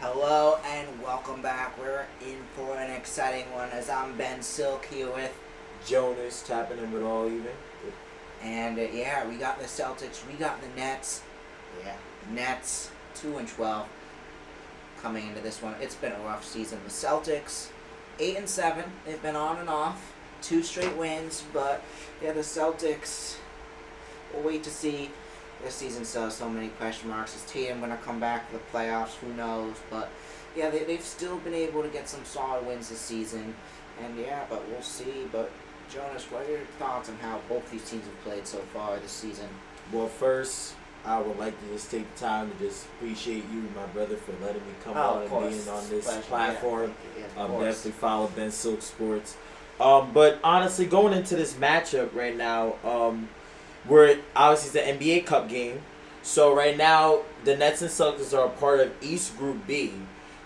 Hello and welcome back. We're in for an exciting one as I'm Ben Silk here with, Jonas tapping in with all even. and yeah, we got the Celtics, we got the Nets. Yeah, Nets 2-12 coming into this one. It's been a rough season. The Celtics 8-7. They've been on and off, 2 straight wins, but yeah, the Celtics. We'll wait to see. This season still has so many question marks. Is Tatum going to come back for the playoffs? Who knows? But yeah, they've still been able to get some solid wins this season. And yeah, but we'll see. But Jonas, what are your thoughts on how both these teams have played so far this season? Well, first, I would like to just take the time to just appreciate you, my brother, for letting me come on and being on this platform. Definitely follow Ben Silk Sports. But honestly, going into this matchup right now, we're obviously it's the NBA Cup game. So right now, the Nets and Celtics are a part of East Group B,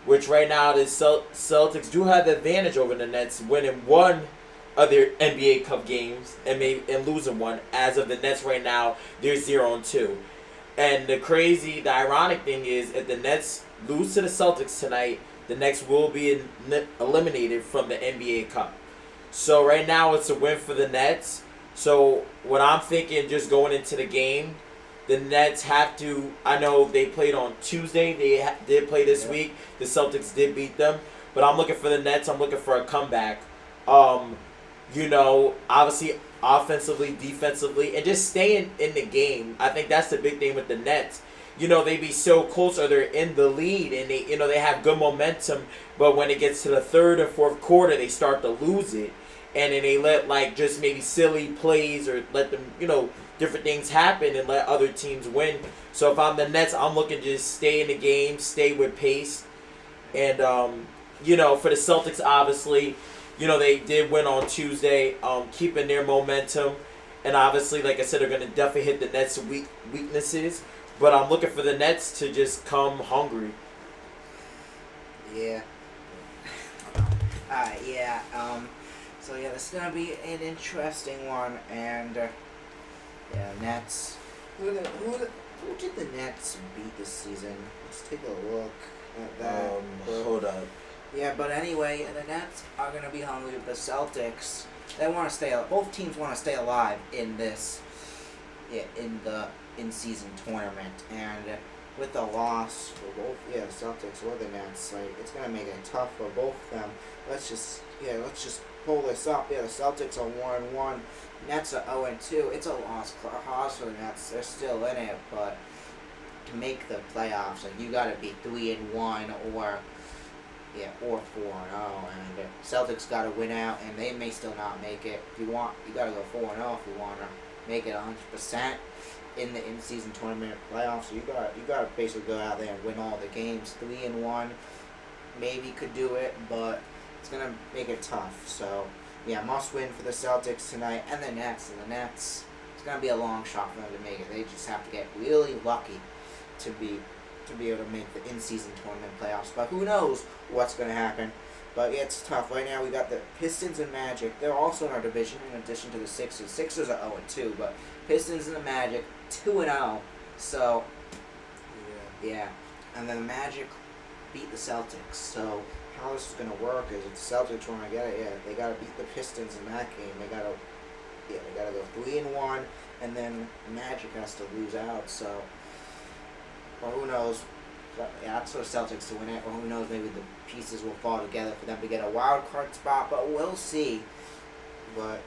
which right now the Celtics do have the advantage over the Nets, winning one of their NBA Cup games and losing one. As of the Nets right now, they're 0-2. And the ironic thing is, if the Nets lose to the Celtics tonight, the Nets will be eliminated from the NBA Cup. So right now, it's a win for the Nets. So what I'm thinking, just going into the game, the Nets have to. I know they played on Tuesday. They did play this week. The Celtics did beat them, but I'm looking for the Nets. I'm looking for a comeback. Obviously offensively, defensively, and just staying in the game. I think that's the big thing with the Nets. They be so close, or they're in the lead, and they have good momentum. But when it gets to the third and fourth quarter, they start to lose it. And then they let just maybe silly plays or let them, different things happen and let other teams win. So if I'm the Nets, I'm looking to just stay in the game, stay with pace. And, for the Celtics, obviously, they did win on Tuesday, keeping their momentum. And obviously, like I said, they're going to definitely hit the Nets' weaknesses. But I'm looking for the Nets to just come hungry. Yeah. Yeah. So yeah, this is gonna be an interesting one, and Nets. Who did the Nets beat this season? Let's take a look at that. Hold up. Yeah, but anyway, the Nets are gonna be hungry with the Celtics. They want to stay. Both teams want to stay alive in this, in the in-season tournament, and with the loss for both, the Celtics or the Nets, it's gonna make it tough for both of them. Let's just pull this up. Yeah, the Celtics are 1-1. Nets are 0-2. It's a lost cause for the Nets. They're still in it, but to make the playoffs, you gotta be 3-1 or 4-0. And Celtics gotta win out, and they may still not make it. You gotta go 4-0 if you wanna make it 100% in the in-season tournament playoffs. So you gotta basically go out there and win all the games. 3-1, maybe could do it, but it's gonna make it tough. So yeah, must win for the Celtics tonight, and the Nets. And the Nets, it's gonna be a long shot for them to make it. They just have to get really lucky to be able to make the in-season tournament playoffs. But who knows what's gonna happen? But yeah, it's tough. Right now we got the Pistons and Magic. They're also in our division in addition to the Sixers. Sixers are 0-2, but Pistons and the Magic 2-0. So yeah, and then the Magic beat the Celtics. So how this is gonna work is if the Celtics want to get it, they gotta beat the Pistons in that game. They gotta go 3-1, and then Magic has to lose out. So, or who knows? That's for the Celtics to win it, or who knows? Maybe the pieces will fall together for them to get a wild card spot. But we'll see. But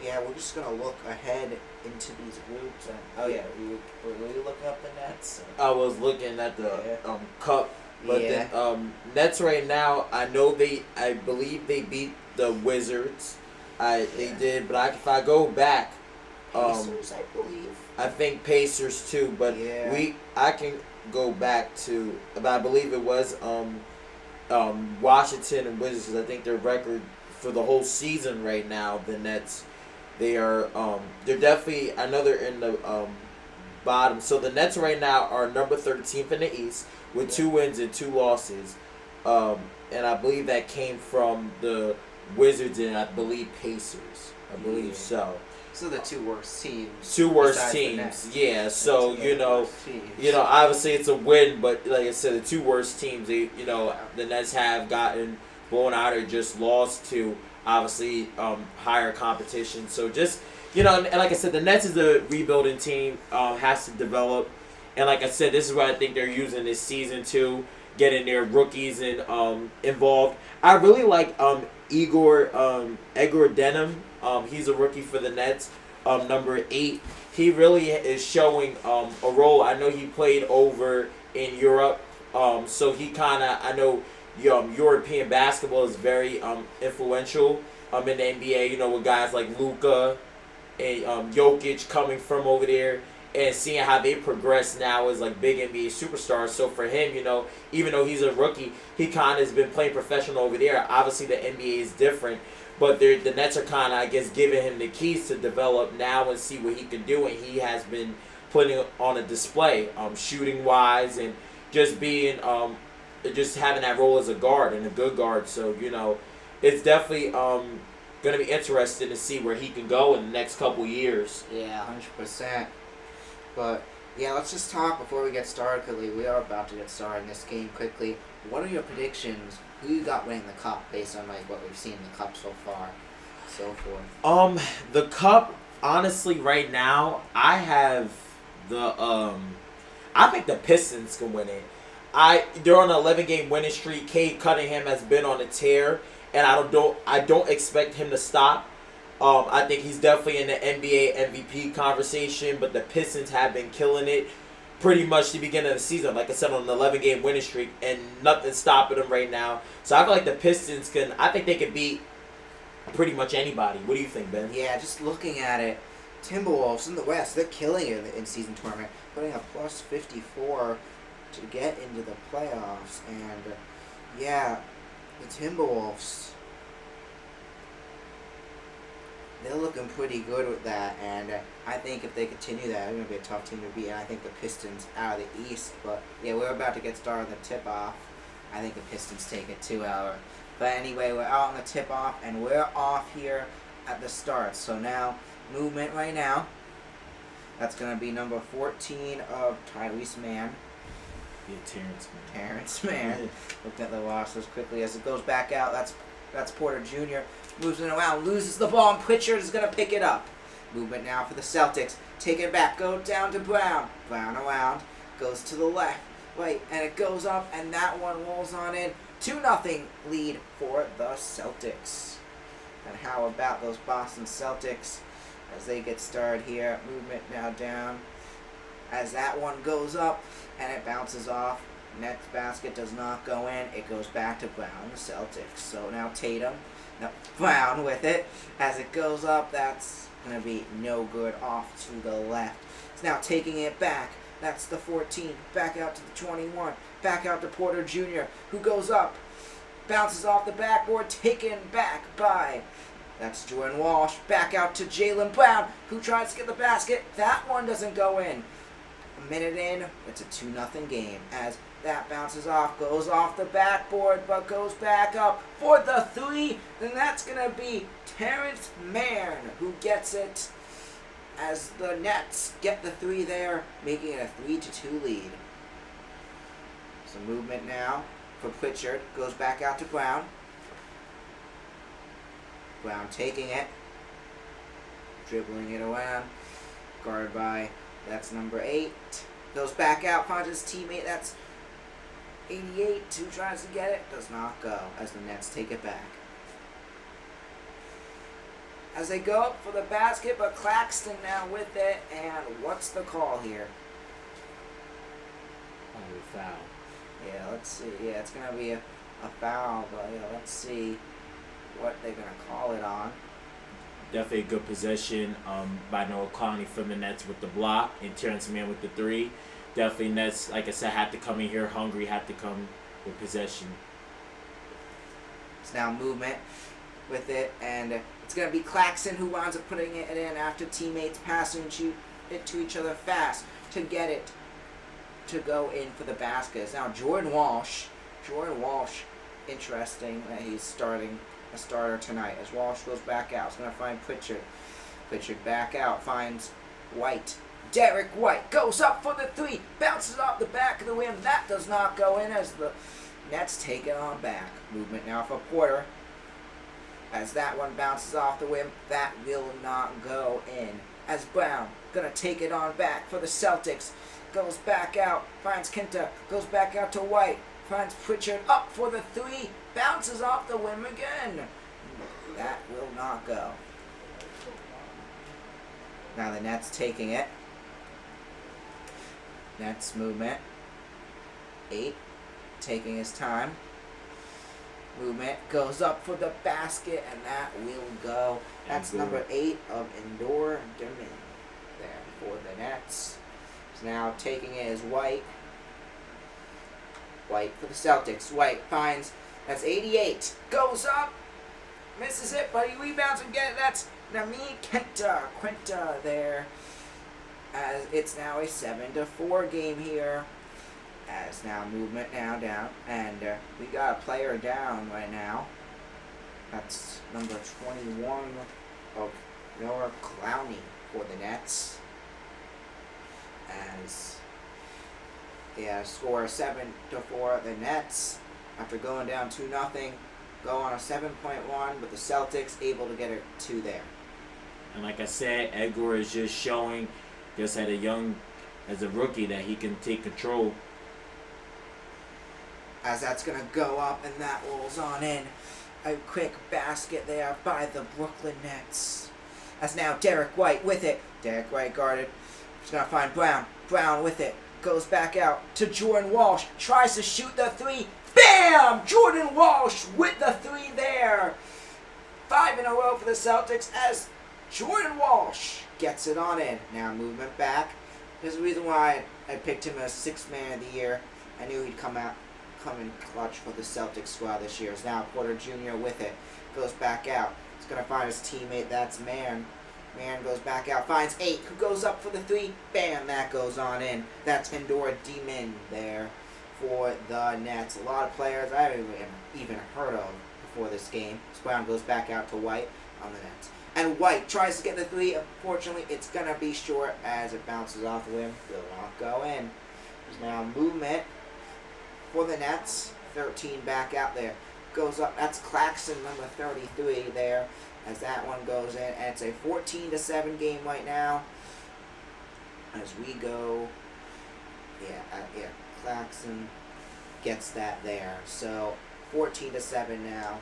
yeah, we're just gonna look ahead into these groups. And were you looking up the Nets? I was looking at the cup. But then Nets right now, I believe they beat the Wizards. They did, but if I go back, Pacers, I believe. I think Pacers too, but I can go back to, but I believe it was Washington and Wizards, because I think their record for the whole season right now, the Nets, they're definitely, I know they're in the bottom. So the Nets right now are number 13th in the East with 2 wins and 2 losses. And I believe that came from the Wizards and I believe Pacers. I believe so. So the two worst teams. Two worst teams, yeah. So obviously it's a win, but like I said, the two worst teams. The Nets have gotten blown out or just lost to obviously higher competition. So just and like I said, the Nets is a rebuilding team. Has to develop, and like I said, this is what I think they're using this season to getting their rookies and involved. I really like Igor Denham. He's a rookie for the Nets, number 8. He really is showing a role. I know he played over in Europe, so he I know European basketball is very influential in the NBA. With guys like Luka and Jokic coming from over there. And seeing how they progress now as like big NBA superstars. So for him, even though he's a rookie, he kind of has been playing professional over there. Obviously, the NBA is different, but the Nets are kind of, I guess, giving him the keys to develop now and see what he can do. And he has been putting on a display, shooting wise, and just being, just having that role as a guard and a good guard. So it's definitely going to be interesting to see where he can go in the next couple years. Yeah, 100%. But, yeah, let's just talk before we get started, because we are about to get started in this game quickly. What are your predictions? Who you got winning the Cup based on, what we've seen in the Cup so far? So forth. The Cup, honestly, right now, I have I think the Pistons can win it. They're on an 11-game winning streak. Cade Cunningham has been on a tear, and I don't expect him to stop. I think he's definitely in the NBA MVP conversation, but the Pistons have been killing it pretty much the beginning of the season. Like I said, on an 11-game winning streak, and nothing's stopping them right now. So I feel like the Pistons I think they can beat pretty much anybody. What do you think, Ben? Yeah, just looking at it, Timberwolves in the West, they're killing it in the in-season tournament, putting a plus 54 to get into the playoffs. And, yeah, the Timberwolves, they're looking pretty good with that, and I think if they continue that, they're going to be a tough team to beat. And I think the Pistons out of the East, but yeah, we're about to get started on the tip-off. I think the Pistons take it 2 hour. But anyway, we're out on the tip-off, and we're off here at the start. So now, movement right now. That's going to be number 14 of Tyrese Mann. Yeah, Terrence Mann. Look at the losses quickly as it goes back out. That's Porter Jr. Moves it around, loses the ball, and Pritchard is going to pick it up. Movement now for the Celtics. Take it back, go down to Brown. Brown around, goes to the left, right, and it goes up, and that one rolls on in. 2-0 lead for the Celtics. And how about those Boston Celtics as they get started here? Movement now down as that one goes up, and it bounces off. Next basket does not go in. It goes back to Brown, the Celtics. So now Tatum. Now Brown with it. As it goes up, that's going to be no good, off to the left. It's now taking it back. That's the 14. Back out to the 21. Back out to Porter Jr., who goes up. Bounces off the backboard, taken back by... That's Jordan Walsh. Back out to Jaylen Brown, who tries to get the basket. That one doesn't go in. A minute in, it's a 2-0 game as that bounces off, goes off the backboard, but goes back up for the 3. Then that's going to be Terrence Mann who gets it as the Nets get the 3 there, making it a 3-2 lead. Some movement now for Pritchard. Goes back out to Brown. Brown taking it. Dribbling it around. Guarded by, that's number 8. Goes back out, finds his teammate. That's 88, who tries to get it. Does not go as the Nets take it back. As they go up for the basket, but Claxton now with it. And what's the call here? Foul. Yeah, let's see. Yeah, it's going to be a foul, but yeah, let's see what they're going to call it on. Definitely a good possession by Noah Conley from the Nets with the block, and Terrence Mann with the 3. Definitely Nets, like I said, had to come in here hungry, had to come with possession. It's now movement with it, and it's going to be Claxton who winds up putting it in after teammates passing it to each other fast to get it to go in for the basket. It's now Jordan Walsh, interesting that he's starting a starter tonight as Walsh goes back out. He's going to find Pritchard. Pitched back out, finds White. Derek White goes up for the 3, bounces off the back of the rim. That does not go in as the Nets take it on back. Movement now for Porter. As that one bounces off the rim, that will not go in. As Brown gonna take it on back for the Celtics. Goes back out, finds Kinta, goes back out to White, finds Pritchard up for the 3, bounces off the rim again. That will not go. Now the Nets taking it. Nets movement. 8, taking his time. Movement goes up for the basket, and that will go. That's number 8 of Indoor Domin there for the Nets. So now taking it is White. White for the Celtics. White finds, that's 88. Goes up, misses it, but he rebounds and gets it. That's Nami Quinta there. As it's now a 7-4 game here. As now movement now down, and we got a player down right now. That's number 21 of Noah Clowney for the Nets. As score 7-4. The Nets, after going down 2-0, go on a 7-point run, but the Celtics able to get it 2 there. And like I said, Edgar is just showing, just as a rookie, that he can take control. As that's going to go up, and that rolls on in. A quick basket there by the Brooklyn Nets. As now Derek White with it. Derek White guarded. He's going to find Brown. Brown with it. Goes back out to Jordan Walsh. Tries to shoot the 3. Bam! Jordan Walsh with the 3 there. 5 in a row for the Celtics as Jordan Walsh gets it on in. Now movement back. There's a reason why I picked him as 6th man of the year. I knew he'd come in clutch for the Celtics squad this year. Is now Porter Jr. with it. Goes back out. He's going to find his teammate. That's Mann. Mann goes back out. Finds 8. Who goes up for the 3. Bam! That goes on in. That's Endora Demon there for the Nets. A lot of players I haven't even heard of before this game. Brown goes back out to White on the Nets. And White tries to get the 3. Unfortunately, it's going to be short as it bounces off the rim. Will not go in. There's now movement for the Nets. 13 back out there. Goes up. That's Claxton, number 33 there. As that one goes in. And it's a 14-7 game right now. As we go. Yeah. Claxton gets that there. So 14-7 now.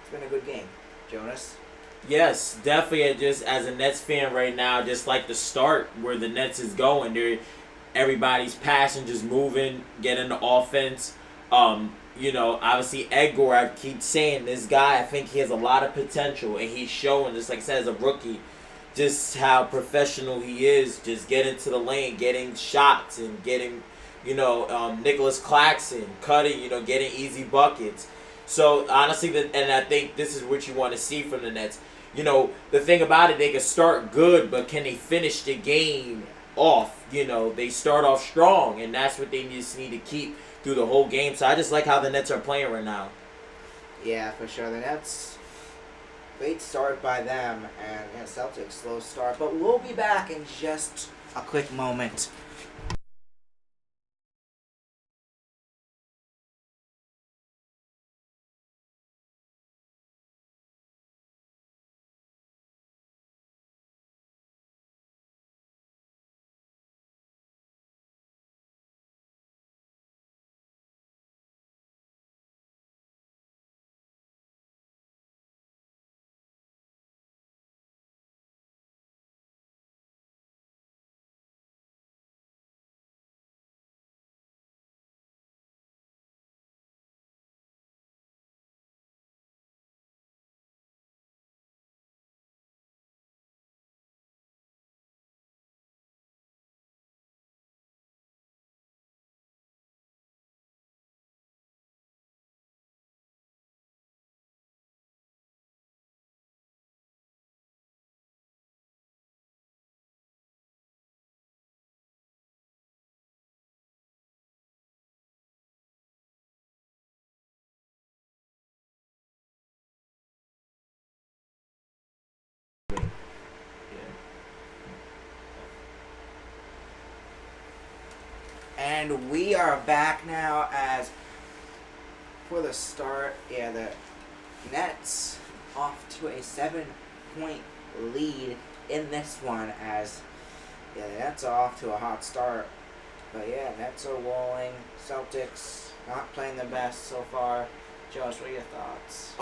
It's been a good game. Jonas? Yes, definitely. Just as a Nets fan right now, just like the start where the Nets is going. Everybody's passion, just moving, getting the offense. Obviously Edgar, I keep saying this guy, I think he has a lot of potential, and he's showing, just like I said, as a rookie, just how professional he is, just getting to the lane, getting shots, and getting, Nicholas Claxton, cutting, getting easy buckets. So, honestly, and I think this is what you want to see from the Nets. The thing about it, they can start good, but can they finish the game off? They start off strong, and that's what they just need to keep through the whole game. So I just like how the Nets are playing right now. Yeah, for sure. The Nets, great start by them, and Celtics, slow start. But we'll be back in just a quick moment. And we are back now as for the start, the Nets off to a 7-point lead in this one as the Nets are off to a hot start. But Nets are rolling. Celtics not playing the best so far. Josh, what are your thoughts?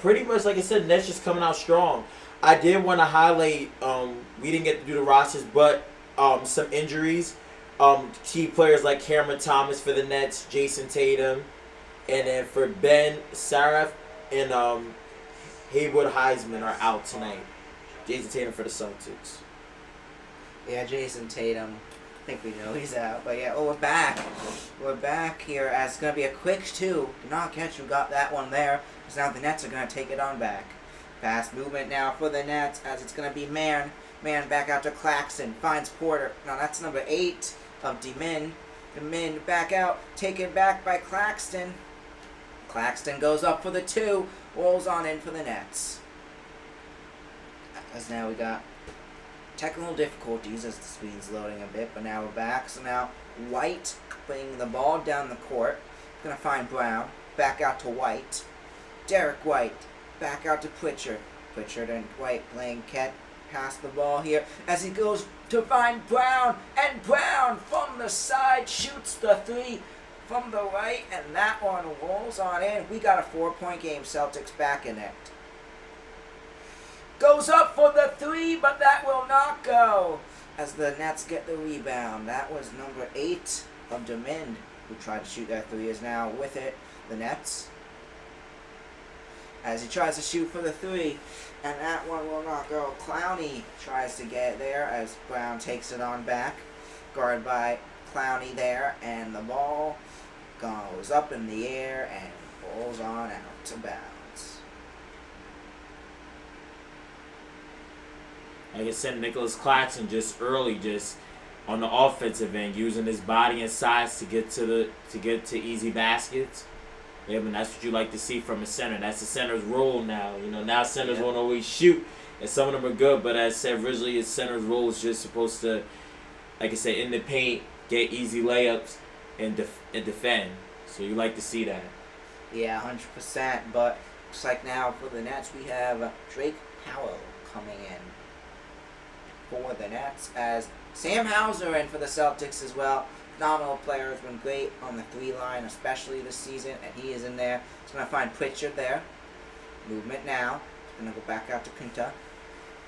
Pretty much like I said, Nets just coming out strong. I did want to highlight, we didn't get to do the rosters, but some injuries. Key players like Cameron Thomas for the Nets, Jason Tatum, and then for Ben Saraf and Haywood Heisman are out tonight. Jason Tatum for the Celtics. Yeah, Jason Tatum. I think we know he's out. But we're back. We're back here as it's going to be a quick 2. Do not catch who got that one there. Because now the Nets are going to take it on back. Fast movement now for the Nets as it's going to be Man. Man back out to Claxton. Finds Porter. Now that's number 8 of DeMin. DeMin back out. Taken back by Claxton. Claxton goes up for the 2. Rolls on in for the Nets. As now we got technical difficulties as the screen's loading a bit, but now we're back. So now White playing the ball down the court. Gonna find Brown. Back out to White. Derek White. Back out to Pritchard. Pritchard and White playing catch. Pass the ball here as he goes to find Brown. And Brown from the side shoots the 3 from the right. And that one rolls on in. We got a 4-point game. Celtics back in it. Goes up for the 3, but that will not go as the Nets get the rebound. That was number 8 of DeMin, who tried to shoot that 3, is now with it. The Nets, as he tries to shoot for the 3, and that one will not go. Clowney tries to get it there as Brown takes it on back. Guarded by Clowney there, and the ball goes up in the air and rolls on out to bounds. Like I said, Nicholas Claxton just early, just on the offensive end, using his body and size to get to easy baskets. Yeah, but that's what you like to see from a center. That's the center's role now. Now centers won't always shoot, and some of them are good. But as I said originally, his center's role is just supposed to, like I said, in the paint, get easy layups and defend. So you like to see that. Yeah, 100%. But looks like now for the Nets we have Drake Powell coming in for the Nets as Sam Hauser in for the Celtics as well. Phenomenal player, has been great on the 3 line, especially this season, and he is in there. He's going to find Pritchard there. Movement now. He's going to go back out to Kunta.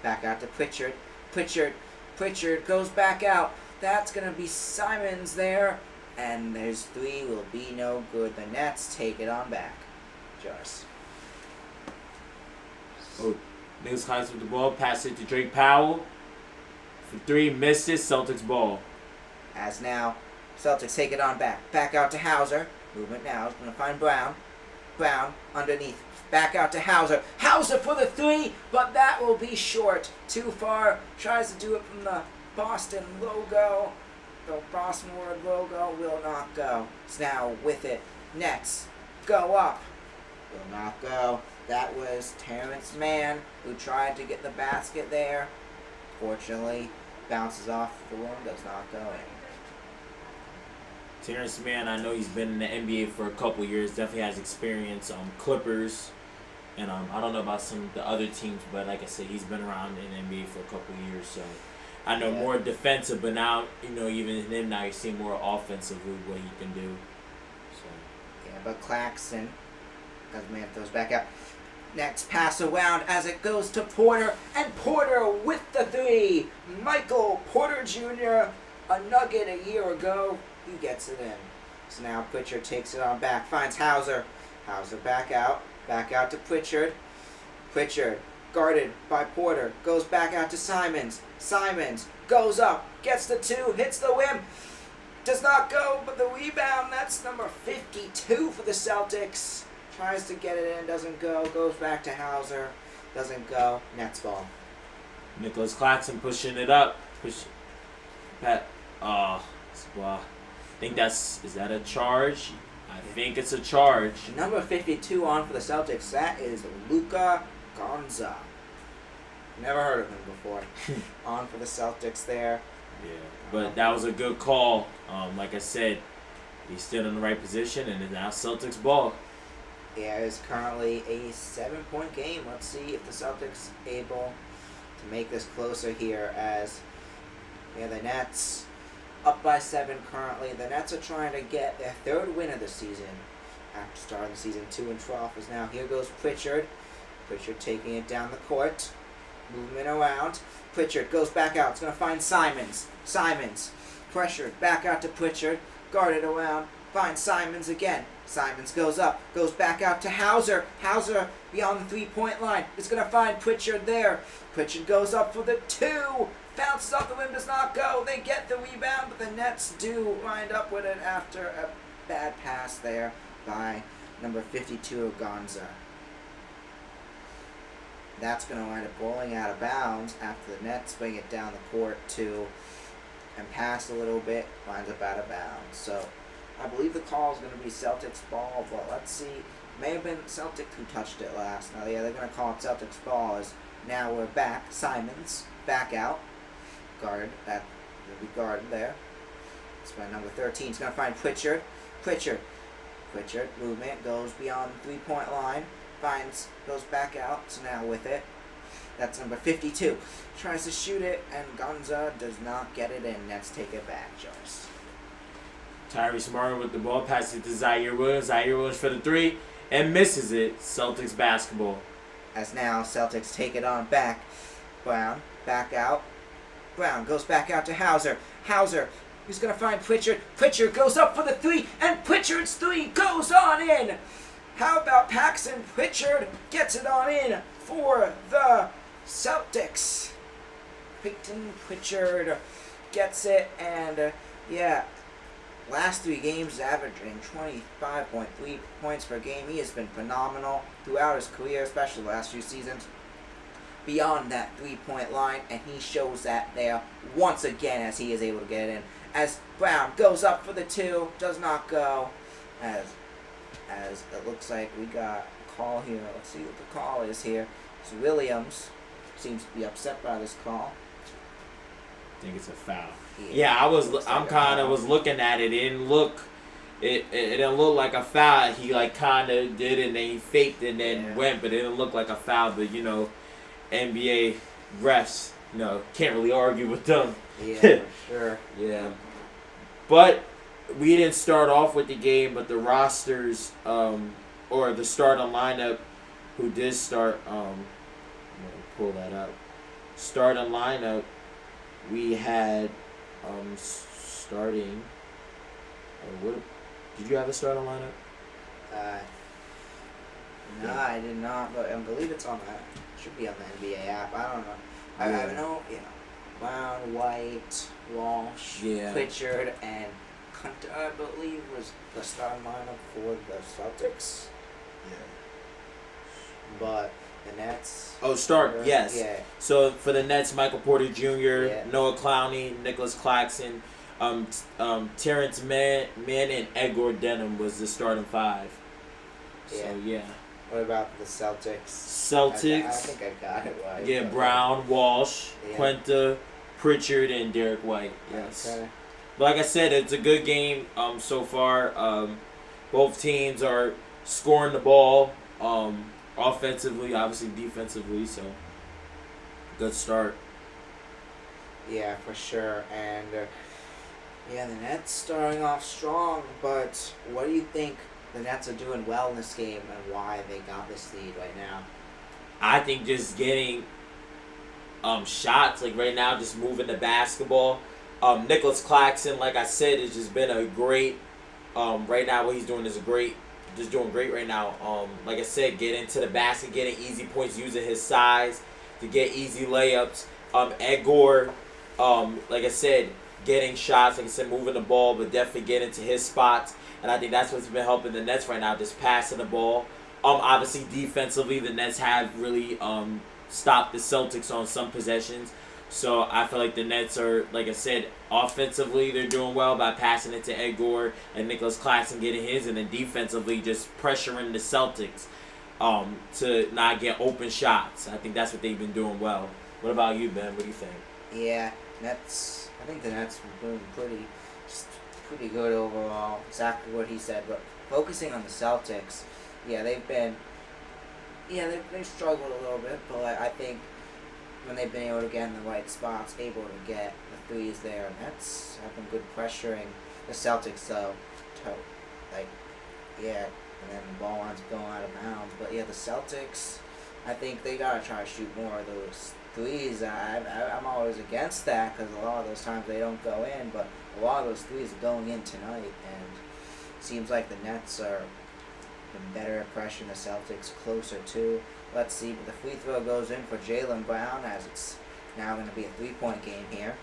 Back out to Pritchard. Pritchard goes back out. That's going to be Simons there, and his 3 will be no good. The Nets take it on back. Josh. Nicholas Claxton with the ball, pass it to Drake Powell. For 3, missed it, Celtics ball. As now, Celtics take it on back. Back out to Hauser. Movement now. He's going to find Brown. Brown underneath. Back out to Hauser. Hauser for the 3, but that will be short. Too far. Tries to do it from the Boston logo. The Boston word logo will not go. It's now with it. Nets go up. Will not go. That was Terrence Mann who tried to get the basket there. Fortunately, bounces off the rim, does not go in. Terrence Mann, I know he's been in the NBA for a couple years, definitely has experience on Clippers, and I don't know about some of the other teams, but like I said, he's been around in the NBA for a couple years, so I know more defensive, but now, even him now, you see more offensively what he can do. So. Yeah, but Claxton, as man throws back out. Next pass around as it goes to Porter, and Porter with the 3. Michael Porter Jr., a nugget a year ago, he gets it in. So now Pritchard takes it on back, finds Hauser. Hauser back out to Pritchard. Pritchard, guarded by Porter, goes back out to Simons. Simons goes up, gets the 2, hits the rim. Does not go, but the rebound, that's number 52 for the Celtics. Tries to get it in, doesn't go, goes back to Hauser, doesn't go, Nets ball. Nicholas Claxton pushing it up. I think is that a charge? I think it's a charge. Number 52 on for the Celtics, that is Luka Garza. Never heard of him before. On for the Celtics there. Yeah, but that was a good call. Like I said, he's still in the right position, and it's now Celtics ball. Yeah, it's currently a 7-point game. Let's see if the Celtics able to make this closer here as the Nets up by 7 currently. The Nets are trying to get their 3rd win of the season after starting the season 2-12. Is now here goes Pritchard. Pritchard taking it down the court. Movement around. Pritchard goes back out. It's going to find Simons. Simons. Pressured. Back out to Pritchard. Guarded around. Finds Simons again. Simons goes up. Goes back out to Hauser. Hauser beyond the 3-point line. Is going to find Pritchard there. Pritchard goes up for the 2. Bounces off the rim. Does not go. They get the rebound, but the Nets do wind up with it after a bad pass there by number 52, Gonza. That's going to wind up rolling out of bounds after the Nets bring it down the court and pass a little bit, winds up out of bounds. So I believe the call is going to be Celtics ball, but let's see. May have been Celtics who touched it last. Now, yeah, they're going to call it Celtics ball. As now we're back. Simons back out. Guard. That will be guarded there. It's by number 13. He's going to find Pritchard. Pritchard movement goes beyond the 3-point line. Goes back out, so now with it. That's number 52. Tries to shoot it, and Gonza does not get it in. Nets take it back, Joyce. Tyrese Martin with the ball, passes it to Zaire Williams. Zaire Williams for the 3, and misses it. Celtics basketball. As now, Celtics take it on back. Brown, back out. Brown goes back out to Hauser. Hauser, he's going to find Pritchard. Pritchard goes up for the 3, and Pritchard's 3 goes on in. How about Paxton Pritchard gets it on in for the Celtics? Peyton Pritchard gets it, and last 3 games averaging 25.3 points per game. He has been phenomenal throughout his career, especially the last few seasons. Beyond that 3-point line, and he shows that there once again as he is able to get it in. As Brown goes up for the 2, does not go, as it looks like we got a call here. Let's see what the call is here. It's Williams. Seems to be upset by this call. I think it's a foul. Yeah, I'm kind of was looking at it. It didn't look like a foul. He kind of did it and then he faked it and then went, but it didn't look like a foul. But NBA refs, can't really argue with them. Yeah, for sure. Yeah, but we didn't start off with the game, but the rosters, or the starting lineup, who did start, I'm going to pull that up. Starting lineup, we had, starting, did you have a starting lineup? No, I did not, but I believe it's on that. Should be on the NBA app. I don't know. I know, Brown, White, Walsh, Pritchard, and Hunter, I believe, was the starting lineup for the Celtics. Yeah. But the Nets. Yes. Yeah. So for the Nets, Michael Porter Jr., Noah Clowney, Nicholas Claxton, Terrence Mann, and Edgar Denham was the starting 5. So What about the Celtics? Celtics. I think I got it right. Yeah, Brown, Walsh, Quinta, Pritchard, and Derek White. Yes. Okay. But like I said, it's a good game so far. Both teams are scoring the ball offensively, obviously defensively, so good start. Yeah, for sure. And the Nets starting off strong, but what do you think the Nets are doing well in this game and why they got this lead right now? I think just getting shots, right now, just moving the basketball. Nicholas Claxton, like I said, has just been a great, right now what he's doing is just doing great right now. Like I said, getting to the basket, getting easy points, using his size to get easy layups. Edgar, like I said, getting shots, like I said, moving the ball, but definitely getting to his spots. And I think that's what's been helping the Nets right now, just passing the ball. Obviously, defensively, the Nets have really stopped the Celtics on some possessions. So I feel like the Nets are, like I said, offensively they're doing well by passing it to Edgar and Nicholas Claxton getting his, and then defensively just pressuring the Celtics to not get open shots. I think that's what they've been doing well. What about you, Ben? What do you think? Yeah, Nets. I think the Nets were doing pretty good overall. Exactly what he said. But focusing on the Celtics, yeah, they've struggled a little bit, but I think when they've been able to get in the right spots, able to get the threes there, and that's have been good pressuring the Celtics. So, like, yeah, and then the ball ends up going out of bounds. But yeah, the Celtics, I think they gotta try to shoot more of those threes. I'm always against that because a lot of those times they don't go in, but a lot of those threes are going in tonight, and it seems like the Nets are been better at pressuring the Celtics closer to. Let's see, but the free throw goes in for Jaylen Brown as it's now going to be a 3-point game here.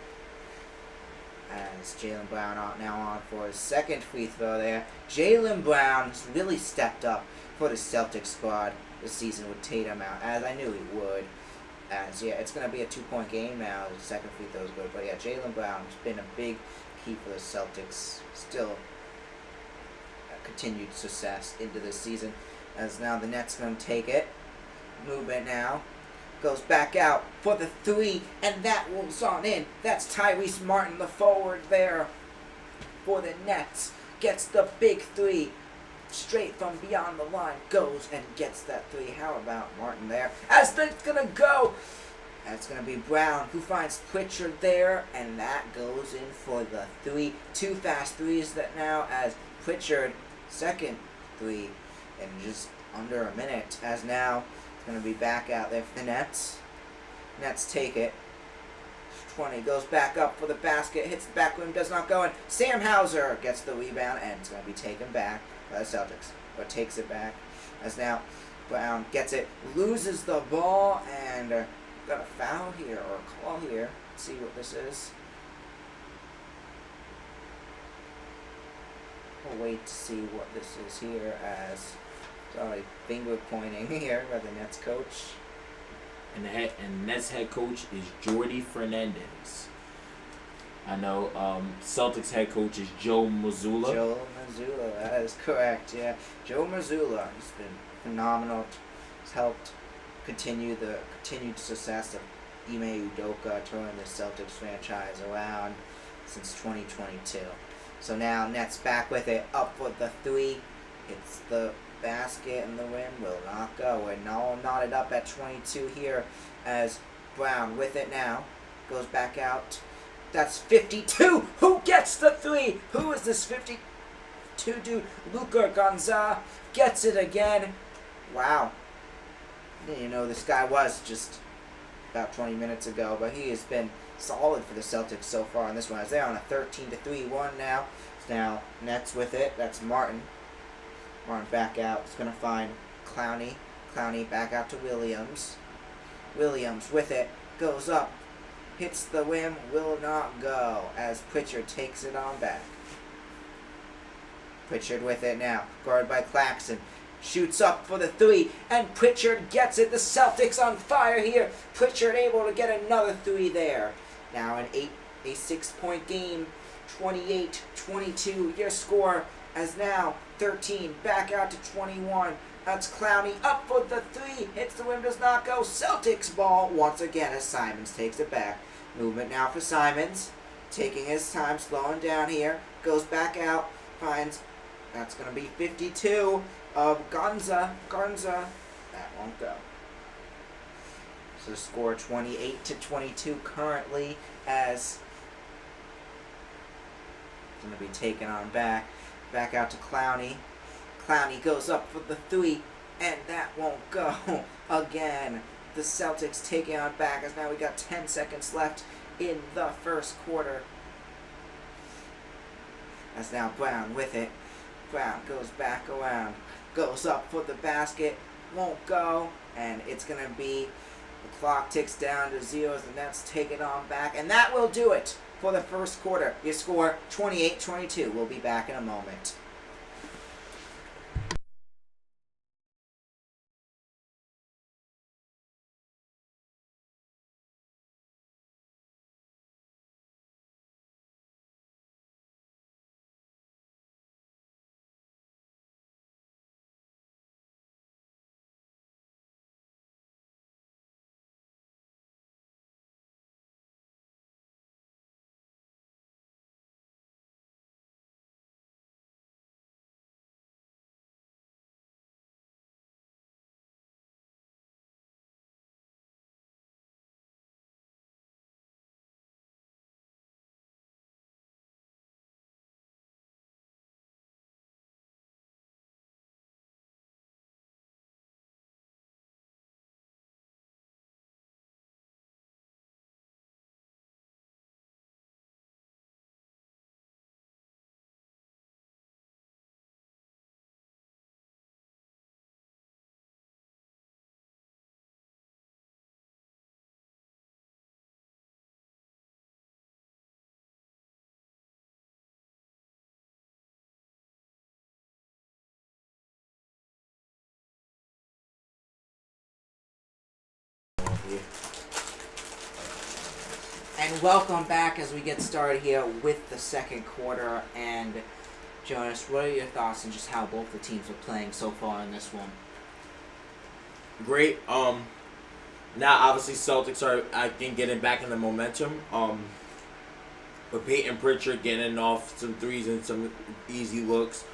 As Jaylen Brown now on for his second free throw there. Jaylen Brown has really stepped up for the Celtics squad this season with Tatum out, as I knew he would. As, yeah, it's going to be a 2-point game now. The second free throw is good. But, yeah, Jaylen Brown has been a big key for the Celtics. Still continued success into this season. As now the Nets going to take it. Movement now. Goes back out for the three, and that rolls on in. That's Tyrese Martin, the forward there for the Nets. Gets the big three straight from beyond the line. Goes and gets that three. How about Martin there? As it's going to go. That's going to be Brown who finds Pritchard there, and that goes in for the three. 2 fast threes that now as Pritchard, second three in just under a minute. As now it's going to be back out there for the Nets. Nets take it. 20 goes back up for the basket, hits the back rim, does not go in. Sam Hauser gets the rebound, and it's going to be taken back by the Celtics, or takes it back. As now Brown gets it, loses the ball, and got a foul here, or a call here. Let's see what this is. We'll wait to see what this is here, as sorry, finger pointing here by the Nets coach. And the Nets head coach is Jordi Fernandez. I know Celtics head coach is Joe Mazzulla. Joe Mazzulla, that is correct, yeah. Joe Mazzulla has been phenomenal. He's helped continue the continued success of Ime Udoka, turning the Celtics franchise around since 2022. So now Nets back with it, up with the three. It's the basket and the rim will not go. We're now knotted up at 22 here as Brown with it now. Goes back out. That's 52. Who gets the three? Who is this 52 dude? Luka Gonza gets it again. Wow. You know, this guy was just about 20 minutes ago, but he has been solid for the Celtics so far in this one. As they're on a 13-3 now. Now Nets with it. That's Martin. Martin back out. He's going to find Clowney. Clowney back out to Williams. Williams with it. Goes up. Hits the rim. Will not go as Pritchard takes it on back. Pritchard with it now. Guarded by Claxton. Shoots up for the three. And Pritchard gets it. The Celtics on fire here. Pritchard able to get another three there. Now a 6-point game. 28-22. Your score as now 13 back out to 21. That's Clowney up for the three. Hits the rim, does not go. Celtics ball once again as Simons takes it back. Movement now for Simons. Taking his time, slowing down here. Goes back out. Finds, that's going to be 52 of Gonza. That won't go. So score 28-22 currently as going to be taken on back. Back out to Clowney. Clowney goes up for the three, and that won't go again. The Celtics taking on back as now we got 10 seconds left in the first quarter. As now Brown with it. Brown goes back around. Goes up for the basket. Won't go. And it's going to be, the clock ticks down to 0 as the Nets take it on back. And that will do it for the first quarter. Your score 28-22. We'll be back in a moment. Yeah. And welcome back as we get started here with the second quarter. And Jonas, what are your thoughts on just how both the teams are playing so far in this one? Great. Now obviously Celtics are, I think, getting back in the momentum. With Peyton Pritchard getting off some threes and some easy looks.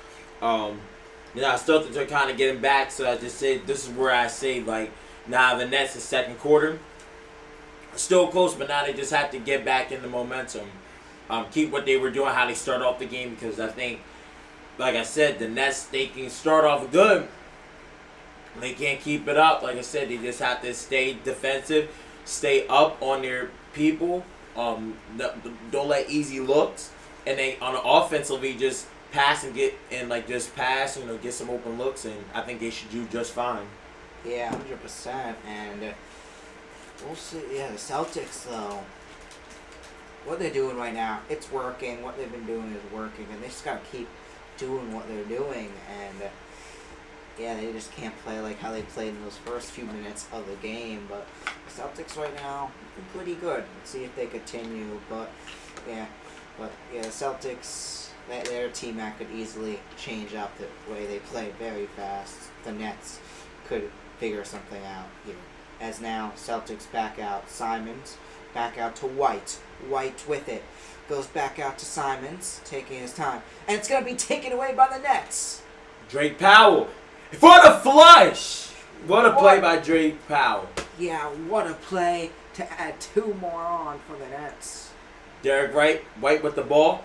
Celtics are kind of getting back. So I just say this is where I say like now the Nets is second quarter. Still close, but now they just have to get back in the momentum. Keep what they were doing, how they start off the game, because I think, like I said, the Nets, they can start off good. They can't keep it up. Like I said, they just have to stay defensive, stay up on their people. Don't let easy looks, and they on the offensively just pass and get and just pass, get some open looks, and I think they should do just fine. Yeah, 100%, and we'll see. Yeah, the Celtics though, what they're doing right now, it's working. What they've been doing is working, and they just gotta keep doing what they're doing, and yeah, they just can't play like how they played in those first few minutes of the game. But the Celtics right now are pretty good. Let's see if they continue. But the Celtics, their team that could easily change up the way they play very fast. The Nets could figure something out here. As now Celtics back out Simons, back out to White. White with it. Goes back out to Simons, taking his time. And it's going to be taken away by the Nets. Drake Powell. For the flush! What a play by Drake Powell. Yeah, what a play to add 2 more on for the Nets. Derek White with the ball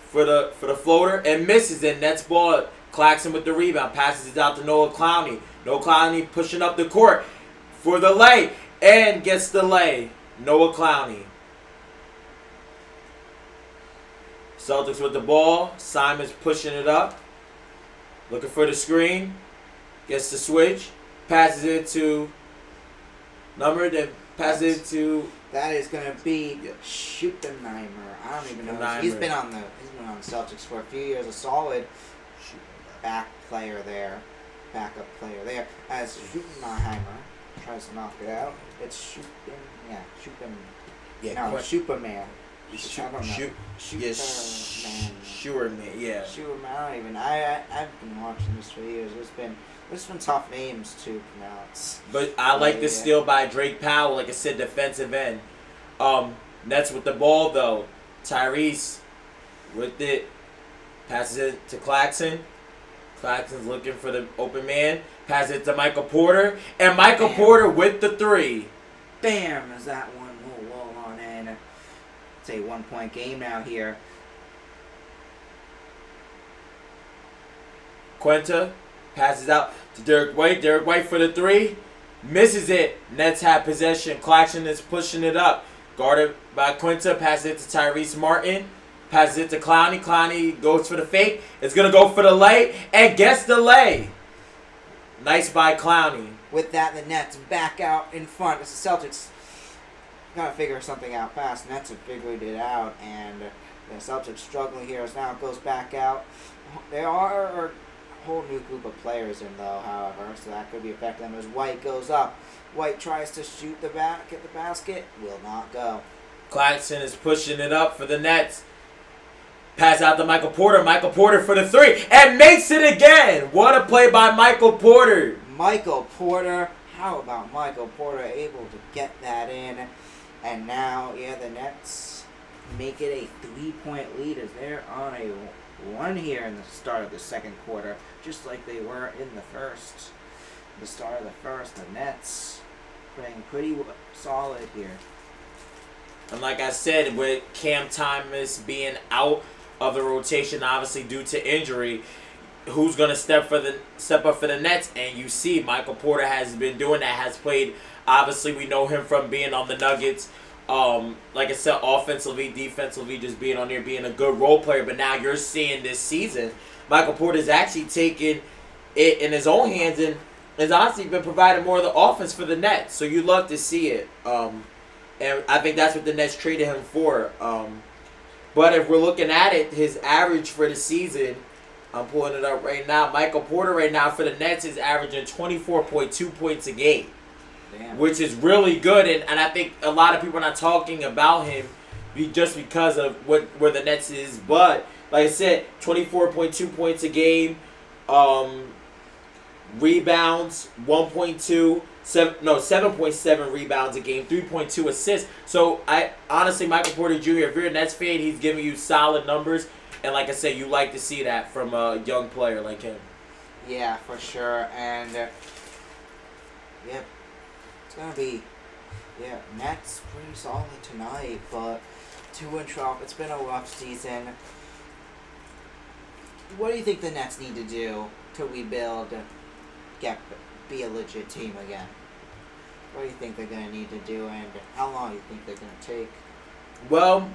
for the floater and misses it. Nets ball. Claxton with the rebound. Passes it out to Noah Clowney. Noah Clowney pushing up the court for the lay. And gets the lay. Noah Clowney. Celtics with the ball. Simons pushing it up. Looking for the screen. Gets the switch. Passes it to Number. Then passes it to. That is going to be Schuppenheimer. I don't even know. He's been on the Celtics for a few years. A solid backup player there. As Schuppenheimer tries to knock it out. It's Superman. Schuerman, yeah. Schuerman, I've been watching this for years. There's been tough names to pronounce. But I like the steal by Drake Powell, like I said, defensive end. Nets with the ball though. Tyrese with it. Passes it to Claxton. Claxton's looking for the open man. Passes it to Michael Porter. And Michael Porter with the 3. Bam! Is that one roll on in. It's a 1-point game now here. Quinta passes out to Derek White. Derek White for the 3. Misses it. Nets have possession. Claxton is pushing it up. Guarded by Quinta. Passes it to Tyrese Martin. Passes it to Clowney. Clowney goes for the fake. It's going to go for the lay. And gets the lay. Nice by Clowney. With that, the Nets back out in front. It's the Celtics. Got to figure something out fast. Nets have figured it out. And the Celtics struggling here as now it goes back out. There are a whole new group of players in, though, however. So that could be affecting them as White goes up. White tries to shoot the back at the basket. Will not go. Claxton is pushing it up for the Nets. Pass out to Michael Porter. Michael Porter for the 3. And makes it again. What a play by Michael Porter. Michael Porter. How about Michael Porter able to get that in? And now, the Nets make it a 3-point lead as they're on a run here in the start of the second quarter. Just like they were in the first. The start of the first, the Nets playing pretty solid here. And like I said, with Cam Thomas being out of the rotation, obviously due to injury, who's going to step up for the Nets? And you see Michael Porter has been doing that, has played. Obviously, we know him from being on the Nuggets. Like I said, offensively, defensively, just being on there, being a good role player. But now you're seeing this season, Michael Porter's actually taken it in his own hands and has honestly been providing more of the offense for the Nets. So you love to see it. And I think that's what the Nets traded him for. But if we're looking at it, his average for the season, I'm pulling it up right now. Michael Porter right now for the Nets is averaging 24.2 points a game. which is really good. And I think a lot of people are not talking about him just because of where the Nets is. But like I said, 24.2 points a game, rebounds 7.7 rebounds a game, 3.2 assists. So I honestly, Michael Porter Jr., if you're a Nets fan, he's giving you solid numbers. And like I said, you like to see that from a young player like him. Yeah, for sure. And it's gonna be Nets pretty solid tonight, but 2-12. It's been a rough season. What do you think the Nets need to do to rebuild, be a legit team again? What do you think they're going to need to do, and how long do you think they're going to take? Well,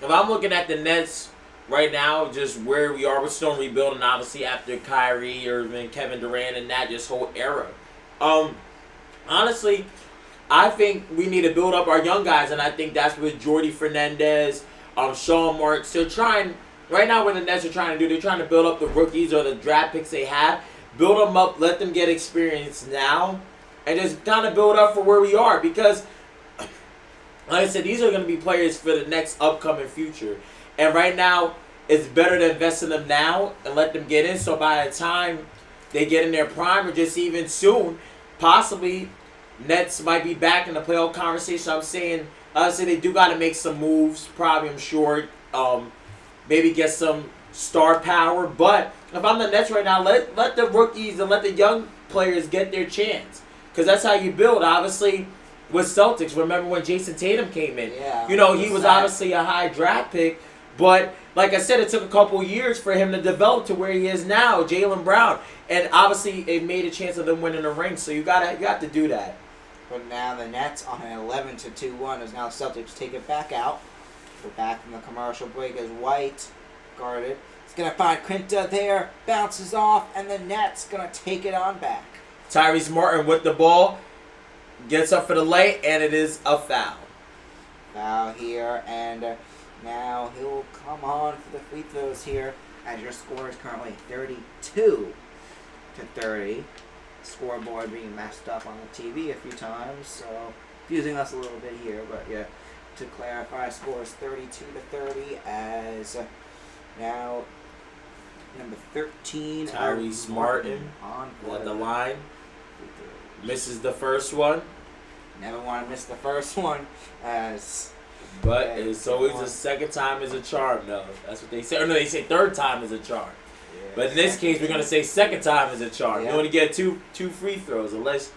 if I'm looking at the Nets right now, just where we are, we're still rebuilding, obviously, after Kyrie Irving, Kevin Durant, and that just whole era. Honestly, I think we need to build up our young guys, and I think that's with Jordy Fernandez, Sean Marks. They're trying, right now what the Nets are trying to do, they're trying to build up the rookies or the draft picks they have, build them up, let them get experience now, and just kind of build up for where we are. Because, like I said, these are going to be players for the next upcoming future. And right now, it's better to invest in them now and let them get in. So by the time they get in their prime, or just even soon, possibly Nets might be back in the playoff conversation. I'm saying, they do got to make some moves. Probably, I'm sure, maybe get some star power. But if I'm the Nets right now, let the rookies and let the young players get their chance. Because that's how you build. Obviously, with Celtics, remember when Jason Tatum came in? Yeah. He was obviously a high draft pick. But, like I said, it took a couple years for him to develop to where he is now, Jaylen Brown. And, obviously, it made a chance of them winning a ring. So, you have to do that. But now the Nets on an 11-2 as now the Celtics take it back out. We're back from the commercial break as White guarded. He's going to find Quinta there, bounces off, and the Nets going to take it on back. Tyrese Martin with the ball, gets up for the lay, and it is a foul. Foul here, and now he'll come on for the free throws here, as your score is currently 32-30. Scoreboard being messed up on the TV a few times, so confusing us a little bit here, but yeah, to clarify, score is 32-30 as now number 13, Tyrese Martin on the line, misses the first one. Never want to miss the first one, but it's always the second time is a charm, though. That's what they say. Or no, they say third time is a charm. Yeah, but in this case, we're gonna say second time is a charm. Yeah. You only get two free throws, unless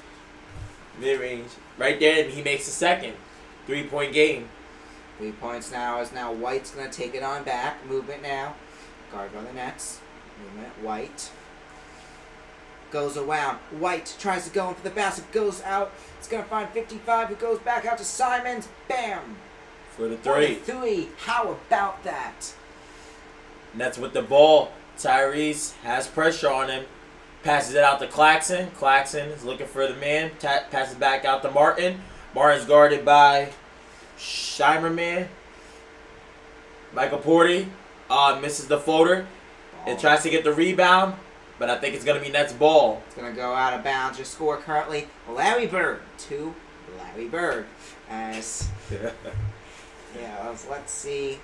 mid-range right there, and he makes the second 3-point game. 3 points now as now White's gonna take it on back. Movement now. Guard on the Nets. Movement. White goes around. White tries to go in for the basket. Goes out. It's gonna find 55. It goes back out to Simons. Bam. For the three. How about that? Nets with the ball. Tyrese has pressure on him. Passes it out to Claxton. Claxton is looking for the man. Passes back out to Martin. Martin's guarded by Shimerman. Michael Porter misses the floater. It tries to get the rebound, but I think it's going to be Nets ball. It's going to go out of bounds. Your score currently, Larry Bird to Larry Bird. As let's see.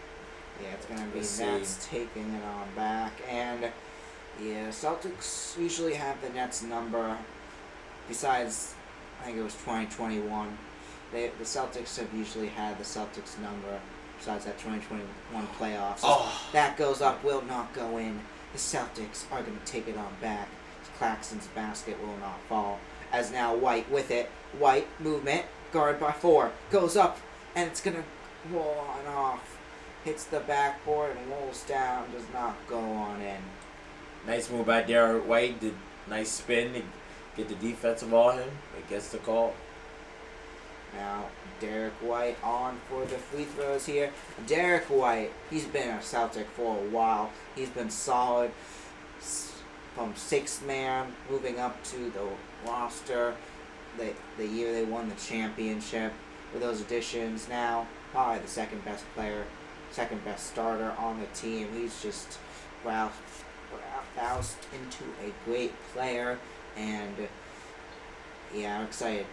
Yeah, it's going to be Nets taking it on back. And, Celtics usually have the Nets number. Besides, I think it was 2021. The Celtics have usually had the Celtics number. Besides that 2021 playoffs. That goes up, will not go in. The Celtics are going to take it on back. Claxton's basket will not fall. As now White with it. White, movement, guard by 4. Goes up, and it's going to roll on off. Hits the backboard and rolls down. Does not go on in. Nice move by Derek White. Did nice spin to get the defensive on him. It gets the call. Now, Derek White on for the free throws here. Derek White, he's been a Celtic for a while. He's been solid from 6th man, moving up to the roster. The year they won the championship. With those additions now, probably the second best starter on the team. He's just roused into a great player. And, I'm excited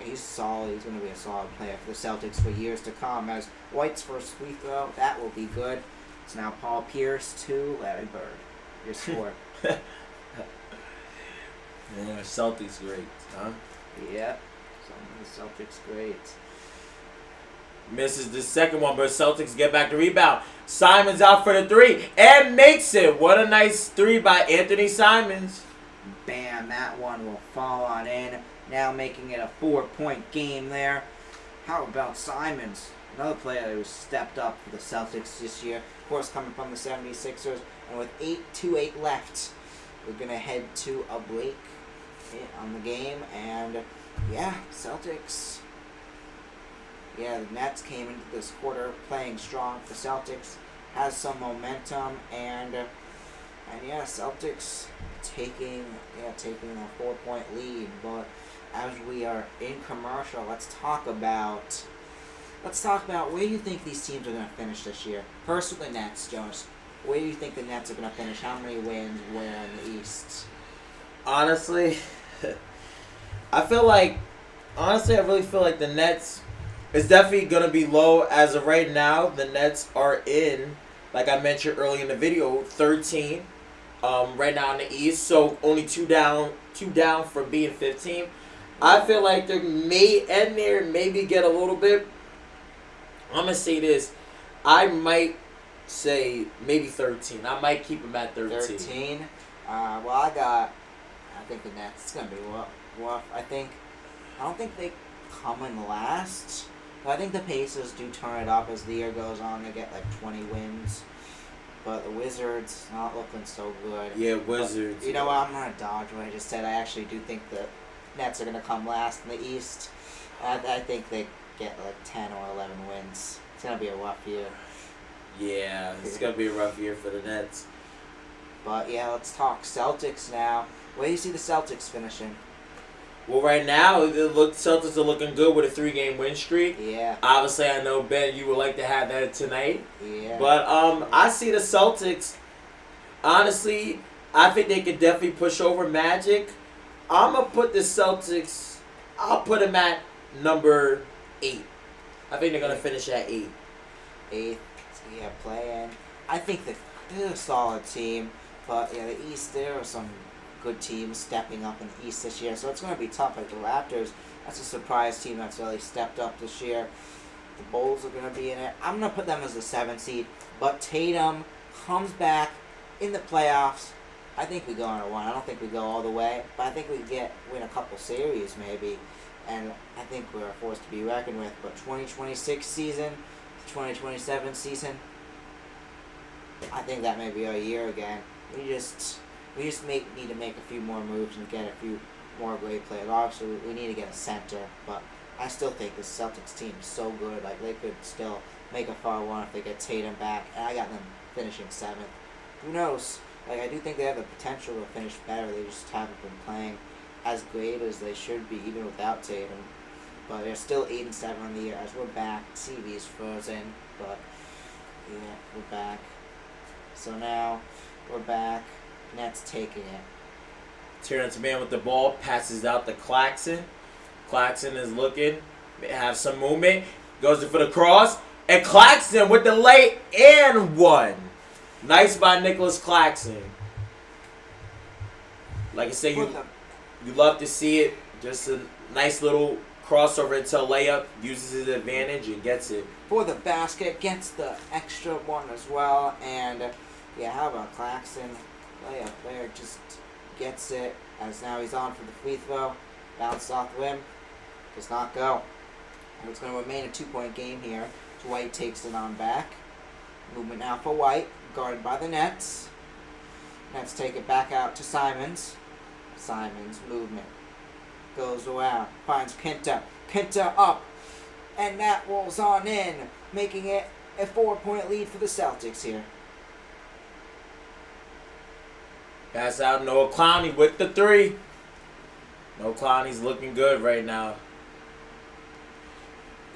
He's solid. He's going to be a solid player for the Celtics for years to come. As White's first free throw, that will be good. It's now Paul Pierce to Larry Bird. Your score. Yeah, Celtics great, huh? Yeah. The Celtics great. Misses the second one, but Celtics get back the rebound. Simons out for the three and makes it. What a nice three by Anthony Simons. Bam, that one will fall on in. Now making it a 4-point game there. How about Simons? Another player who stepped up for the Celtics this year. Of course, coming from the 76ers. And with 8:28 left, we're going to head to a break on the game. And, yeah, Celtics. Yeah, the Nets came into this quarter playing strong. The Celtics has some momentum. And yeah, Celtics taking a 4-point lead. But as we are in commercial, let's talk about where you think these teams are going to finish this year. First with the Nets, Jonas. Where do you think the Nets are going to finish? How many wins? Where in the East? Honestly, I really feel like the Nets is definitely going to be low. As of right now, the Nets are in, like I mentioned earlier in the video, 13 right now in the East. So only two down from being 15. I feel like they may end there, maybe get a little bit. I'm going to say this. I might say maybe 13. I might keep them at 13. 13? I think the Nets, it's going to be rough. I don't think they come in last. But I think the Pacers do turn it up as the year goes on. They get like 20 wins. But the Wizards not looking so good. Yeah, Wizards. But, you know what? I'm going to dodge what I just said. I actually do think the Nets are going to come last in the East. I think they get like 10 or 11 wins. It's going to be a rough year. Yeah, it's going to be a rough year for the Nets. But yeah, let's talk Celtics now. Where do you see the Celtics finishing? Well, right now, Celtics are looking good with a 3-game win streak. Yeah. Obviously, I know, Ben, you would like to have that tonight. Yeah. But I see the Celtics, honestly, I think they could definitely push over Magic. I'm going to put the Celtics, I'll put them at number 8. I think they're going to finish at 8. 8th, yeah, play-in. I think they're a solid team. But, yeah, the East, there are some good teams stepping up in the East this year. So it's going to be tough. Like the Raptors, that's a surprise team that's really stepped up this year. The Bulls are going to be in it. I'm going to put them as the 7th seed. But Tatum comes back in the playoffs. I think we go on a run. I don't think we go all the way. But I think we win a couple series maybe. And I think we're a force to be reckoned with. But 2026 season, 2027 season, I think that may be our year again. We just need to make a few more moves and get a few more great players. Obviously, we need to get a center, but I still think the Celtics team is so good. Like, they could still make a far run if they get Tatum back. And I got them finishing 7th. Who knows? Like, I do think they have the potential to finish better. They just haven't been playing as great as they should be, even without Tatum. But they're still 8-7 on the year as we're back. TV's frozen, but yeah, we're back. So now we're back. Nets taking it. Terrence Mann with the ball, passes out to Claxton. Claxton is looking, have some movement, goes for the cross, and Claxton with the lay and one. Nice by Nicholas Claxton. Like I say, you love to see it. Just a nice little crossover into a layup, uses his advantage and gets it. For the basket, gets the extra one as well, and yeah, how about Claxton? Layup there, just gets it, as now he's on for the free throw. Bounce off the rim, does not go. And it's going to remain a 2-point game here. White takes it on back. Movement now for White, guarded by the Nets. Nets take it back out to Simons. Simons movement. Goes around, finds Pinta. Pinta up, and that rolls on in, making it a 4-point lead for the Celtics here. Pass out Noah Clowney with the 3. Noah Clowney's looking good right now.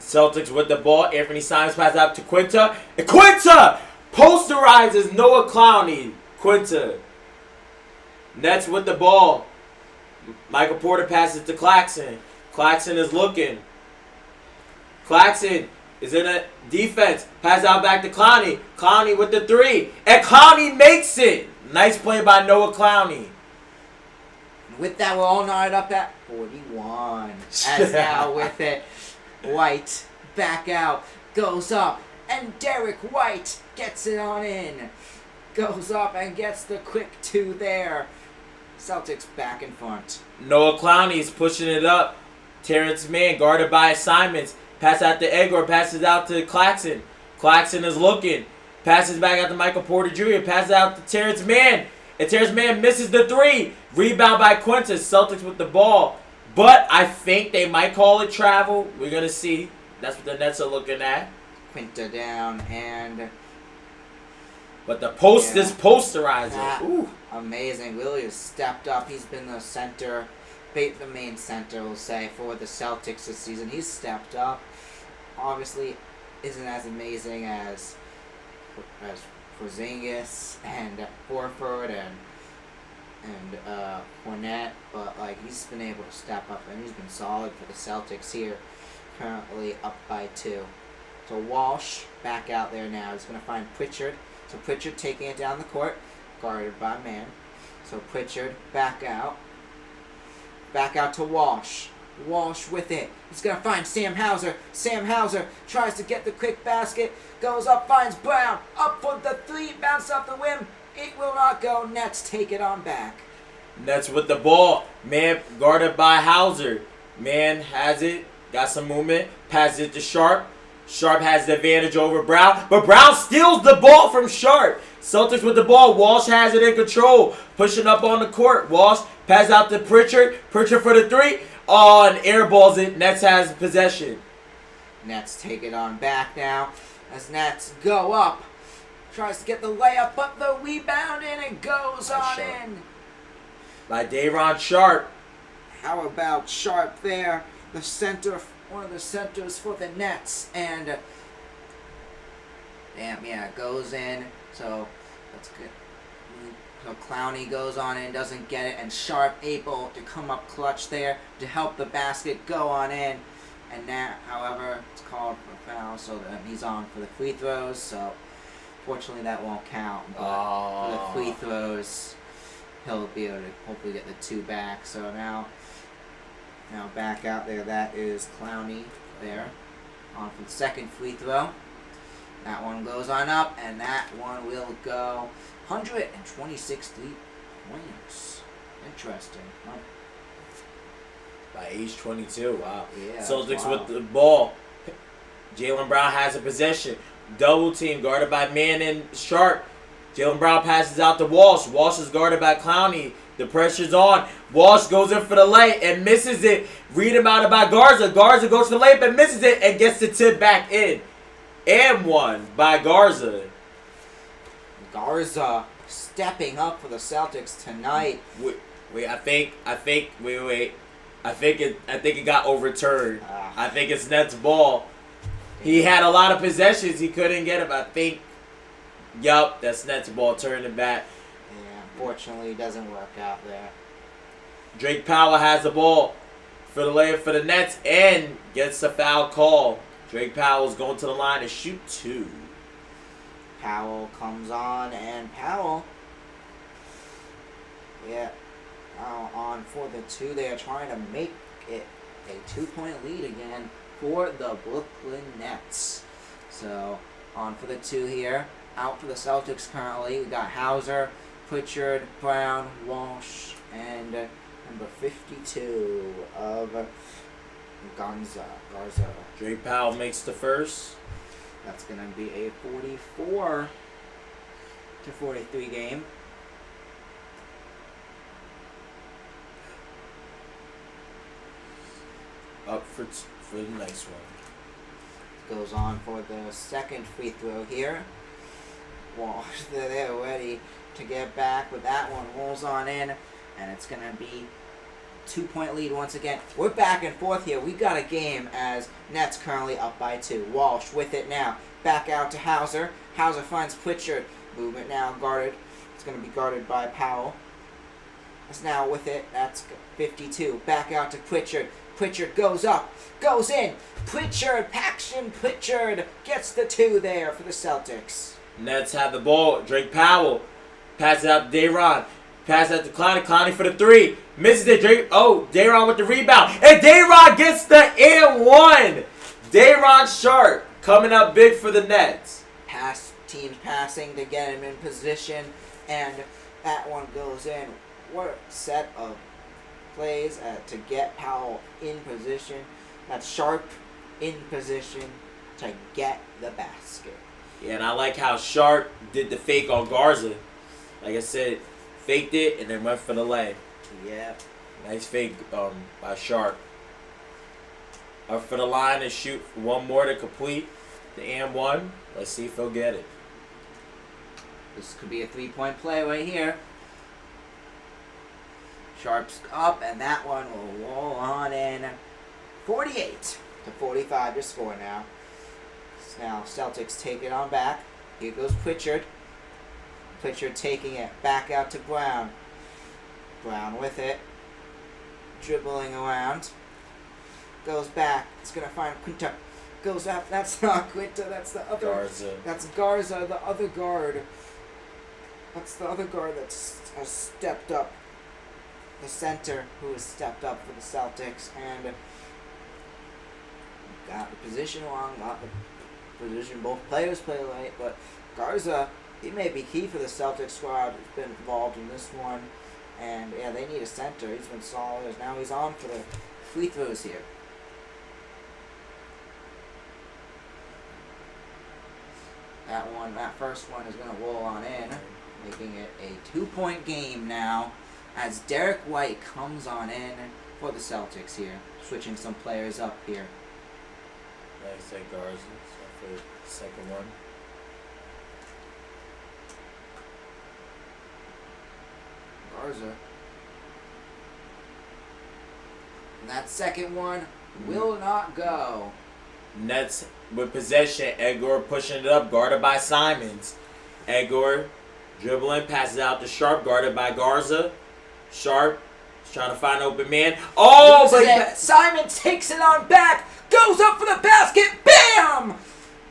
Celtics with the ball. Anthony Simons pass out to Quinta. And Quinta posterizes Noah Clowney. Quinta. Nets with the ball. Michael Porter passes to Claxton. Claxton is looking. Claxton is in a defense. Pass out back to Clowney. Clowney with the 3. And Clowney makes it. Nice play by Noah Clowney. With that, we're all knotted up at 41. As now with it, White back out, goes up, and Derek White gets it on in. Goes up and gets the quick 2 there. Celtics back in front. Noah Clowney's pushing it up. Terrence Mann guarded by Simons. Pass out to Edgar. Passes out to Claxton. Claxton is looking. Passes back out to Michael Porter Jr. Passes out to Terrence Mann. And Terrence Mann misses the 3. Rebound by Quintus. Celtics with the ball. But I think they might call it travel. We're going to see. That's what the Nets are looking at. Quinta down and... But the post is posterizer. Ooh. Amazing. Willie has stepped up. He's been the center, the main center, we'll say, for the Celtics this season. He's stepped up. Obviously, isn't as amazing as Porzingis and Horford and Fournette, but like he's been able to step up and he's been solid for the Celtics here. Currently up by 2. So Walsh back out there now. He's going to find Pritchard. So Pritchard taking it down the court, guarded by Mann. So Pritchard back out. Back out to Walsh. Walsh with it. He's going to find Sam Hauser. Sam Hauser tries to get the quick basket. Goes up, finds Brown. Up for the 3. Bounce off the rim. It will not go. Nets take it on back. Nets with the ball. Mann guarded by Hauser. Mann has it. Got some movement. Passes it to Sharp. Sharp has the advantage over Brown. But Brown steals the ball from Sharp. Celtics with the ball. Walsh has it in control. Pushing up on the court. Walsh passes out to Pritchard. Pritchard for the 3. Oh, and airballs it. Nets has possession. Nets take it on back now. As Nets go up. Tries to get the layup, but the rebound and it goes on in. By Day'Ron Sharp. How about Sharp there? The center, one of the centers for the Nets. And, goes in. So, that's good. So Clowney goes on in, doesn't get it, and Sharp able to come up clutch there to help the basket go on in. And now, however, it's called for a foul, so then he's on for the free throws. So, fortunately, that won't count. But for the free throws, he'll be able to hopefully get the 2 back. So now back out there, that is Clowney there. On for the second free throw. That one goes on up, and that one will go 126 3-pointers. Interesting. Huh? By age 22, wow. Yeah, Celtics with the ball. Jaylen Brown has a possession. Double team guarded by Mann and Sharp. Jaylen Brown passes out to Walsh. Walsh is guarded by Clowney. The pressure's on. Walsh goes in for the lay and misses it. Read him out by Garza. Garza goes for the layup and misses it and gets the tip back in. And one by Garza. Garza stepping up for the Celtics tonight. I think it got overturned. I think it's Nets ball. He had a lot of possessions. He couldn't get him. That's Nets ball. Turning it back. Yeah, unfortunately, it doesn't work out there. Drake Powell has the ball for the layup for the Nets and gets a foul call. Drake Powell's going to the line to shoot 2. Powell comes on, and Powell, on for the 2. They are trying to make it a 2-point lead again for the Brooklyn Nets. So, on for the 2 here. Out for the Celtics currently. We got Hauser, Pritchard, Brown, Walsh, and number 52 of Garza. Drake Powell makes the first. That's going to be a 44-43 game. Up for the next one. Goes on for the second free throw here. Walsh, they're ready to get back with that one. Rolls on in, and it's going to be 2-point lead once again. We're back and forth here. We got a game as Nets currently up by 2. Walsh with it now. Back out to Hauser. Hauser finds Pritchard. Movement now guarded. It's going to be guarded by Powell. is now with it. That's 52. Back out to Pritchard. Pritchard goes up, goes in. Pritchard, Paxton Pritchard gets the 2 there for the Celtics. Nets have the ball. Drake Powell passes out to Day'Ron. Pass out to Clowney. Clowney for the 3. Misses it. Day'Ron with the rebound. And Day'Ron gets the and 1. Day'Ron Sharp coming up big for the Nets. Teams passing to get him in position. And that one goes in. What a set of plays to get Powell in position. That's Sharp in position to get the basket. Yeah, and I like how Sharp did the fake on Garza. Like I said, faked it and then went for the lay. Yeah. Nice fake by Sharp. Up for the line and shoot one more to complete the and 1. Let's see if he'll get it. This could be a 3-point play right here. Sharp's up, and that one will roll on in. 48-45 to score now. Now Celtics take it on back. Here goes Pritchard. Pritchard taking it back out to Brown. Brown with it. Dribbling around. Goes back. It's going to find Quinta. Goes up. That's not Quinta. That's the other. Garza. That's Garza, the other guard. That's the other guard that's has stepped up. The center who has stepped up for the Celtics and got the position wrong, got the position both players play right, but Garza, he may be key for the Celtics squad. He's been involved in this one, and yeah, they need a center. He's been solid. Now he's on for the free throws here. That first one is going to roll on in, making it a 2-point game now as Derek White comes on in for the Celtics here, switching some players up here. I say Garza for the second one. Garza. And that second one will not go. Nets with possession. Edgar pushing it up, guarded by Simons. Edgar dribbling, passes out to Sharp, guarded by Garza. Sharp is trying to find an open man. Oh, but Simon takes it on back, goes up for the basket, bam!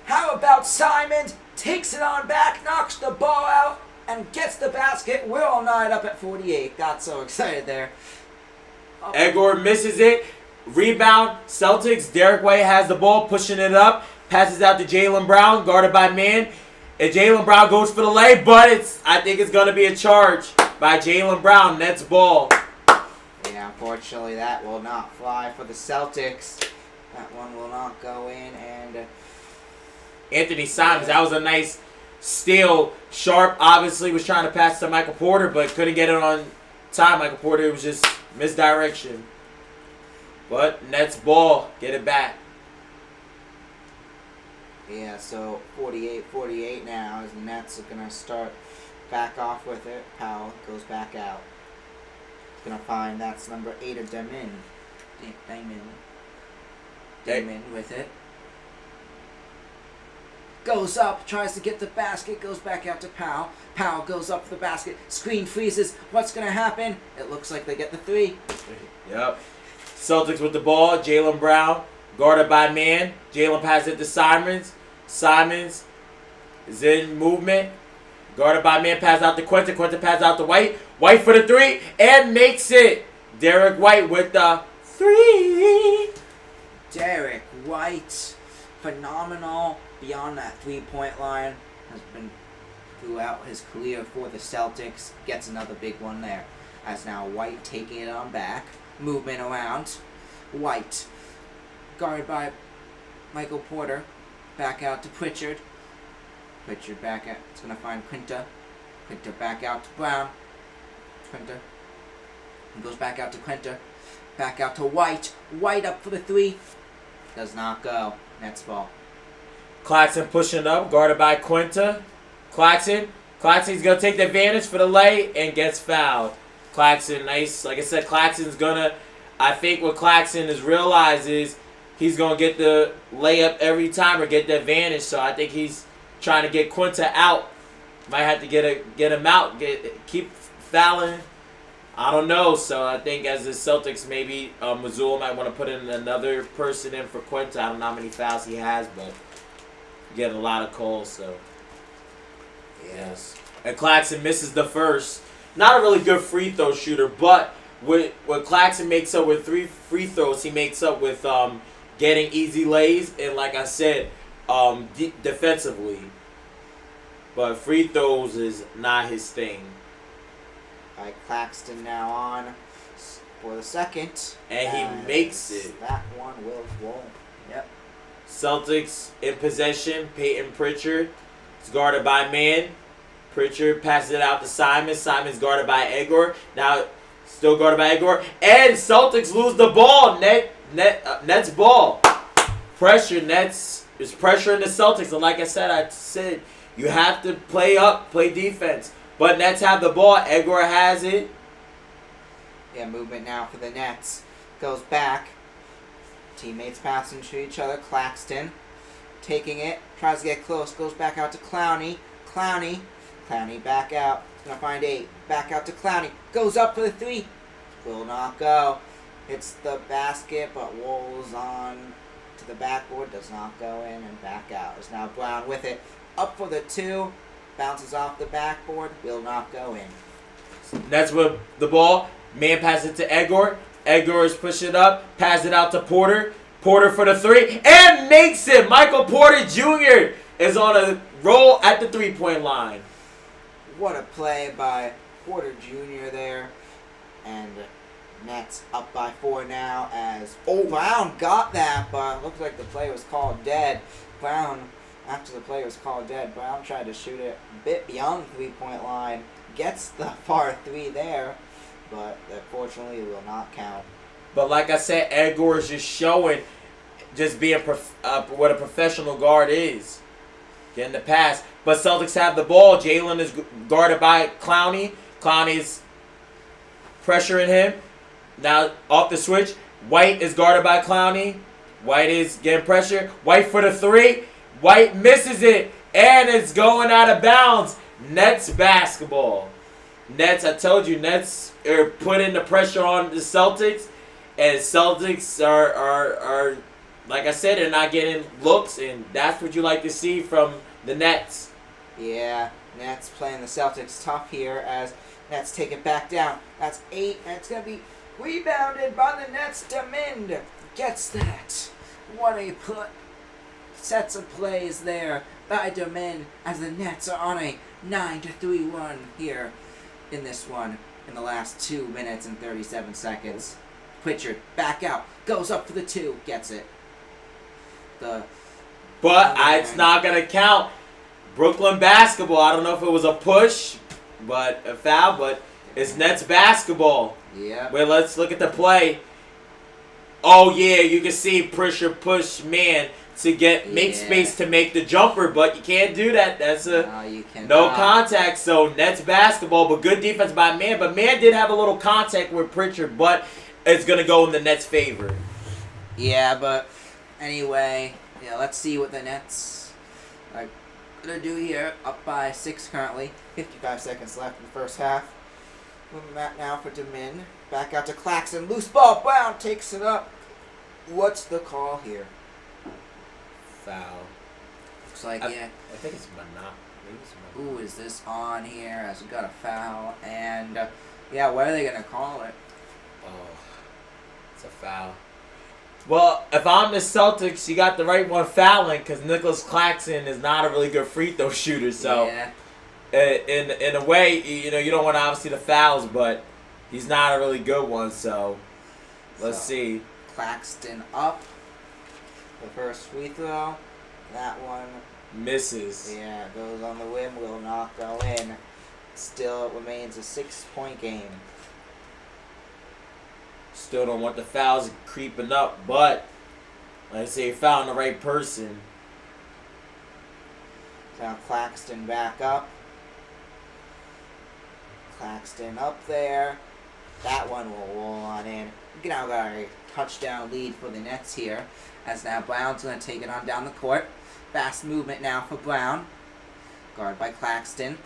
How about Simon takes it on back, knocks the ball out, and gets the basket. We're all night up at 48. Got so excited there. Edgar misses it. Rebound, Celtics. Derek White has the ball, pushing it up. Passes out to Jaylen Brown, guarded by Man. And Jaylen Brown goes for the lay, but I think it's going to be a charge by Jaylen Brown. Nets ball. Yeah, unfortunately, that will not fly for the Celtics. That one will not go in. And Anthony Simons, that was a nice steal. Sharp obviously was trying to pass to Michael Porter, but couldn't get it on time. Michael Porter was just misdirection. But Nets ball, get it back. Yeah, so 48-48 now as the Nets are going to start back off with it. Powell goes back out. He's going to find that's number 8 of Damon. Damon with it. Goes up, tries to get the basket, goes back out to Powell. Powell goes up for the basket. Screen freezes. What's going to happen? It looks like they get the 3. Yep. Celtics with the ball. Jaylen Brown, guarded by Man. Jaylen passes it to Simons. Simons is in movement. Guarded by Man, pass out to Quinta. Quinta pass out to White. White for the 3 and makes it. Derek White with the 3. Derek White, phenomenal beyond that 3-point line. Has been throughout his career for the Celtics. Gets another big one there. As now White taking it on back. Movement around. White, guarded by Michael Porter. Back out to Pritchard. Pritchard back out. It's going to find Quinta. Quinta back out to Brown. Quinta. He goes back out to Quinta. Back out to White. White up for the 3. Does not go. Nets ball. Claxton pushing up, guarded by Quinta. Claxton's going to take the advantage for the lay and gets fouled. Claxton, nice. Like I said, Claxton's going to, I think what Claxton has realized is he's going to get the layup every time or get the advantage. So I think he's trying to get Quinta out. Might have to get him out, keep fouling I don't know. So I think as the Celtics, maybe Missoula might want to put in another person in for Quinta. I don't know how many fouls he has, but getting a lot of calls. So yes. And Claxton misses the first. Not a really good free throw shooter, but what Claxton makes up with 3 free throws, he makes up with getting easy lays and, like I said, defensively. But free throws is not his thing. All right, Claxton now on for the second. And he makes it. That one will roll. Yep. Celtics in possession. Peyton Pritchard is guarded by man. Pritchard passes it out to Simon. Simon's guarded by Edgar. Now, still guarded by Edgar. And Celtics lose the ball. Nets ball. Pressure. Nets is pressuring the Celtics. And like I said you have to play up, play defense. But Nets have the ball. Edgar has it. Yeah, movement now for the Nets. Goes back. Teammates passing to each other. Claxton taking it. Tries to get close. Goes back out to Clowney. Clowney back out. He's going to find 8. Back out to Clowney. Goes up for the 3. Will not go. Hits the basket, but rolls on to the backboard. Does not go in and back out. It's now Brown with it. Up for the 2. Bounces off the backboard. Will not go in. Nets with the ball. Man passes it to Edgar. Edgar is pushing it up. Pass it out to Porter. Porter for the 3. And makes it. Michael Porter Jr. is on a roll at the 3-point line. What a play by Porter Jr. there. And Nets up by 4 now as Brown got that, but looks like the play was called dead. Brown, after the play was called dead, Brown tried to shoot it a bit beyond the 3-point line. Gets the far 3 there, but unfortunately it will not count. But like I said, Edgar is just showing just being what a professional guard is. Getting the pass. But Celtics have the ball. Jalen is guarded by Clowney. Clowney's pressuring him. Now off the switch. White is guarded by Clowney. White is getting pressure. White for the 3. White misses it. And it's going out of bounds. Nets basketball. Nets, I told you, Nets are putting the pressure on the Celtics. And Celtics are like I said, they're not getting looks. And that's what you like to see from the Nets. Yeah, Nets playing the Celtics tough here as Nets take it back down. That's 8, and it's going to be rebounded by the Nets. Demand gets that. What a sets of plays there by Demand as the Nets are on a 9-3 run here in this one in the last 2 minutes and 37 seconds. Pritchard back out, goes up for the 2, gets it. But it's not going to count. Brooklyn basketball. I don't know if it was a push, but a foul, but it's Nets basketball. Yeah. Well, let's look at the play. Oh yeah, you can see pressure push man to make space to make the jumper, but you can't do that. That's no contact. So Nets basketball, but good defense by Man. But Man did have a little contact with Pritchard, but it's gonna go in the Nets' favor. Yeah, but anyway, let's see what the Nets are gonna do here. Up by 6 currently. 55 seconds left in the first half. Moving back now for Demin. Back out to Claxton. Loose ball. Brown takes it up. What's the call here? Foul. Looks like, I think it's Monop. Ooh, is this on here? As we got a foul. And, what are they going to call it? Oh, it's a foul. Well, if I'm the Celtics, you got the right one fouling because Nicholas Claxton is not a really good free throw shooter. So, in a way, you don't want obviously the fouls, but he's not a really good one. So, let's see. Claxton up. The first free throw. That one misses. Yeah, goes on the rim. Will not go in. Still remains a 6-point game. Still don't want the fouls creeping up, but like I say, you found the right person. Now Claxton back up. Claxton up there. That one will roll on in. We now got a touchdown lead for the Nets here. As now Brown's going to take it on down the court. Fast movement now for Brown. Guarded by Claxton.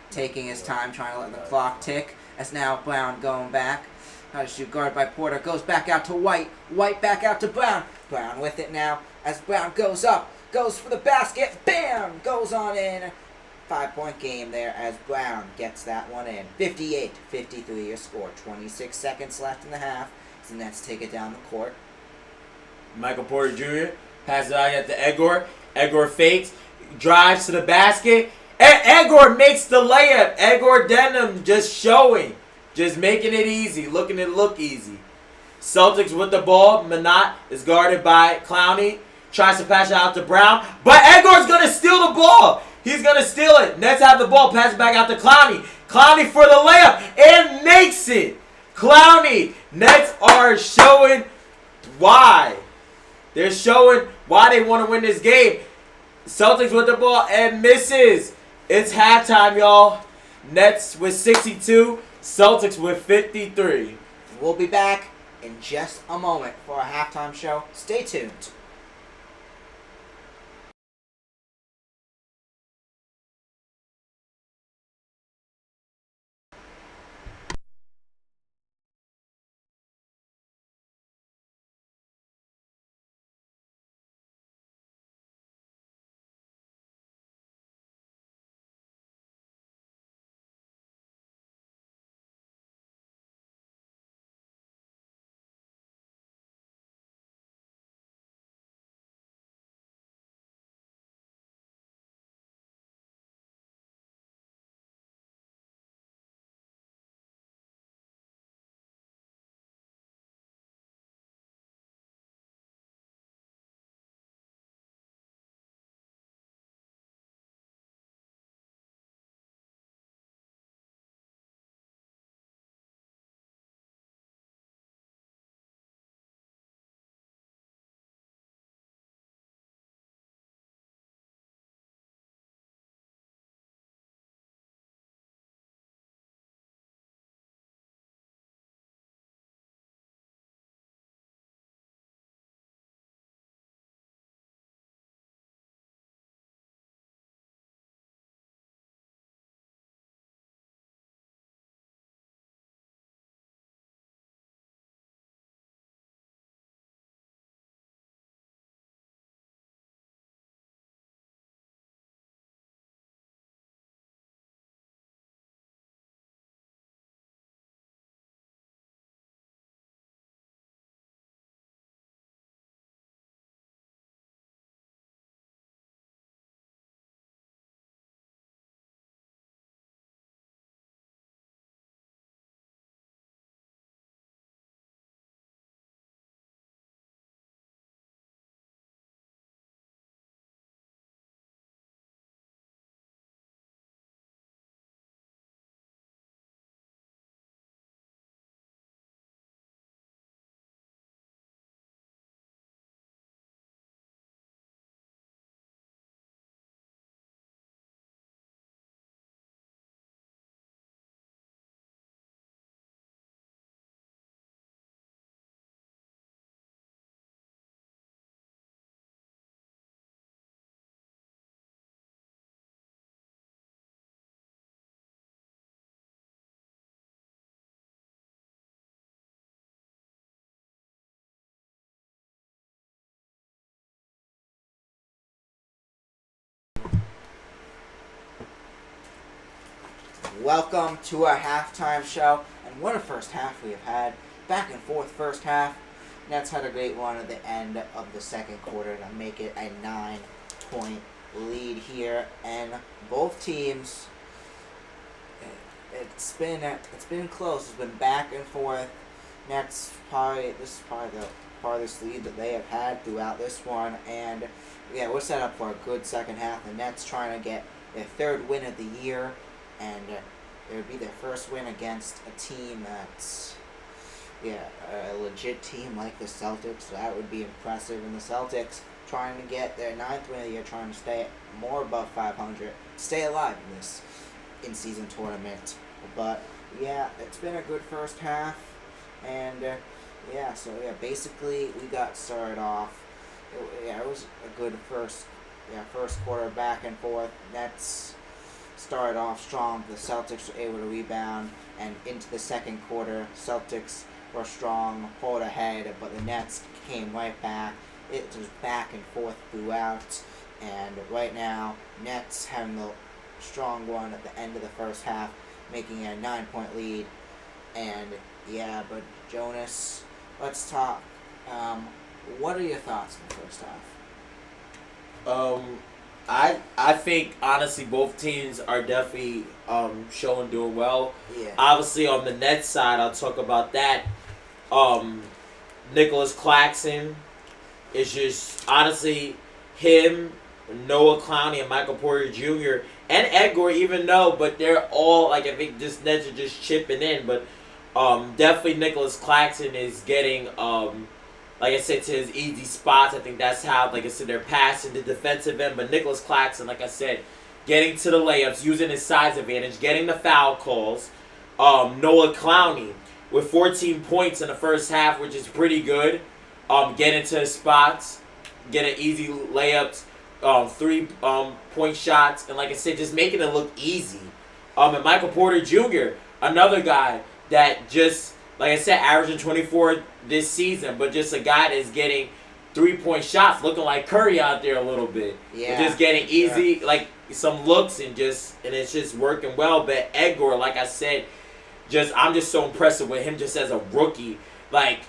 Taking his time, trying to let the clock tick. as now Brown going back. How to shoot, guarded by Porter, goes back out to White. White back out to Brown. Brown with it now as Brown goes up, goes for the basket, bam! Goes on in. 5-point game there as Brown gets that one in. 58-53 your score. 26 seconds left in the half. The Nets take it down the court. Michael Porter Jr. passes it out to Edgar. Edgar fakes, drives to the basket. Edgar makes the layup. Edgar Denham just showing. Just making it easy, looking it look easy. Celtics with the ball. Manat is guarded by Clowney. Tries to pass it out to Brown. But Edgar's going to steal the ball. He's going to steal it. Nets have the ball. Pass it back out to Clowney. Clowney for the layup. And makes it. Clowney. Nets are showing why. They're showing why they want to win this game. Celtics with the ball and misses. It's halftime, y'all. Nets with 62. Celtics with 53. We'll be back in just a moment for our halftime show. Stay tuned. Welcome to our halftime show, and what a first half we have had. Back and forth first half. Nets had a great run at the end of the second quarter to make it a 9-point lead here, and both teams, it's been close. It's been back and forth. Nets this is probably the farthest lead that they have had throughout this one, and yeah, we're set up for a good second half. The Nets trying to get their third win of the year, and it would be their first win against a team that's a legit team like the Celtics. So that would be impressive. And the Celtics trying to get their 9th win of the year, trying to stay more above 500, stay alive in this in-season tournament. But yeah, it's been a good first half, and basically we got started off. It was a good first quarter back and forth. Nets started off strong. The Celtics were able to rebound, and into the second quarter, Celtics were strong, pulled ahead, but the Nets came right back. It was back and forth throughout, and right now, Nets having the strong one at the end of the first half, making a 9-point lead. And yeah, but Jonas, let's talk. What are your thoughts in the first half? I think honestly both teams are definitely showing doing well. Yeah. Obviously on the Nets side, I'll talk about that. Nicholas Claxton is just honestly him, Noah Clowney, and Michael Porter Jr. and Edgar, even though, but they're all like I think just Nets are just chipping in, but definitely Nicholas Claxton is getting like I said, to his easy spots. I think that's how, like I said, they're passing the defensive end. But Nicholas Claxton, like I said, getting to the layups, using his size advantage, getting the foul calls. Noah Clowney with 14 points in the first half, which is pretty good. Getting to his spots, getting easy layups, 3-point shots, and like I said, just making it look easy. And Michael Porter Jr., another guy that just, like I said, averaging 24 this season, but just a guy that's getting 3-point shots, looking like Curry out there a little bit. Yeah. But just getting easy, like some looks, and it's just working well. But Edgar, like I said, I'm just so impressed with him just as a rookie. Like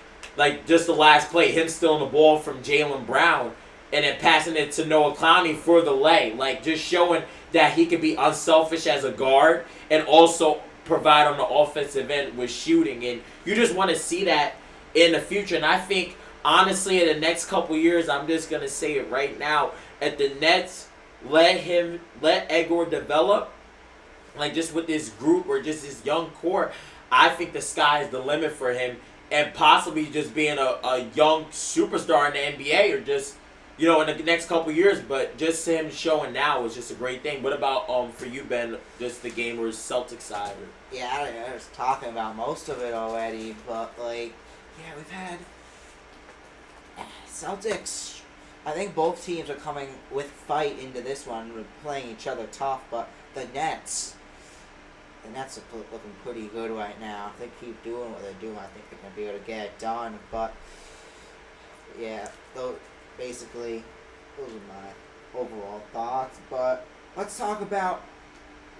just the last play, him stealing the ball from Jaylen Brown and then passing it to Noah Clowney for the lay. Like just showing that he could be unselfish as a guard and also provide on the offensive end with shooting, and you just want to see that in the future. And I think honestly in the next couple years, I'm just gonna say it right now, at the Nets let Edgar develop, like just with this group or just this young core, I think the sky is the limit for him, and possibly just being a young superstar in the NBA, or just in the next couple years. But just him showing now is just a great thing. What about for you, Ben, just the game or Celtics side? Yeah, I was talking about most of it already, but we've had Celtics. I think both teams are coming with fight into this one. We're playing each other tough, but the Nets are looking pretty good right now. If they keep doing what they're doing, I think they're going to be able to get it done. But yeah, basically, those are my overall thoughts. But let's talk about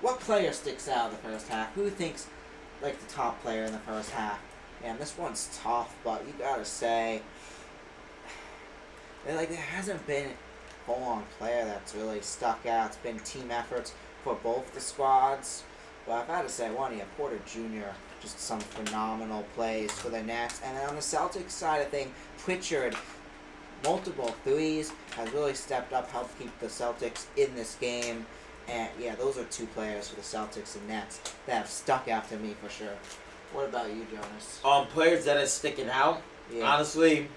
what player sticks out in the first half. Who thinks like the top player in the first half? Man, this one's tough, but you gotta say, there hasn't been a full-on player that's really stuck out. It's been team efforts for both the squads. But I've got to say, Porter Jr., just some phenomenal plays for the Nets. And then on the Celtics side of things, Pritchard, multiple threes, has really stepped up, helped keep the Celtics in this game. And yeah, those are two players for the Celtics and Nets that have stuck out to me for sure. What about you, Jonas? Players that are sticking out. Yeah. Honestly,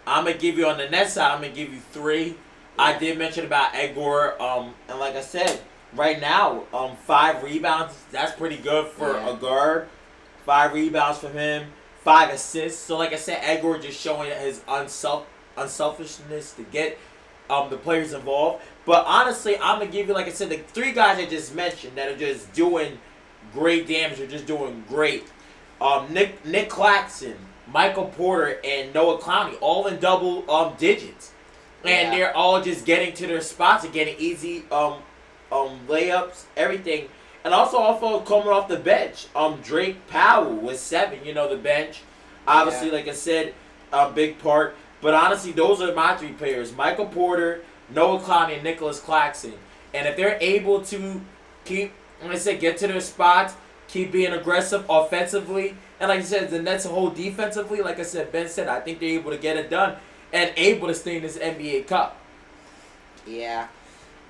I'm gonna give you on the Nets side. I'm gonna give you 3. Yeah. I did mention about Edgar. And like I said, right now, 5 rebounds. That's pretty good for a guard. 5 rebounds from him. 5 assists. So like I said, Edgar just showing his unselfishness to get the players involved. But honestly, I'm going to give you, like I said, the 3 guys I just mentioned that are just doing great damage, are just doing great. Nick Claxton, Michael Porter, and Noah Clowney, all in double digits. And they're all just getting to their spots and getting easy layups, everything. And also coming off the bench. Drake Powell with 7, the bench. Obviously, like I said, a big part. But honestly, those are my 3 players. Michael Porter, Noah Clowney, and Nicholas Claxton. And if they're able to keep, like I said, get to their spots, keep being aggressive offensively, and like I said, the Nets hold defensively, like I said, Ben said, I think they're able to get it done and able to stay in this NBA Cup. Yeah,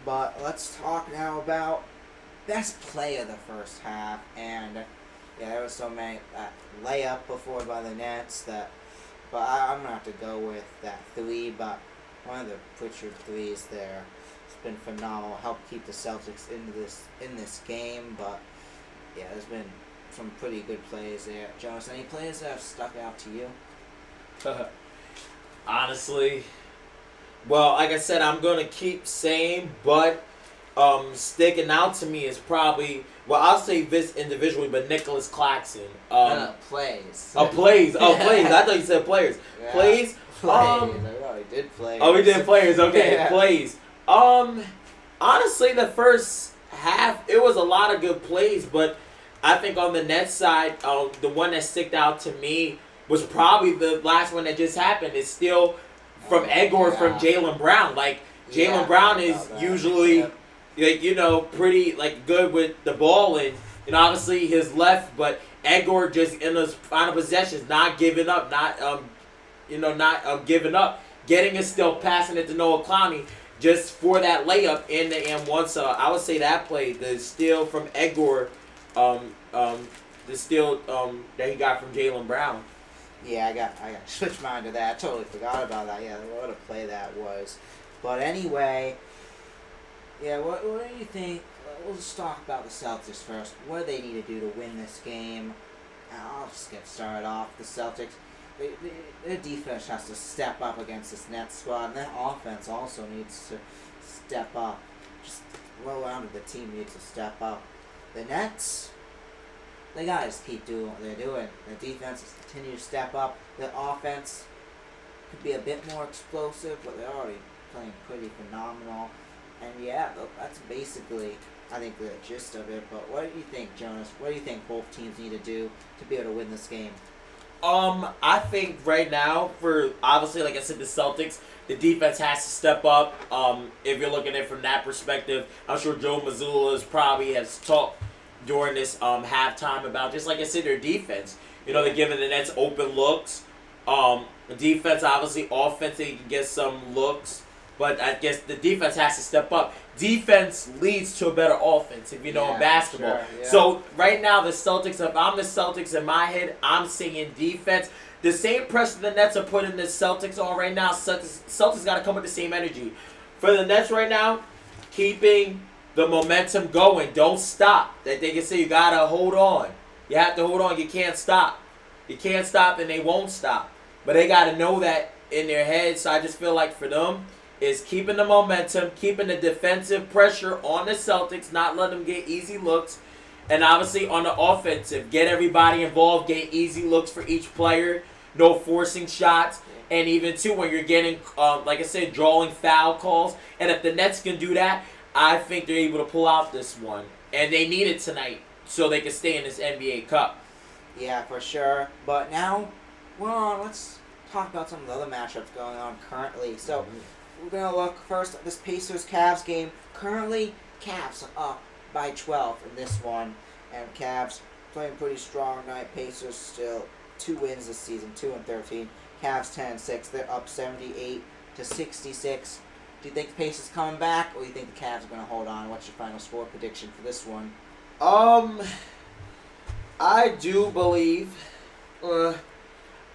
but let's talk now about best play of the first half. And there was so many layup before by the Nets but I'm gonna have to go with that 3. But one of the Pritchard threes there, it's been phenomenal. Helped keep the Celtics in this game. But yeah, there's been some pretty good plays there. Jonas, any plays that have stuck out to you? Honestly, well, like I said, I'm gonna keep saying, but sticking out to me is probably, well, I'll say this individually, but Nicholas Claxton. Plays. Plays. Oh, plays. I thought you said players. Yeah. Plays. He did players. Oh, we did players. Okay, yeah. Plays. Honestly, the first half, it was a lot of good plays, but I think on the Nets side, the one that sticked out to me was probably the last one that just happened. It's still from Edgar from Jaylen Brown. Like, Jaylen Brown is usually, pretty, good with the ball, and, obviously his left, but Edgar just in those final possessions, not giving up, not giving up, getting it still, passing it to Noah Clowney, just for that layup in the M1. So I would say that play, the steal from Edgar, the steal that he got from Jaylen Brown. Yeah, I got to switch mine to that. I totally forgot about that. Yeah, what a play that was. But anyway, yeah, what do you think? We'll just talk about the Celtics first. What do they need to do to win this game? I'll just get started off. The Celtics, their defense has to step up against this Nets squad, and their offense also needs to step up. Just well-rounded, the team needs to step up. The Nets, they gotta just keep doing what they're doing. The defense has continued to step up. The offense could be a bit more explosive, but they're already playing pretty phenomenal. And yeah, that's basically, I think, the gist of it. But what do you think, Jonas? What do you think both teams need to do to be able to win this game? I think right now, for obviously, like I said, the Celtics, the defense has to step up. If you're looking at it from that perspective, I'm sure Joe Mazzulla has talked during this halftime about, just like I said, their defense. They're giving the Nets open looks. Defense, obviously, offense, they can get some looks. But I guess the defense has to step up. Defense leads to a better offense, if in basketball. Sure, yeah. So right now, the Celtics, if I'm the Celtics in my head, I'm seeing defense. The same pressure the Nets are putting the Celtics on right now, Celtics got to come with the same energy. For the Nets right now, keeping the momentum going. Don't stop. That they can say you got to hold on. You have to hold on. You can't stop. You can't stop, and they won't stop. But they got to know that in their heads. So I just feel like for them, is keeping the momentum, keeping the defensive pressure on the Celtics, not letting them get easy looks. And obviously on the offensive, get everybody involved, get easy looks for each player, no forcing shots. And even, too, when you're getting, like I said, drawing foul calls. And if the Nets can do that, I think they're able to pull out this one. And they need it tonight so they can stay in this NBA Cup. Yeah, for sure. But now, let's talk about some of the other matchups going on currently. So, we're going to look first at this Pacers-Cavs game. Currently, Cavs are up by 12 in this one. And Cavs playing pretty strong tonight. Pacers still 2 wins this season, 2-13. Cavs 10-6. They're up 78-66. Do you think the Pacers coming back, or do you think the Cavs are going to hold on? What's your final score prediction for this one? I do believe,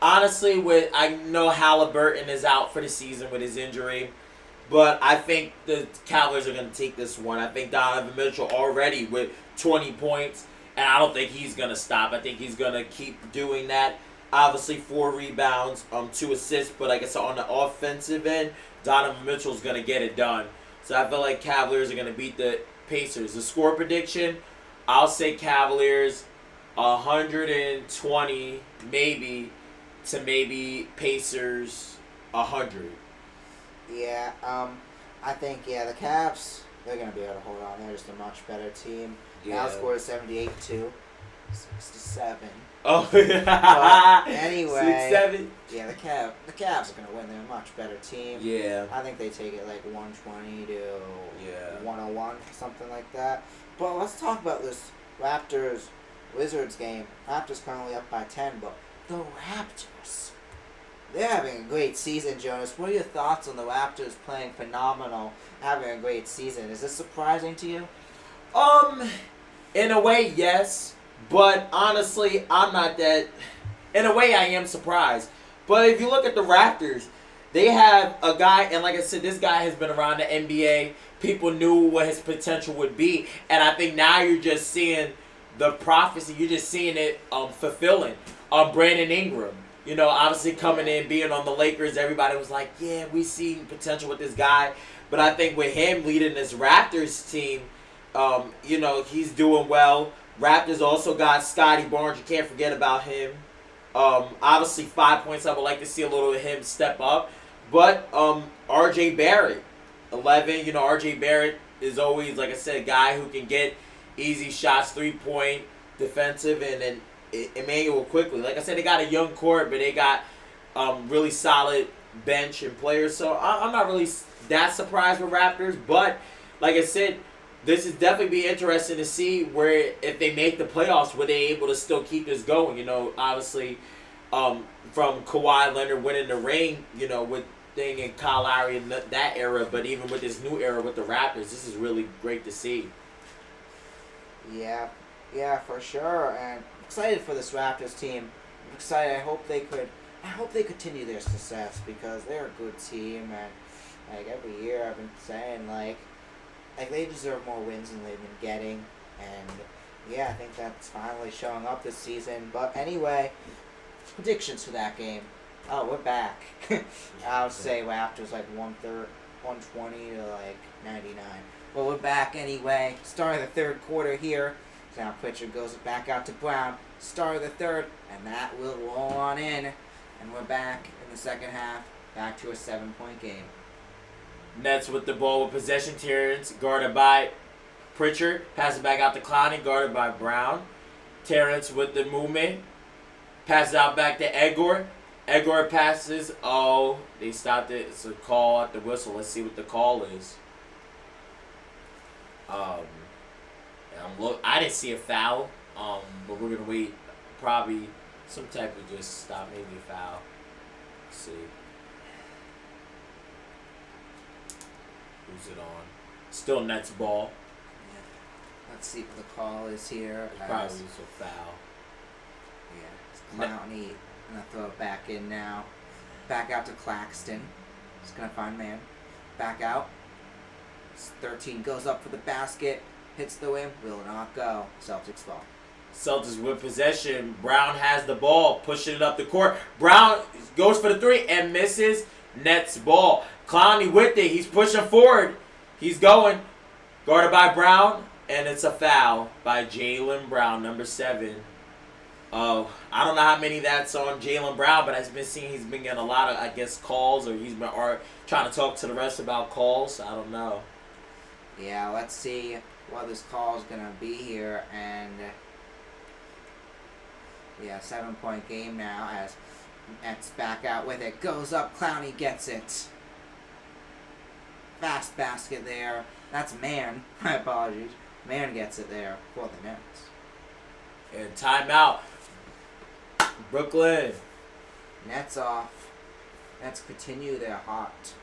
honestly, I know Halliburton is out for the season with his injury, but I think the Cavaliers are going to take this one. I think Donovan Mitchell already with 20 points, and I don't think he's going to stop. I think he's going to keep doing that. Obviously, 4 rebounds, 2 assists, but like I said, on the offensive end, Donovan Mitchell's going to get it done. So I feel like Cavaliers are going to beat the Pacers. The score prediction, I'll say Cavaliers 120 maybe Pacers 100. Yeah, I think, the Cavs, they're going to be able to hold on. They're just a much better team. Yeah. Now score is 78-67. Oh, yeah. But anyway, 6-7. Yeah, the Cavs are going to win. They're a much better team. Yeah. I think they take it like 120 to 101, something like that. But let's talk about this Raptors-Wizards game. Raptors currently up by 10, but the Raptors, they're having a great season, Jonas. What are your thoughts on the Raptors playing phenomenal, having a great season? Is this surprising to you? In a way, yes. But honestly, I'm not that. In a way, I am surprised. But if you look at the Raptors, they have a guy, and like I said, this guy has been around the NBA. People knew what his potential would be. And I think now you're just seeing the prophecy. You're just seeing it fulfilling. Brandon Ingram, obviously coming in, being on the Lakers, everybody was like, yeah, we see potential with this guy. But I think with him leading this Raptors team, he's doing well. Raptors also got Scotty Barnes. You can't forget about him. Obviously, 5 points. I would like to see a little of him step up. But R.J. Barrett, 11. R.J. Barrett is always, like I said, a guy who can get easy shots, 3-point, defensive, and then Emmanuel quickly. Like I said, they got a young court, but they got really solid bench and players. So I'm not really that surprised with Raptors. But like I said, this is definitely be interesting to see where if they make the playoffs, were they able to still keep this going? Obviously, from Kawhi Leonard winning the ring, with thing in Kyle Lowry in that era, but even with this new era with the Raptors, this is really great to see. Yeah, for sure. And I'm excited for this Raptors team. I'm excited. I hope they continue their success because they're a good team, and like every year I've been saying like they deserve more wins than they've been getting, and yeah, I think that's finally showing up this season. But anyway, predictions for that game. Oh, we're back. I would say Raptors like 120 to like 99. But we're back anyway. Start of the third quarter here. So now Pritchard goes back out to Brown. Start of the third, and that will roll on in. And we're back in the second half, back to a 7-point game. Nets with the ball with possession. Terrence guarded by Pritchard. Pass it back out to Clowney, guarded by Brown. Terrence with the movement. Pass it out back to Edgar. Edgar passes. Oh, they stopped it. It's a call at the whistle. Let's see what the call is. I didn't see a foul. But we're gonna wait. Probably some type of just stop, maybe a foul. Let's see. Who's it on? Still Nets ball. Yeah. Let's see what the call is here. Probably was a foul. Yeah. It's Clowney. Gonna throw it back in now. Back out to Claxton. Just gonna find man. Back out. 13 goes up for the basket. Hits the rim. Will not go. Celtics ball. Celtics with possession. Brown has the ball. Pushing it up the court. Brown goes for the three and misses. Nets ball. Clowney with it. He's pushing forward. He's going. Guarded by Brown. And it's a foul by Jaylen Brown, number 7. I don't know how many that's on Jaylen Brown, but I've been seeing he's been getting a lot of, calls, or he's been trying to talk to the rest about calls. I don't know. Yeah, let's see what this call is going to be here. And, 7-point game now as Nets back out with it. Goes up, Clowney gets it. Fast basket there. That's Man. My apologies. Man gets it there for the Nets. And timeout. Brooklyn. Nets off. Nets continue their hot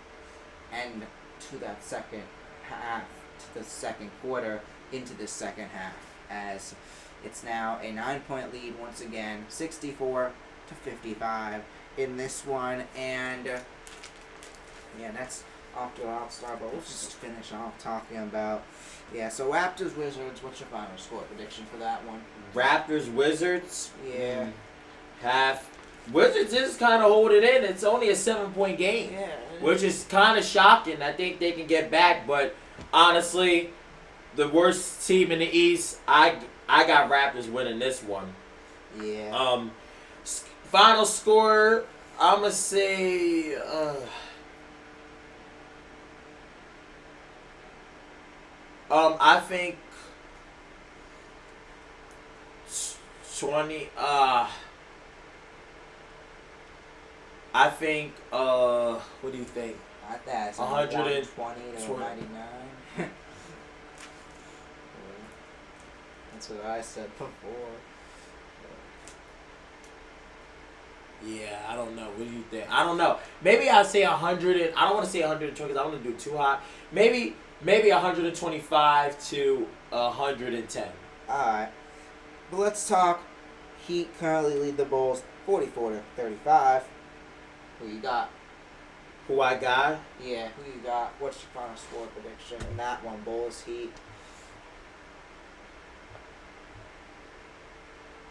end to that second half, to the second quarter, into the second half, as it's now a 9-point lead once again, 64-55 in this one. And Nets off to a hot start, but we'll just finish off talking about so Raptors Wizards. What's your final score prediction for that one? Raptors Wizards. Yeah. Wizards is kind of holding in. It's only a 7-point game, which is kind of shocking. I think they can get back, but honestly, the worst team in the East, I got Raptors winning this one. Yeah. Final score, I'm gonna say. I think 20. I think. What do you think? I think 120 to 99. That's what I said before. Yeah, I don't know. What do you think? I don't know. Maybe I'll say 100. I don't want to say 120 because I want to do it too high. Maybe 125 to 110. All right. But let's talk. Heat currently lead the Bulls 44-35. Who you got? Who I got? Yeah, who you got? What's your final score prediction in that one? Bulls, Heat.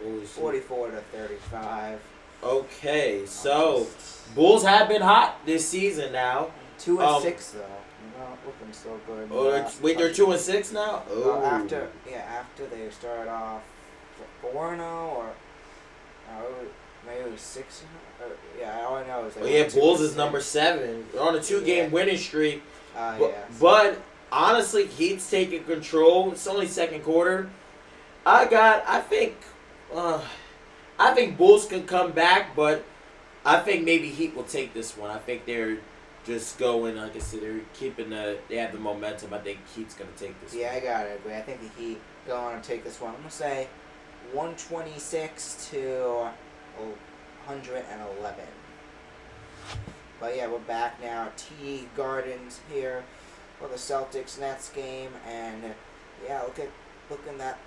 44-35. Okay, so Bulls have been hot this season now. 2-6 though. not looking so good. Oh, wait, they're 2-6 now. Oh, well, after they started off 4-0 or maybe it was 6. Yeah, all I know is. Bulls is number 7. They're on a 2-game winning streak. But honestly, Heat's taking control. It's only second quarter. I think Bulls can come back, but I think maybe Heat will take this one. I think they're just going, like I said, they have the momentum. I think Heat's going to take this one. Yeah, I got to agree. I think the Heat go on and take this one. I'm going to say 126 to 111. But yeah, we're back now. TD Gardens here for the Celtics Nets game, and yeah, look in that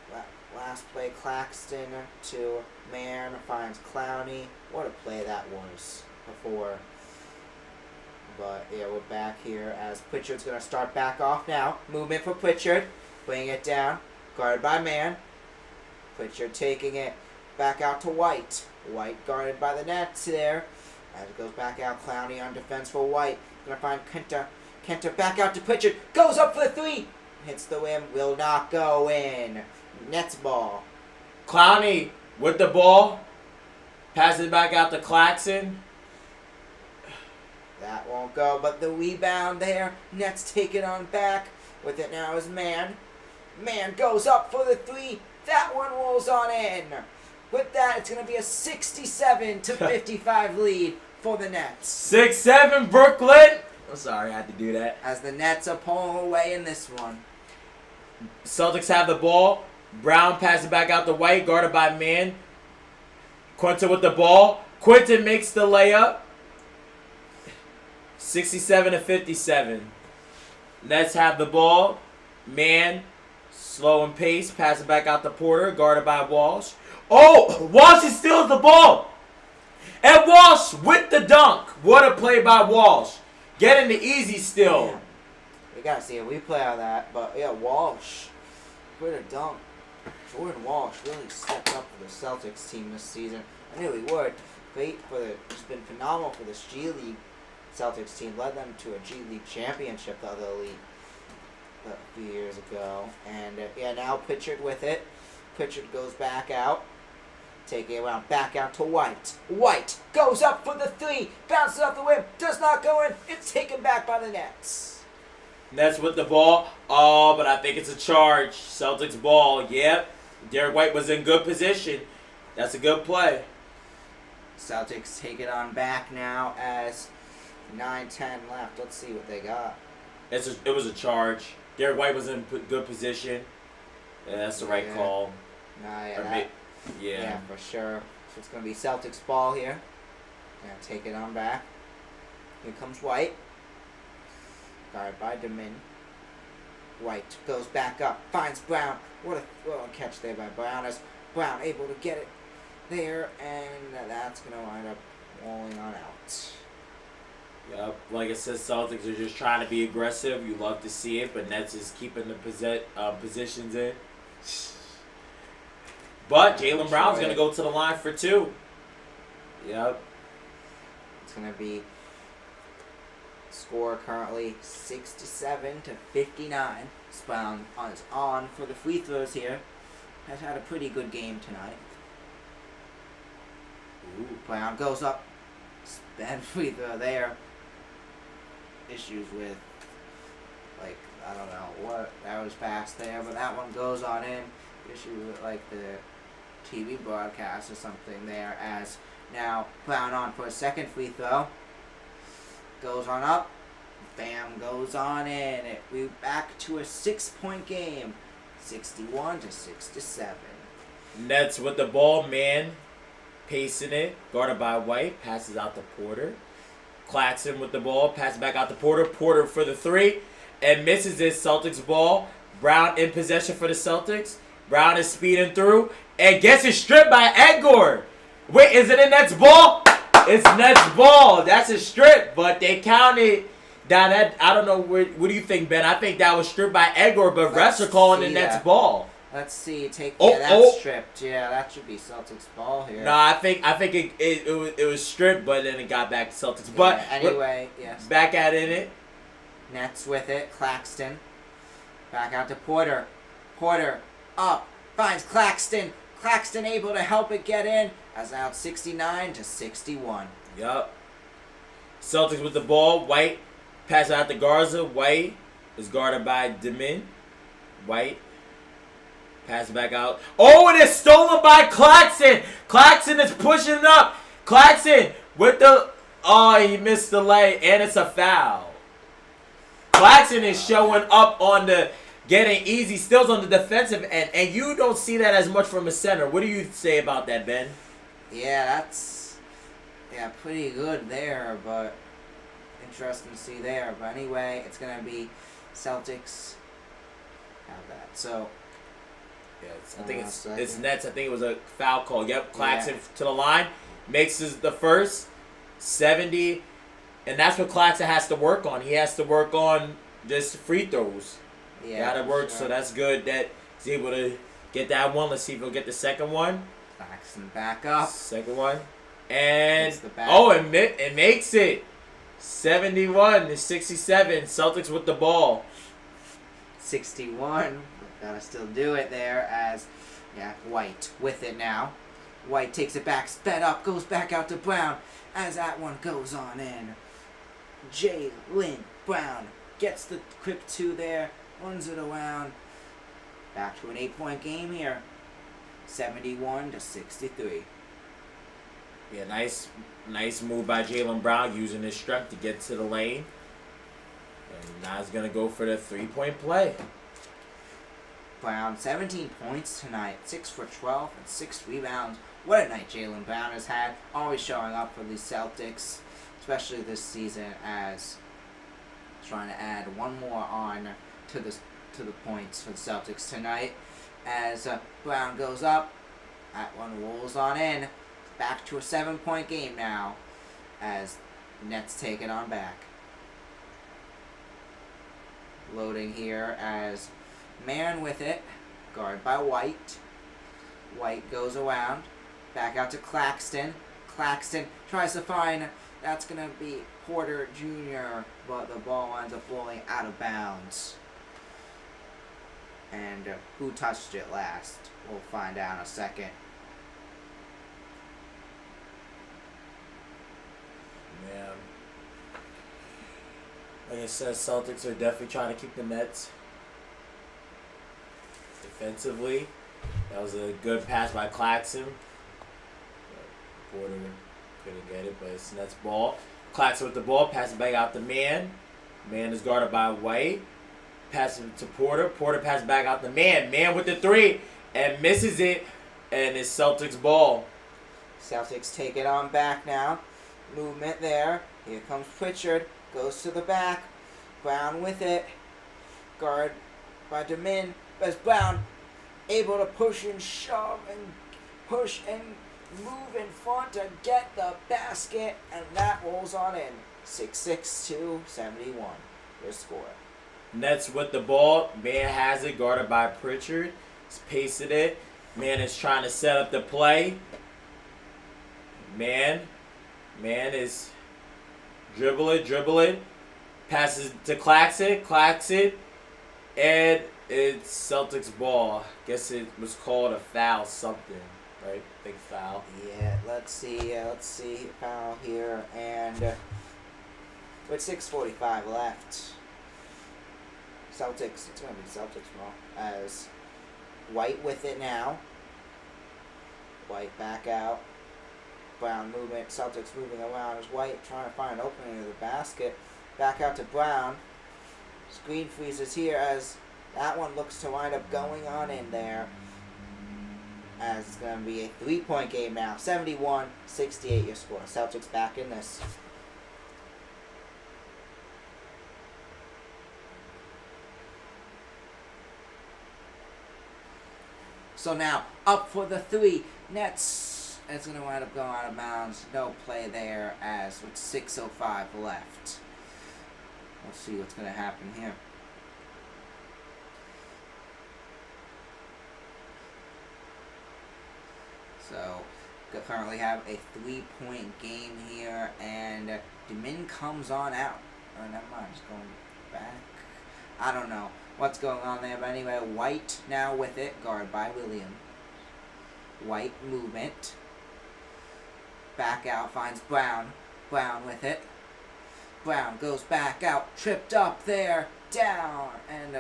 last play. Claxton to Mann finds Clowney. What a play that was before. But yeah, we're back here as Pritchard's gonna start back off now. Movement for Pritchard, bringing it down, guarded by Mann. Pritchard taking it back out to White. White guarded by the Nets there. As it goes back out, Clowney on defense for White. Gonna find Kenta. Kenta back out to Pritchard. Goes up for the 3. Hits the rim. Will not go in. Nets ball. Clowney with the ball. Passes it back out to Claxton. That won't go, but the rebound there. Nets take it on back. With it now is Mann. Mann goes up for the 3. That one rolls on in. With that, it's going to be a 67 to 55 lead for the Nets. 6-7 Brooklyn. I'm sorry I had to do that. As the Nets are pulling away in this one. Celtics have the ball. Brown passes it back out to White, guarded by Mann. Quinton with the ball. Quinton makes the layup. 67 to 57. Nets have the ball. Mann, slow in pace, pass it back out to Porter, guarded by Walsh. Oh, Walsh steals the ball. And Walsh with the dunk. What a play by Walsh. Getting the easy steal. Man, we got to see a replay of that. But, yeah, Walsh with a dunk. Jordan Walsh really stepped up for the Celtics team this season. I knew he would. It's been phenomenal for this G League Celtics team. Led them to a G League championship the other league a few years ago. And, now Pritchard with it. Pritchard goes back out. Taking it around, back out to White. White goes up for the 3. Bounces off the rim. Does not go in. It's taken back by the Nets. Nets with the ball. Oh, but I think it's a charge. Celtics ball. Yep. Derek White was in good position. That's a good play. Celtics take it on back now as 9-10 left. Let's see what they got. It was a charge. Derek White was in good position. Yeah, that's the right call. Yeah, for sure. So it's going to be Celtics ball here. Gonna take it on back. Here comes White. Guarded by Demin. White goes back up. Finds Brown. What a catch there by Brown. As Brown able to get it there. And that's going to wind up rolling on out. Yep. Like I said, Celtics are just trying to be aggressive. You love to see it. But Nets is keeping the positions in. But Jaylen Brown's going to go to the line for 2. Yep. It's going to be score currently 67 to 59. Brown is on for the free throws here. Has had a pretty good game tonight. Ooh. Brown goes up. Bad free throw there. Issues with, I don't know what. That was fast there, but that one goes on in. Issue with, the TV broadcast or something there, as now Brown on for a second free throw. Goes on up. Bam, goes on in. We're back to a 6-point game. 61 to 67. Nets with the ball. Mann pacing it. Guarded by White. Passes out to Porter. Claxton with the ball. Passes back out to Porter. Porter for the 3. And misses it. Celtics ball. Brown in possession for the Celtics. Brown is speeding through and gets it stripped by Edgar. Wait, is it a Nets ball? It's Nets ball. That's a strip, but they counted. Now that I don't know. What do you think, Ben? I think that was stripped by Edgar, but refs are calling the Nets ball. Let's see. That's stripped. Yeah, that should be Celtics ball here. No, I think it was stripped, but then it got back to Celtics. But anyway, yes. Back at it. Nets with it. Claxton. Back out to Porter. Porter up. Finds Claxton. Claxton able to help it get in. As out 69-61. Yup. Celtics with the ball. White. Pass out to Garza. White is guarded by Demin. White. Pass it back out. Oh, it is stolen by Claxton. Claxton is pushing up. Claxton with the... Oh, he missed the lay. And it's a foul. Claxton is showing up on the... Getting easy steals on the defensive end. And you don't see that as much from a center. What do you say about that, Ben? Yeah, that's... Yeah, pretty good there, but... Interesting to see there. But anyway, it's going to be Celtics. Have that. So... Yeah, I think it's Nets. I think it was a foul call. Yep, Claxton to the line. Makes the first 70. And that's what Claxton has to work on. He has to work on just free throws. Yeah, gotta work, so that's good that he's able to get that one. Let's see if he'll get the second one. Claxton back up. Second one. And, it makes it. 71-67. Celtics with the ball. 61. Gotta still do it there as, White with it now. White takes it back, sped up, goes back out to Brown as that one goes on in. Jaylen Brown gets the quick 2 there. Runs it around. Back to an 8-point game here. 71-63. Yeah, nice move by Jaylen Brown using his strength to get to the lane. And now he's going to go for the 3-point play. Brown, 17 points tonight. 6 for 12 and 6 rebounds. What a night Jaylen Brown has had. Always showing up for the Celtics. Especially this season as trying to add one more on to the points for the Celtics tonight. As Brown goes up, that one rolls on in. Back to a 7-point game now as Nets take it on back. Loading here as Marin with it, guarded by White. White goes around, back out to Claxton. Claxton tries to find, that's going to be Porter Jr., but the ball ends up rolling out of bounds. And who touched it last? We'll find out in a second. Yeah. Like I said, Celtics are definitely trying to keep the Nets defensively. That was a good pass by Claxton. Porter couldn't get it, but it's Nets ball. Claxton with the ball, pass it back out to Man. Man is guarded by White. Pass it to Porter. Porter passes back out to Man. Man with the 3 and misses it, and it's Celtics ball. Celtics take it on back now. Movement there. Here comes Pritchard. Goes to the back. Brown with it. Guard by Demin. As Brown able to push and shove and push and move in front to get the basket, and that rolls on in. 66-71. Your score. Nets with the ball. Man has it, guarded by Pritchard. He's pacing it. Man is trying to set up the play. Man is dribbling. Passes to Claxton. And it's Celtics ball. Guess it was called a foul something, right? Big foul. Yeah, let's see. Foul here. And with 6:45 left. Celtics, it's going to be Celtics ball. As White with it now. White back out. Brown movement. Celtics moving around as White trying to find an opening to the basket. Back out to Brown. Screen freezes here as that one looks to wind up going on in there. As it's going to be a 3-point game now. 71-68 your score. Celtics back in this. So now, up for the 3. Nets, it's going to wind up going out of bounds. No play there as with 6:05 left. We'll see what's going to happen here. So, currently have a 3-point game here, and Demin comes on out. Or never mind, just going back. I don't know what's going on there, but anyway, White now with it, guard by William. White movement. Back out, finds Brown. Brown with it. Brown goes back out, tripped up there, down, and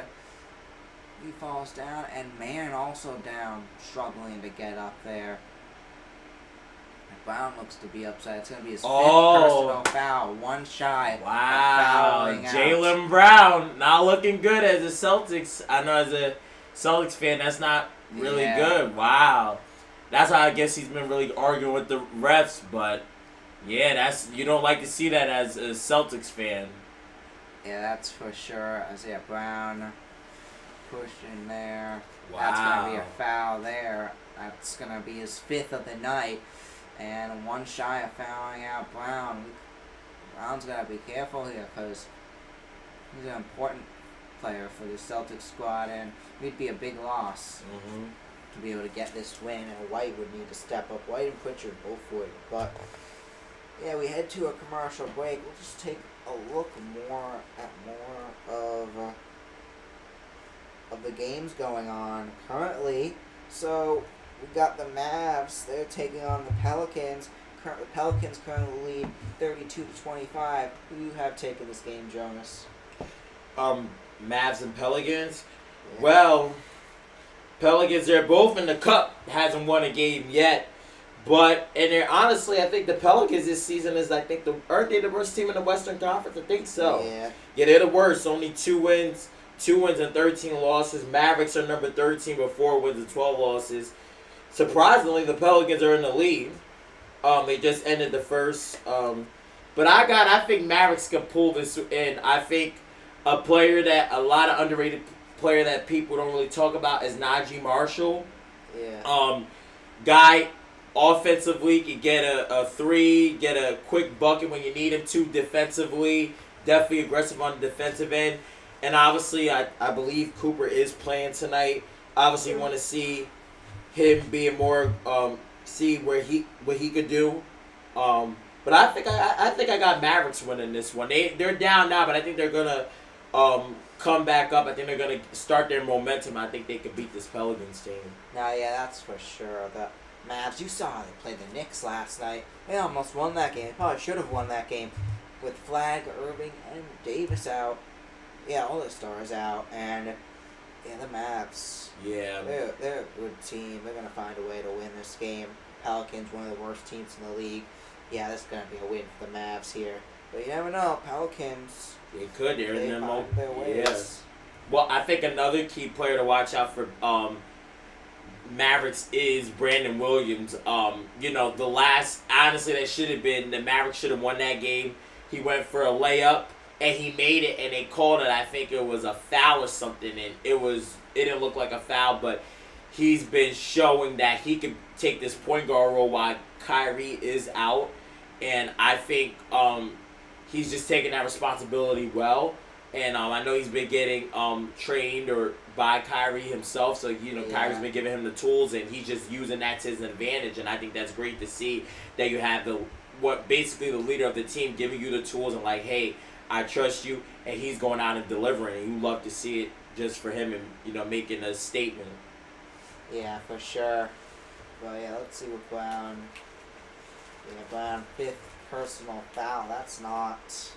he falls down, and Mann also down, struggling to get up there. Brown looks to be upset. It's going to be his fifth personal foul. One shy. Wow. Jaylen Brown not looking good as a Celtics. I know as a Celtics fan, that's not really good. Wow. That's how I guess he's been really arguing with the refs. But, yeah, you don't like to see that as a Celtics fan. Yeah, that's for sure. Isaiah Brown pushing there. Wow. That's going to be a foul there. That's going to be his fifth of the night. And one shy of fouling out Brown. Brown's got to be careful here because he's an important player for the Celtics squad, and it'd be a big loss to be able to get this win. And White would need to step up. White and Pritchard both would. But, yeah, we head to a commercial break. We'll just take a look more of the games going on currently. So we got the Mavs. They're taking on the Pelicans. The Pelicans currently lead 32-25. Who you have taken this game, Jonas? Mavs and Pelicans. Yeah. Well, Pelicans, they're both in the cup. Hasn't won a game yet. But, and they're honestly, I think the Pelicans this season is, aren't they the worst team in the Western Conference? I think so. Yeah, they're the worst. Only 2 wins and 13 losses. Mavericks are number 13 with 4 wins and 12 losses. Surprisingly, the Pelicans are in the lead. They just ended the first. But I think Mavericks can pull this in. I think a lot of underrated player that people don't really talk about is Najee Marshall. Yeah. Guy offensively can get a 3, get a quick bucket when you need him to. Defensively, definitely aggressive on the defensive end. And obviously, I believe Cooper is playing tonight. Obviously, want to see him being more, see what he could do. But I think I got Mavericks winning this one. They're down now, but I think they're gonna come back up. I think they're gonna start their momentum. I think they could beat this Pelicans team. No, yeah, that's for sure. The Mavs, you saw how they played the Knicks last night. They almost won that game. They probably should have won that game with Flagg, Irving, and Davis out. Yeah, all the stars out, and yeah, the Mavs. Yeah, they're a good team. They're gonna find a way to win this game. Pelicans, one of the worst teams in the league. Yeah, that's gonna be a win for the Mavs here. But you never know, Pelicans. They could. They're in their ways. Yeah. Well, I think another key player to watch out for Mavericks is Brandon Williams. Honestly, that should have been the Mavericks should have won that game. He went for a layup. And he made it, and they called it. I think it was a foul or something, and it didn't look like a foul, but he's been showing that he could take this point guard role while Kyrie is out, and I think he's just taking that responsibility well. And I know he's been getting trained by Kyrie himself, so Kyrie's been giving him the tools, and he's just using that to his advantage. And I think that's great to see that you have basically the leader of the team giving you the tools and hey, I trust you, and he's going out and delivering, and you love to see it just for him and, making a statement. Yeah, for sure. Well, yeah, let's see what Brown... Yeah, Brown, 5th personal foul. That's not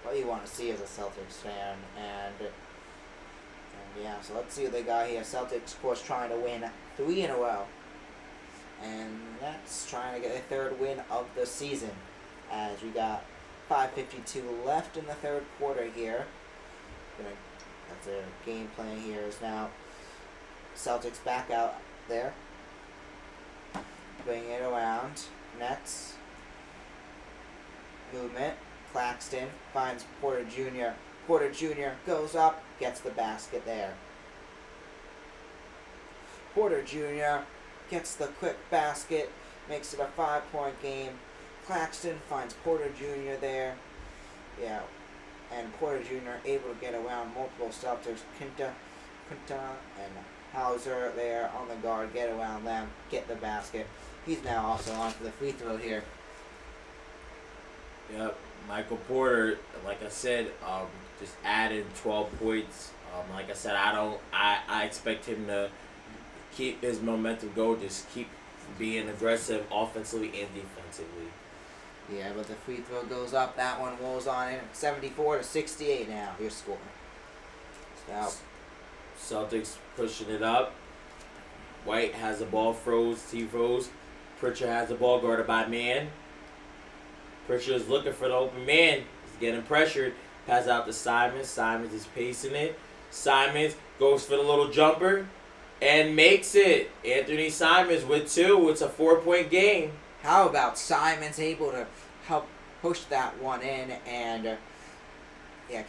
what you want to see as a Celtics fan. And yeah, so let's see what they got here. Celtics, of course, trying to win 3 in a row. And that's trying to get their 3rd win of the season. As we got 5:52 left in the 3rd quarter here. That's their game plan here is now Celtics back out there. Bring it around. Nets. Movement. Claxton finds Porter Jr. Porter Jr. goes up, gets the basket there. Porter Jr. gets the quick basket, makes it a 5-point game. Claxton finds Porter Jr. there. Yeah, and Porter Jr. able to get around multiple Celtics. Quinta, and Hauser there on the guard. Get around them. Get the basket. He's now also on for the free throw here. Yep. Michael Porter, like I said, just added 12 points. Like I said, I expect him to keep his momentum going. Just keep being aggressive offensively and defensively. Yeah, but the free throw goes up. That one rolls on in. 74-68 now. Your score. So. Celtics pushing it up. White has the ball froze. T froze. Pritchard has the ball guarded by man. Pritchard is looking for the open man. He's getting pressured. Pass out to Simons. Simons is pacing it. Simons goes for the little jumper and makes it. Anthony Simons with 2. It's a 4-point game. How about Simons able to help push that one in and,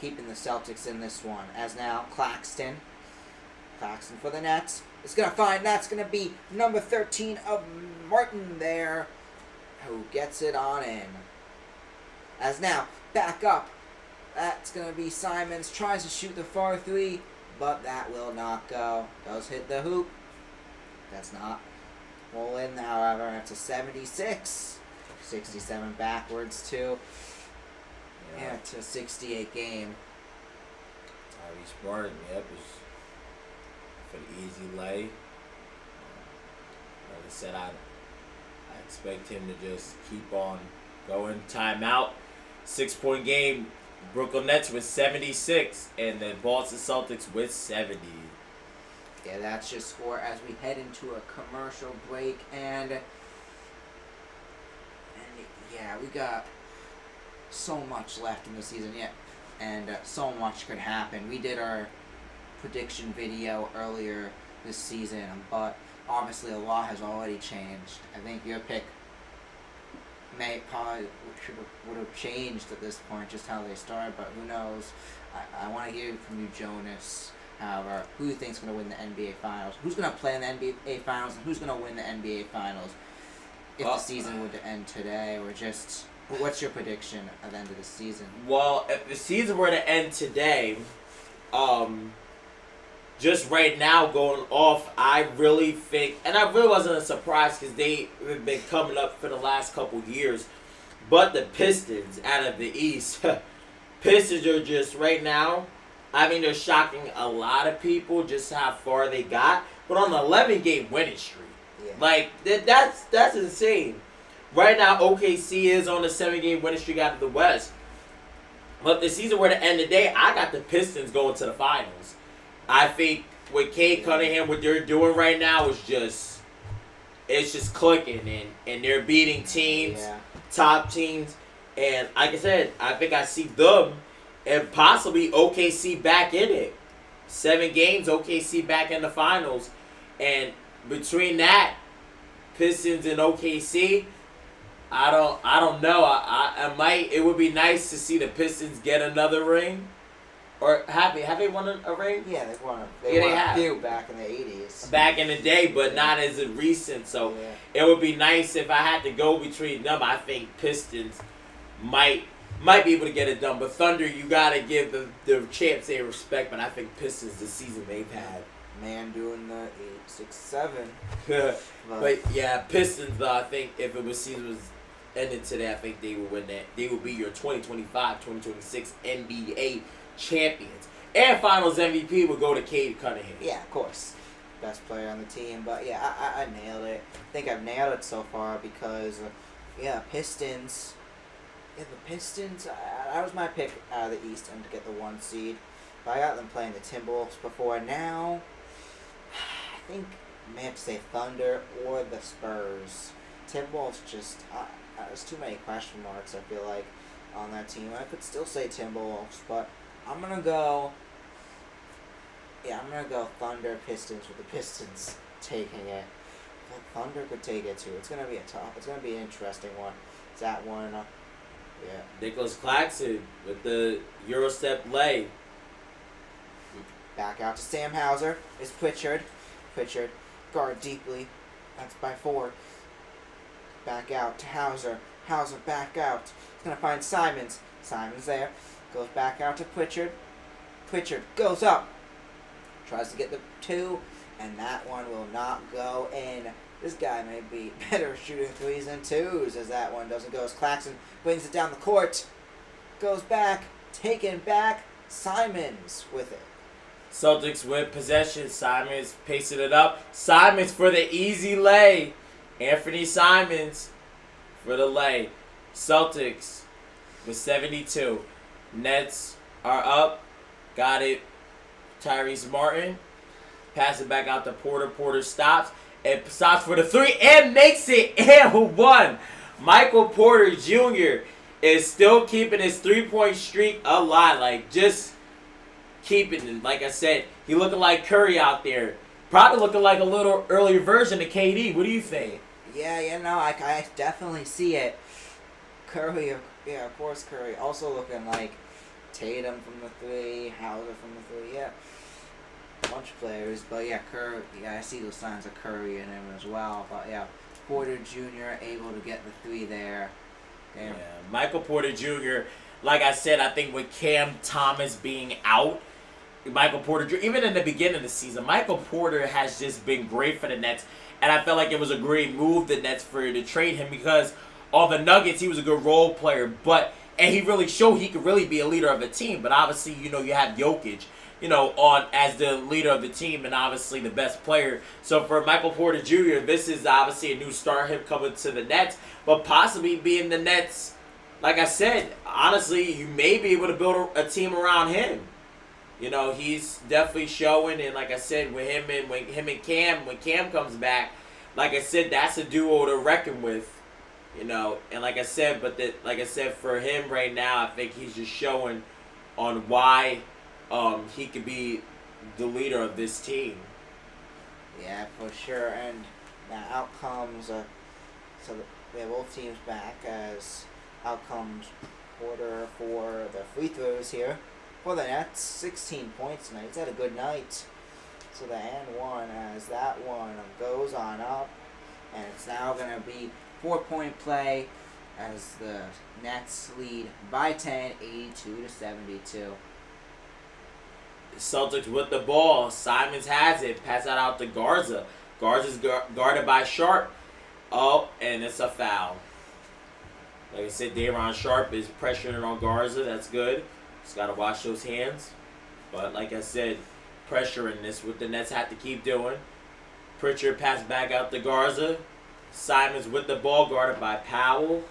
keeping the Celtics in this one. As now, Claxton for the Nets. It's going to find, that's going to be number 13 of Martin there, who gets it on in. As now, back up. That's going to be Simons. Tries to shoot the far 3, but that will not go. Does hit the hoop. That's not. Roll in, however. That's a 76. 67 backwards, too. Yeah, it's a 68 game. Tyrese Martin, yep, is for the easy lay. Like I said, I expect him to just keep on going. Timeout. 6-point game. Brooklyn Nets with 76, and the Boston Celtics with 70. Yeah, that's your score as we head into a commercial break, and we got so much left in the season yet, and so much could happen. We did our prediction video earlier this season, but obviously a lot has already changed. I think your pick probably would have changed at this point, just how they started, but who knows. I want to hear from you, Jonas. However, who do you think is going to win the NBA Finals? Who's going to play in the NBA Finals, and who's going to win the NBA Finals if the season were to end today, or just what's your prediction at the end of the season? Well, if the season were to end today, just right now going off, I really think, and I really wasn't surprised because they've been coming up for the last couple years, but the Pistons out of the East, Pistons are just right now, I mean, they're shocking a lot of people just how far they got, but on an 11-game winning streak. Yeah. Like, that's insane. Right now, OKC is on a 7-game winning streak out of the West. But if the season were to end today, I got the Pistons going to the finals. I think with Cade Cunningham, what they're doing right now is just, it's just clicking, and they're beating teams, top teams. And like I said, I think I see them and possibly OKC back in it. 7 games, OKC back in the finals. And between that, Pistons and OKC, I don't know. I might. It would be nice to see the Pistons get another ring. Or have they won a ring? Yeah, they've won. They won a few back in the 80s. Back in the day, but not as recent. So it would be nice if I had to go between them. I think Pistons might be able to get it done. But Thunder, you gotta give the champs their respect. But I think Pistons this season they've had. Man doing the 8-6-7. But yeah, Pistons though, I think if it was season was ended today, I think they would win that. They would be your 2025-2026 NBA champions. And Finals MVP would go to Cade Cunningham. Yeah, of course. Best player on the team. But yeah, I nailed it. I think I've nailed it so far because, Pistons. Yeah, the Pistons, that was my pick out of the East and to get the 1 seed. But I got them playing the Timberwolves before. Now, I think I may have to say Thunder or the Spurs. Timberwolves just, there's too many question marks, I feel like, on that team. I could still say Timberwolves, but I'm going to go Thunder, Pistons with the Pistons taking it. But Thunder could take it too. It's going to be it's going to be an interesting one. It's that one. Nicholas Claxton with the Eurostep lay. Back out to Sam Hauser. Is Pritchard. Pritchard guard deeply. That's by 4. Back out to Hauser. Hauser back out. He's going to find Simons. Simons there. Goes back out to Pritchard. Pritchard goes up. Tries to get the 2. And that one will not go in. This guy may be better shooting 3s than 2s as that one doesn't go. As Claxton brings it down the court. goes back, taken back. Simons with it. Celtics with possession. Simons pacing it up. Simons for the easy lay. Anthony Simons for the lay. Celtics with 72. Nets are up. Got it. Tyrese Martin. Pass it back out to Porter. Porter stops. And stops for the three. And makes it. And one. Michael Porter Jr. is still keeping his 3-point streak alive. Like, just keeping it. Like I said, he looking like Curry out there. Probably looking like a little earlier version of KD. What do you think? Yeah, no, I definitely see it. Curry, yeah, of course Curry. Also looking like Tatum from the 3, Hauser from the 3, yeah. A bunch of players, but yeah, Curry, yeah, I see those signs of Curry in him as well. But yeah, Porter Jr. able to get the 3 there. Damn. Yeah, Michael Porter Jr., like I said, I think with Cam Thomas being out, Michael Porter Jr., even in the beginning of the season, Michael Porter has just been great for the Nets. And I felt like it was a great move, the Nets, to trade him because on the Nuggets, he was a good role player. And he really showed he could really be a leader of a team. But obviously, you have Jokic, on as the leader of the team and obviously the best player. So for Michael Porter Jr., this is obviously a new start, him coming to the Nets. But possibly being the Nets, like I said, honestly, you may be able to build a team around him. He's definitely showing, and like I said, with him and Cam, when Cam comes back, like I said, that's a duo to reckon with. And like I said, for him right now, I think he's just showing on why he could be the leader of this team. Yeah, for sure. And now out comes, so we have both teams back as out comes Porter for the free throws here. For the Nets, 16 points tonight. He's had a good night. So the and one as that one goes on up. And it's now going to be 4-point play as the Nets lead by 10, 82-72. Celtics with the ball. Simons has it. Pass that out to Garza. Garza's guarded by Sharp. Oh, and it's a foul. Like I said, Day'Ron Sharp is pressuring on Garza. That's good. Just got to wash those hands. But like I said, pressuring this what the Nets have to keep doing. Pritchard pass back out to Garza. Simons with the ball, guarded by Powell.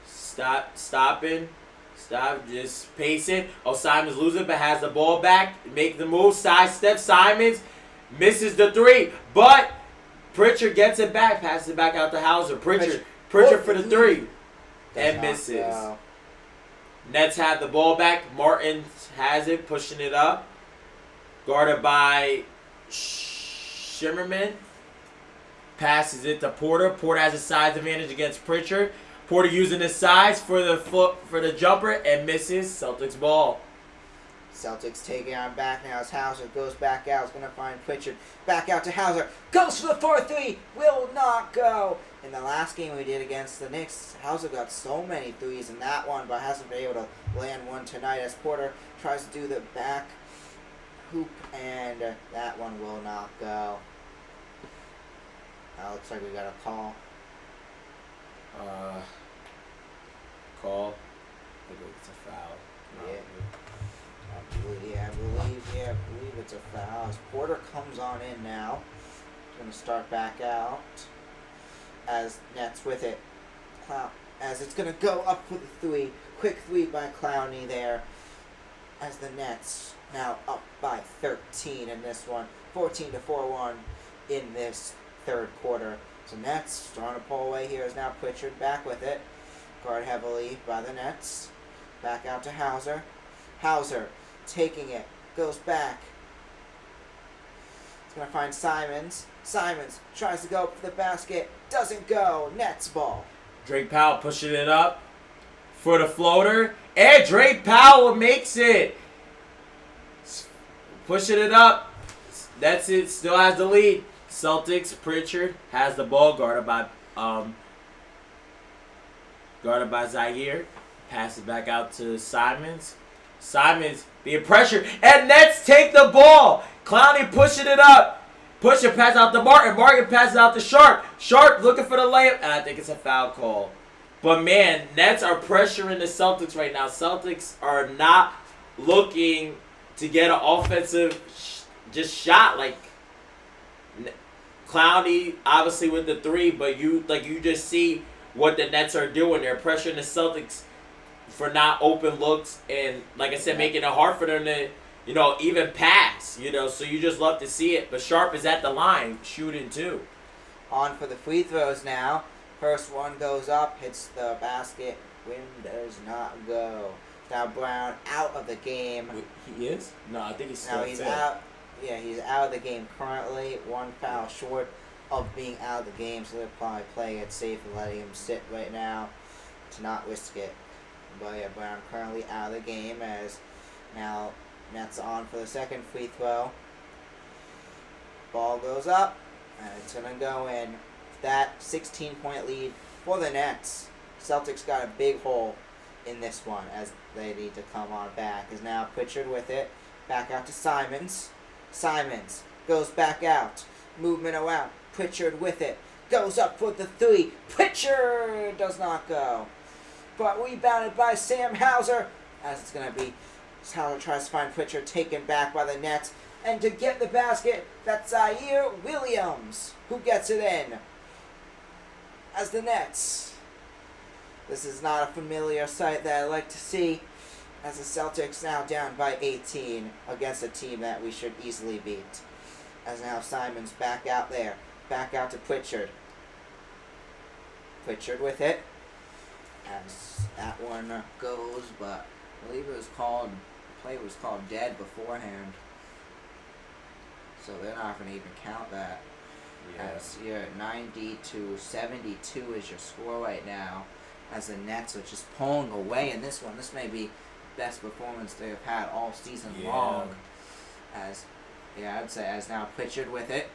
Stopping. Stop, just pacing. Oh, Simons losing, but has the ball back. Make the move, sidestep. Simons misses the 3. But Pritchard gets it back. Passes it back out to Hauser. Pritchard for the 3. And misses. Nets have the ball back. Martin has it, pushing it up. Guarded by Shimmerman. Passes it to Porter. Porter has a size advantage against Pritchard. Porter using his size for the jumper and misses. Celtics ball. Celtics taking on back now as Hauser goes back out. Is going to find Pritchard. Back out to Hauser. Goes for the 4-3. Will not go. In the last game we did against the Knicks, Hauser got so many threes in that one, but hasn't been able to land one tonight as Porter tries to do the back hoop, and that one will not go. Looks like we got a call. Call. I think it's a foul. I believe it's a foul. As Porter comes on in now. He's going to start back out. As Nets with it. As it's going to go up for the 3. Quick 3 by Clowney there. As the Nets now up by 13 in this one. 14-4-1 in this third quarter. So Nets trying to pull away here is now Pritchard back with it. Guard heavily by the Nets. Back out to Hauser. Hauser taking it. Goes back. It's going to find Simons. Simons tries to go up for the basket. Doesn't go. Nets ball. Drake Powell pushing it up for the floater. And Drake Powell makes it. Pushing it up. That's it. Still has the lead. Celtics, Pritchard has the ball, guarded by Zaire. Pass it back out to Simons. Simons being pressured, and Nets take the ball. Clowney pushing it up. Pushing pass out to Martin. Martin passes out to Sharp. Sharp looking for the layup, and I think it's a foul call. But man, Nets are pressuring the Celtics right now. Celtics are not looking to get an offensive just shot. Like Clowney, obviously with the three, but you just see what the Nets are doing. They're pressuring the Celtics for not open looks and, like I said, making it hard for them to, even pass. So you just love to see it. But Sharp is at the line shooting too. On for the free throws now. First one goes up, hits the basket. Win does not go. Now Brown out of the game. He is? No, I think he's still out. Yeah, he's out of the game currently. One foul short of being out of the game, so they'll probably play it safe and letting him sit right now to not risk it. But yeah, Brown currently out of the game as now Nets on for the second free throw. Ball goes up, and it's going to go in. That 16-point lead for the Nets. Celtics got a big hole in this one as they need to come on back. Is now Pritchard with it. Back out to Simons. Simons goes back out. Movement around. Pritchard with it. Goes up for the three. Pritchard does not go. But rebounded by Sam Hauser. As it's going to be Hauser tries to find Pritchard, taken back by the Nets. And to get the basket, that's Zaire Williams who gets it in. As the Nets. This is not a familiar sight that I like to see. As the Celtics now down by 18 against a team that we should easily beat. As now Simons back out there. Back out to Pritchard. Pritchard with it. As that one goes, but I believe the play was called dead beforehand. So they're not going to even count that. Yeah. As you're at 90-72 is your score right now. As the Nets are just pulling away in this one. This may be the best performance they have had all season long. I'd say as now Pritchard with it.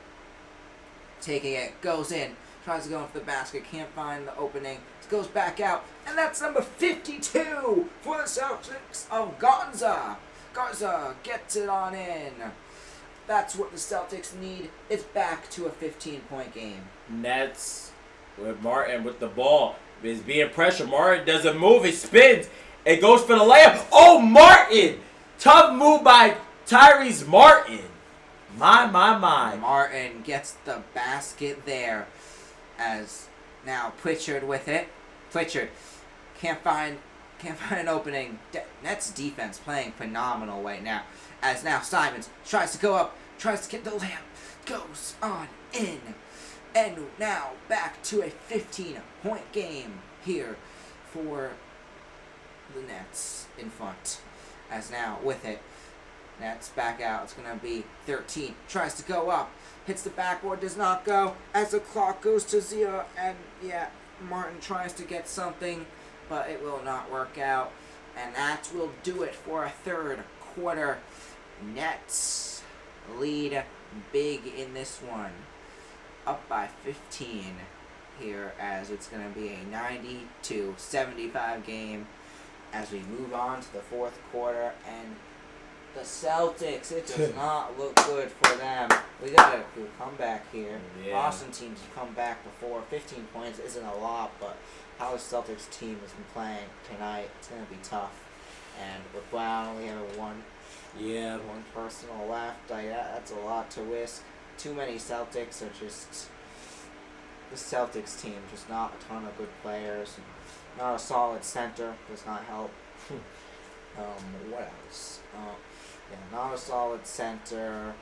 Taking it, goes in, tries to go into the basket, can't find the opening, goes back out, and that's number 52 for the Celtics of Garza. Garza gets it on in. That's what the Celtics need. It's back to a 15-point game. Nets with Martin with the ball is being pressured. Martin doesn't move. He spins. It goes for the layup. Oh, Martin! Tough move by Tyrese Martin. My. Martin gets the basket there. As now Pritchard with it. Pritchard can't find an opening. Nets defense playing phenomenal right now. As now Simons tries to go up, tries to get the layup, goes on in. And now back to a 15-point game here for the Nets in front. As now with it, Nets back out. It's going to be 13. Tries to go up, hits the backboard, does not go. As the clock goes to 0, and Martin tries to get something, but it will not work out. And that will do it for a third quarter. Nets lead big in this one. Up by 15 here as it's going to be a 90-75 game as we move on to the fourth quarter. And the Celtics, it does not look good for them. We got to do a comeback here. Yeah. Boston teams have come back before. 15 points isn't a lot, but how the Celtics team has been playing tonight, it's going to be tough. And with Brown only having one personal left, that's a lot to risk. Too many Celtics are just the Celtics team, just not a ton of good players. Not a solid center does not help. What else? Not a solid center.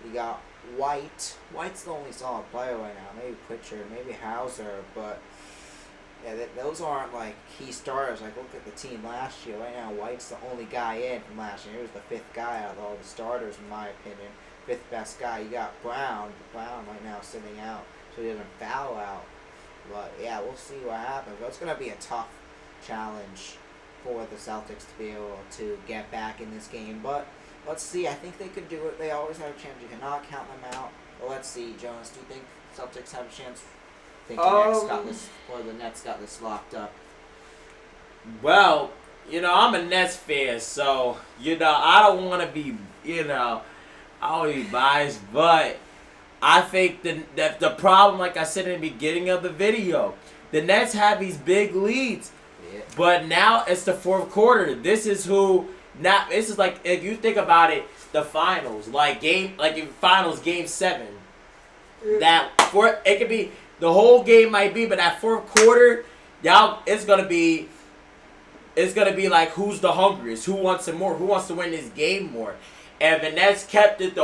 We got White. White's the only solid player right now. Maybe Pritchard, maybe Hauser, but those aren't like key starters. Like look at the team last year. Right now, White's the only guy in from last year. He was the fifth guy out of all the starters, in my opinion. Fifth best guy. You got Brown. Brown right now sitting out, so he doesn't foul out. But we'll see what happens. But it's gonna be a tough challenge for the Celtics to be able to get back in this game. But let's see. I think they could do it. They always have a chance. You cannot count them out. But let's see, Jonas. Do you think Celtics have a chance? I think the Nets got this locked up. Well, I'm a Nets fan, so I don't want to be, I don't want to be biased, but I think that the problem, like I said in the beginning of the video, the Nets have these big leads. Yeah. But now it's the fourth quarter. This is like, if you think about it, the finals, in finals game 7. It could be, the whole game might be, but that fourth quarter, it's gonna be like, who's the hungriest? Who wants it more? Who wants to win this game more? And the Nets kept it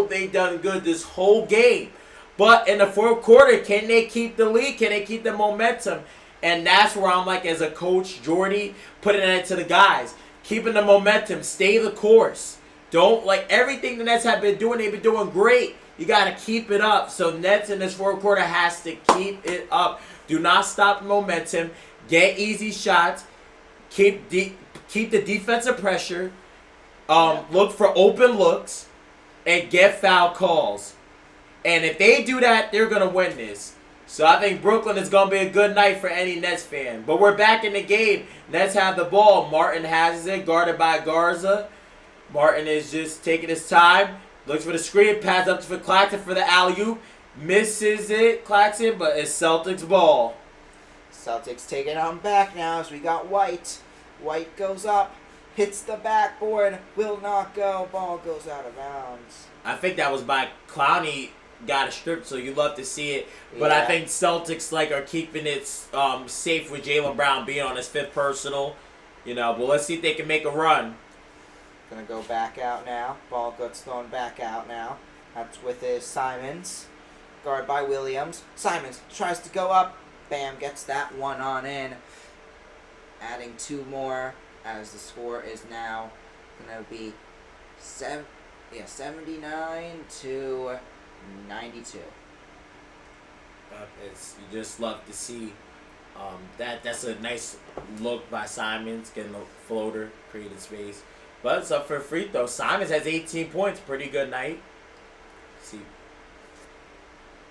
they done good this whole game. But in the fourth quarter, can they keep the lead? Can they keep the momentum? And that's where I'm like, as a coach, Jordy, putting it to the guys. Keeping the momentum. Stay the course. Don't, everything the Nets have been doing, they've been doing great. You got to keep it up. So Nets in this fourth quarter has to keep it up. Do not stop the momentum. Get easy shots. Keep the defensive pressure. Look for open looks. And get foul calls. And if they do that, they're going to win this. So I think Brooklyn is going to be a good night for any Nets fan. But we're back in the game. Nets have the ball. Martin has it, guarded by Garza. Martin is just taking his time. Looks for the screen. Pass up to Claxton for the alley-oop. Misses it, Claxton, but it's Celtics ball. Celtics taking on back now as we got White. White goes up. Hits the backboard. Will not go. Ball goes out of bounds. I think that was by Clowney. Got a strip, so you love to see it. But yeah. I think Celtics are keeping it safe with Jaylen Brown being on his 5th personal. But let's see if they can make a run. Gonna go back out now. Ball gets thrown back out now. That's with his Simons. Guard by Williams. Simons tries to go up. Bam, gets that one on in. Adding 2 more as the score is now gonna be 79 to 92. You just love to see that's a nice look by Simons, getting a floater, creating space. But it's up for a free throw. Simons has 18 points, pretty good night. See,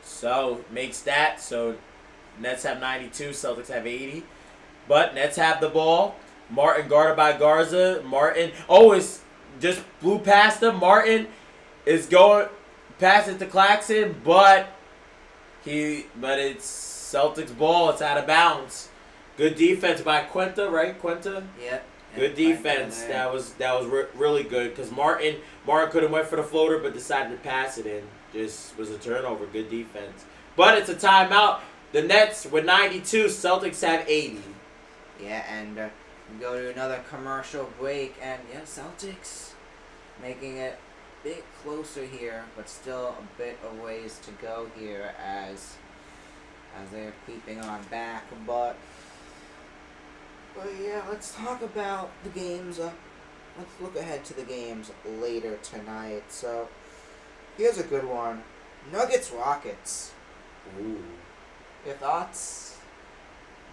so makes that. So Nets have 92, Celtics have 80. But Nets have the ball. Martin guarded by Garza. Martin, it's just blew past him. Martin is going. Pass it to Claxton, but it's Celtics ball. It's out of bounds. Good defense by Quinta, right? Quinta. Yep. Good defense. That was really good because Martin could have went for the floater, but decided to pass it in. Just was a turnover. Good defense. But it's a timeout. The Nets with 92. Celtics have 80. Yeah, and we go to another commercial break, and Celtics making it bit closer here, but still a bit of ways to go here as they're creeping on back. But yeah, let's talk about the games. Let's look ahead to the games later tonight. So here's a good one: Nuggets Rockets. Ooh. Your thoughts?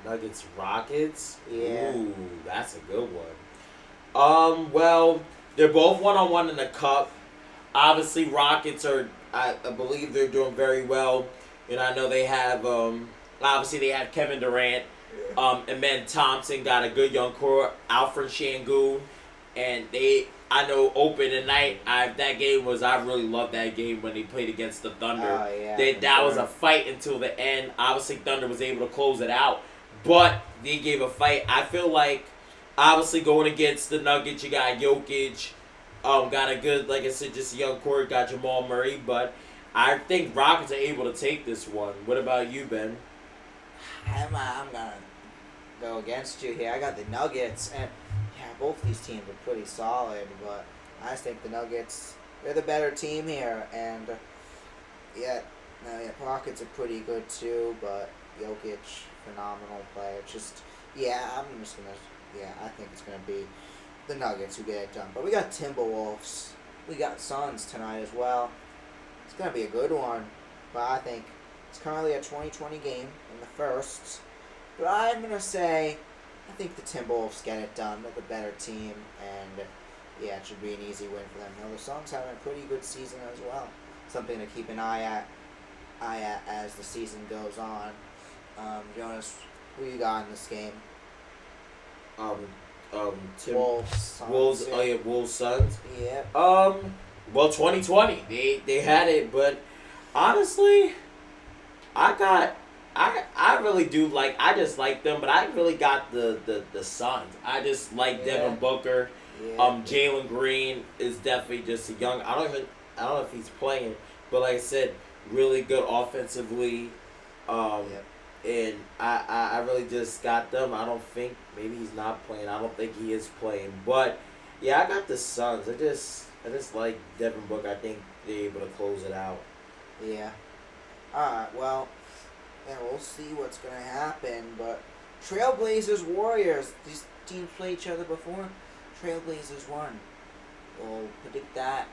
Nuggets Rockets. Yeah. Ooh, that's a good one. Well, they're both 1-on-1 in the cup. Obviously, Rockets I believe they're doing very well. I know they have, obviously they have Kevin Durant. And then Thompson got a good young core. Alfred Şengün. And I know open tonight, I really loved that game when they played against the Thunder. Oh, yeah. That was a fight until the end. Obviously, Thunder was able to close it out. But they gave a fight. I feel like, obviously, going against the Nuggets, you got Jokic. Got a good, like I said, just a young core. Got Jamal Murray. But I think Rockets are able to take this one. What about you, Ben? I'm going to go against you here. I got the Nuggets. And, both these teams are pretty solid. But I just think the Nuggets, they're the better team here. And, Rockets are pretty good too. But Jokic, phenomenal player. I think it's going to be the Nuggets who get it done. But we got Timberwolves. We got Suns tonight as well. It's going to be a good one. But I think it's currently a 20-20 game in the first. But I'm going to say I think the Timberwolves get it done. They're the better team. And, it should be an easy win for them. Now, the Suns having a pretty good season as well. Something to keep an eye at as the season goes on. Jonas, who you got in this game? Wolves. Wolves Suns. Yeah. Well, 2020, they had it, but honestly, I I really do like. I just like them, but I really got the Suns. I just like Devin Booker. Jalen Green is definitely just a young. I don't know if he's playing, but like I said, really good offensively. And I really just got them. I don't think maybe he's not playing. I don't think he is playing, but yeah, I got the Suns. I just like Devin Booker. I think they're able to close it out. Yeah. Alright, well, yeah, we'll see what's going to happen, but Trailblazers, Warriors, these teams played each other before. Trailblazers won. We'll predict that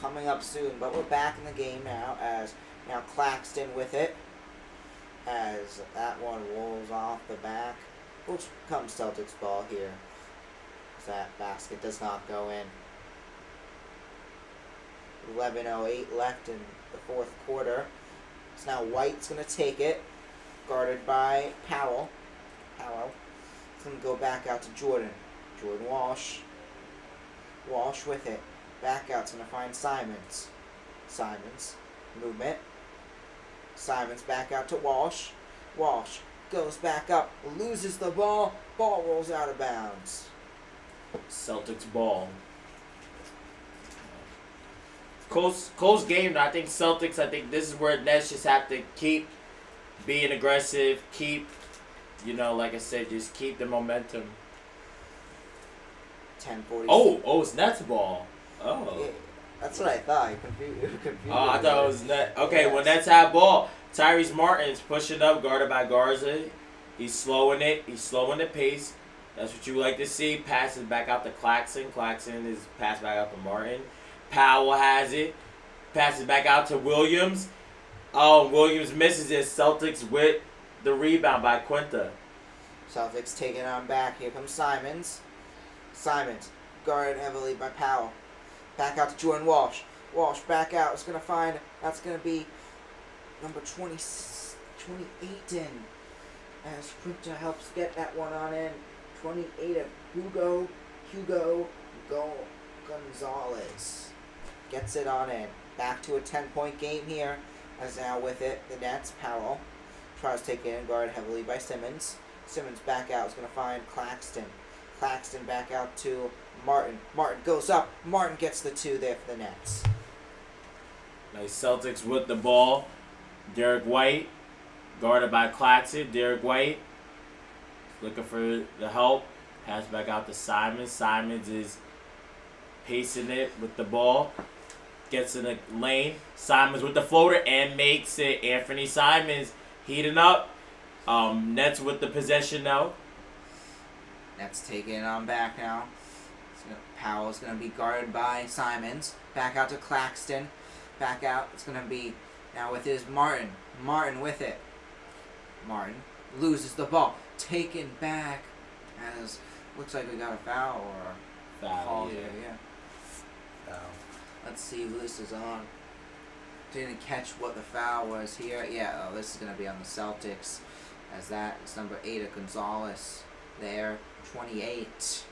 coming up soon, but we're back in the game now, as now Claxton with it, as that one rolls off the back. Will come Celtics ball here. That basket does not go in. 11:08 left in the fourth quarter. So now White's going to take it, guarded by Powell. It's going to go back out to Jordan. Jordan Walsh. Walsh with it. Back out's going to find Simons. Movement. Simons back out to Walsh. Walsh goes back up, loses the ball. Ball rolls out of bounds. Celtics ball. Close game. I think Celtics. I think this is where Nets just have to keep being aggressive. Keep, like I said, just keep the momentum. 10:40. Oh, it's Nets ball. Oh. Yeah, that's what I thought. You confused Oh, I thought it was Nets. Okay, when Nets have ball, Tyrese Martin's pushing up, guarded by Garza. He's slowing it. He's slowing the pace. That's what you like to see. Passes back out to Claxton. Claxton is passed back out to Martin. Powell has it. Passes back out to Williams. Williams misses it. Celtics with the rebound by Quinta. Celtics taking on back. Here comes Simons. Guarded heavily by Powell. Back out to Jordan Walsh. Walsh back out. It's going to find, that's going to be number 28 in. As Quinta helps get that one on in. 28 of Hugo Gonzalez. Gets it on in. Back to a 10-point game here. As now with it, the Nets, Powell tries to take it in, guarded heavily by Simmons. Simmons back out. Is going to find Claxton. Claxton back out to Martin. Martin goes up. Martin gets the two there for the Nets. Nice Celtics with the ball. Derek White, guarded by Claxton. Derek White looking for the help. Pass back out to Simons. Simons is pacing it with the ball. Gets in the lane. Simons with the floater and makes it. Anthony Simons heating up. Nets with the possession now. Nets taking it on back now. Powell's going to be guarded by Simons. Back out to Claxton. Back out. It's going to be now with his Martin. Martin with it. Martin loses the ball. Taken back as looks like we got a foul or foul. Yeah. Foul. Let's see who this is on. Didn't catch what the foul was here. Yeah, this is going to be on the Celtics. As that is number 8 of Gonzalez there. 28.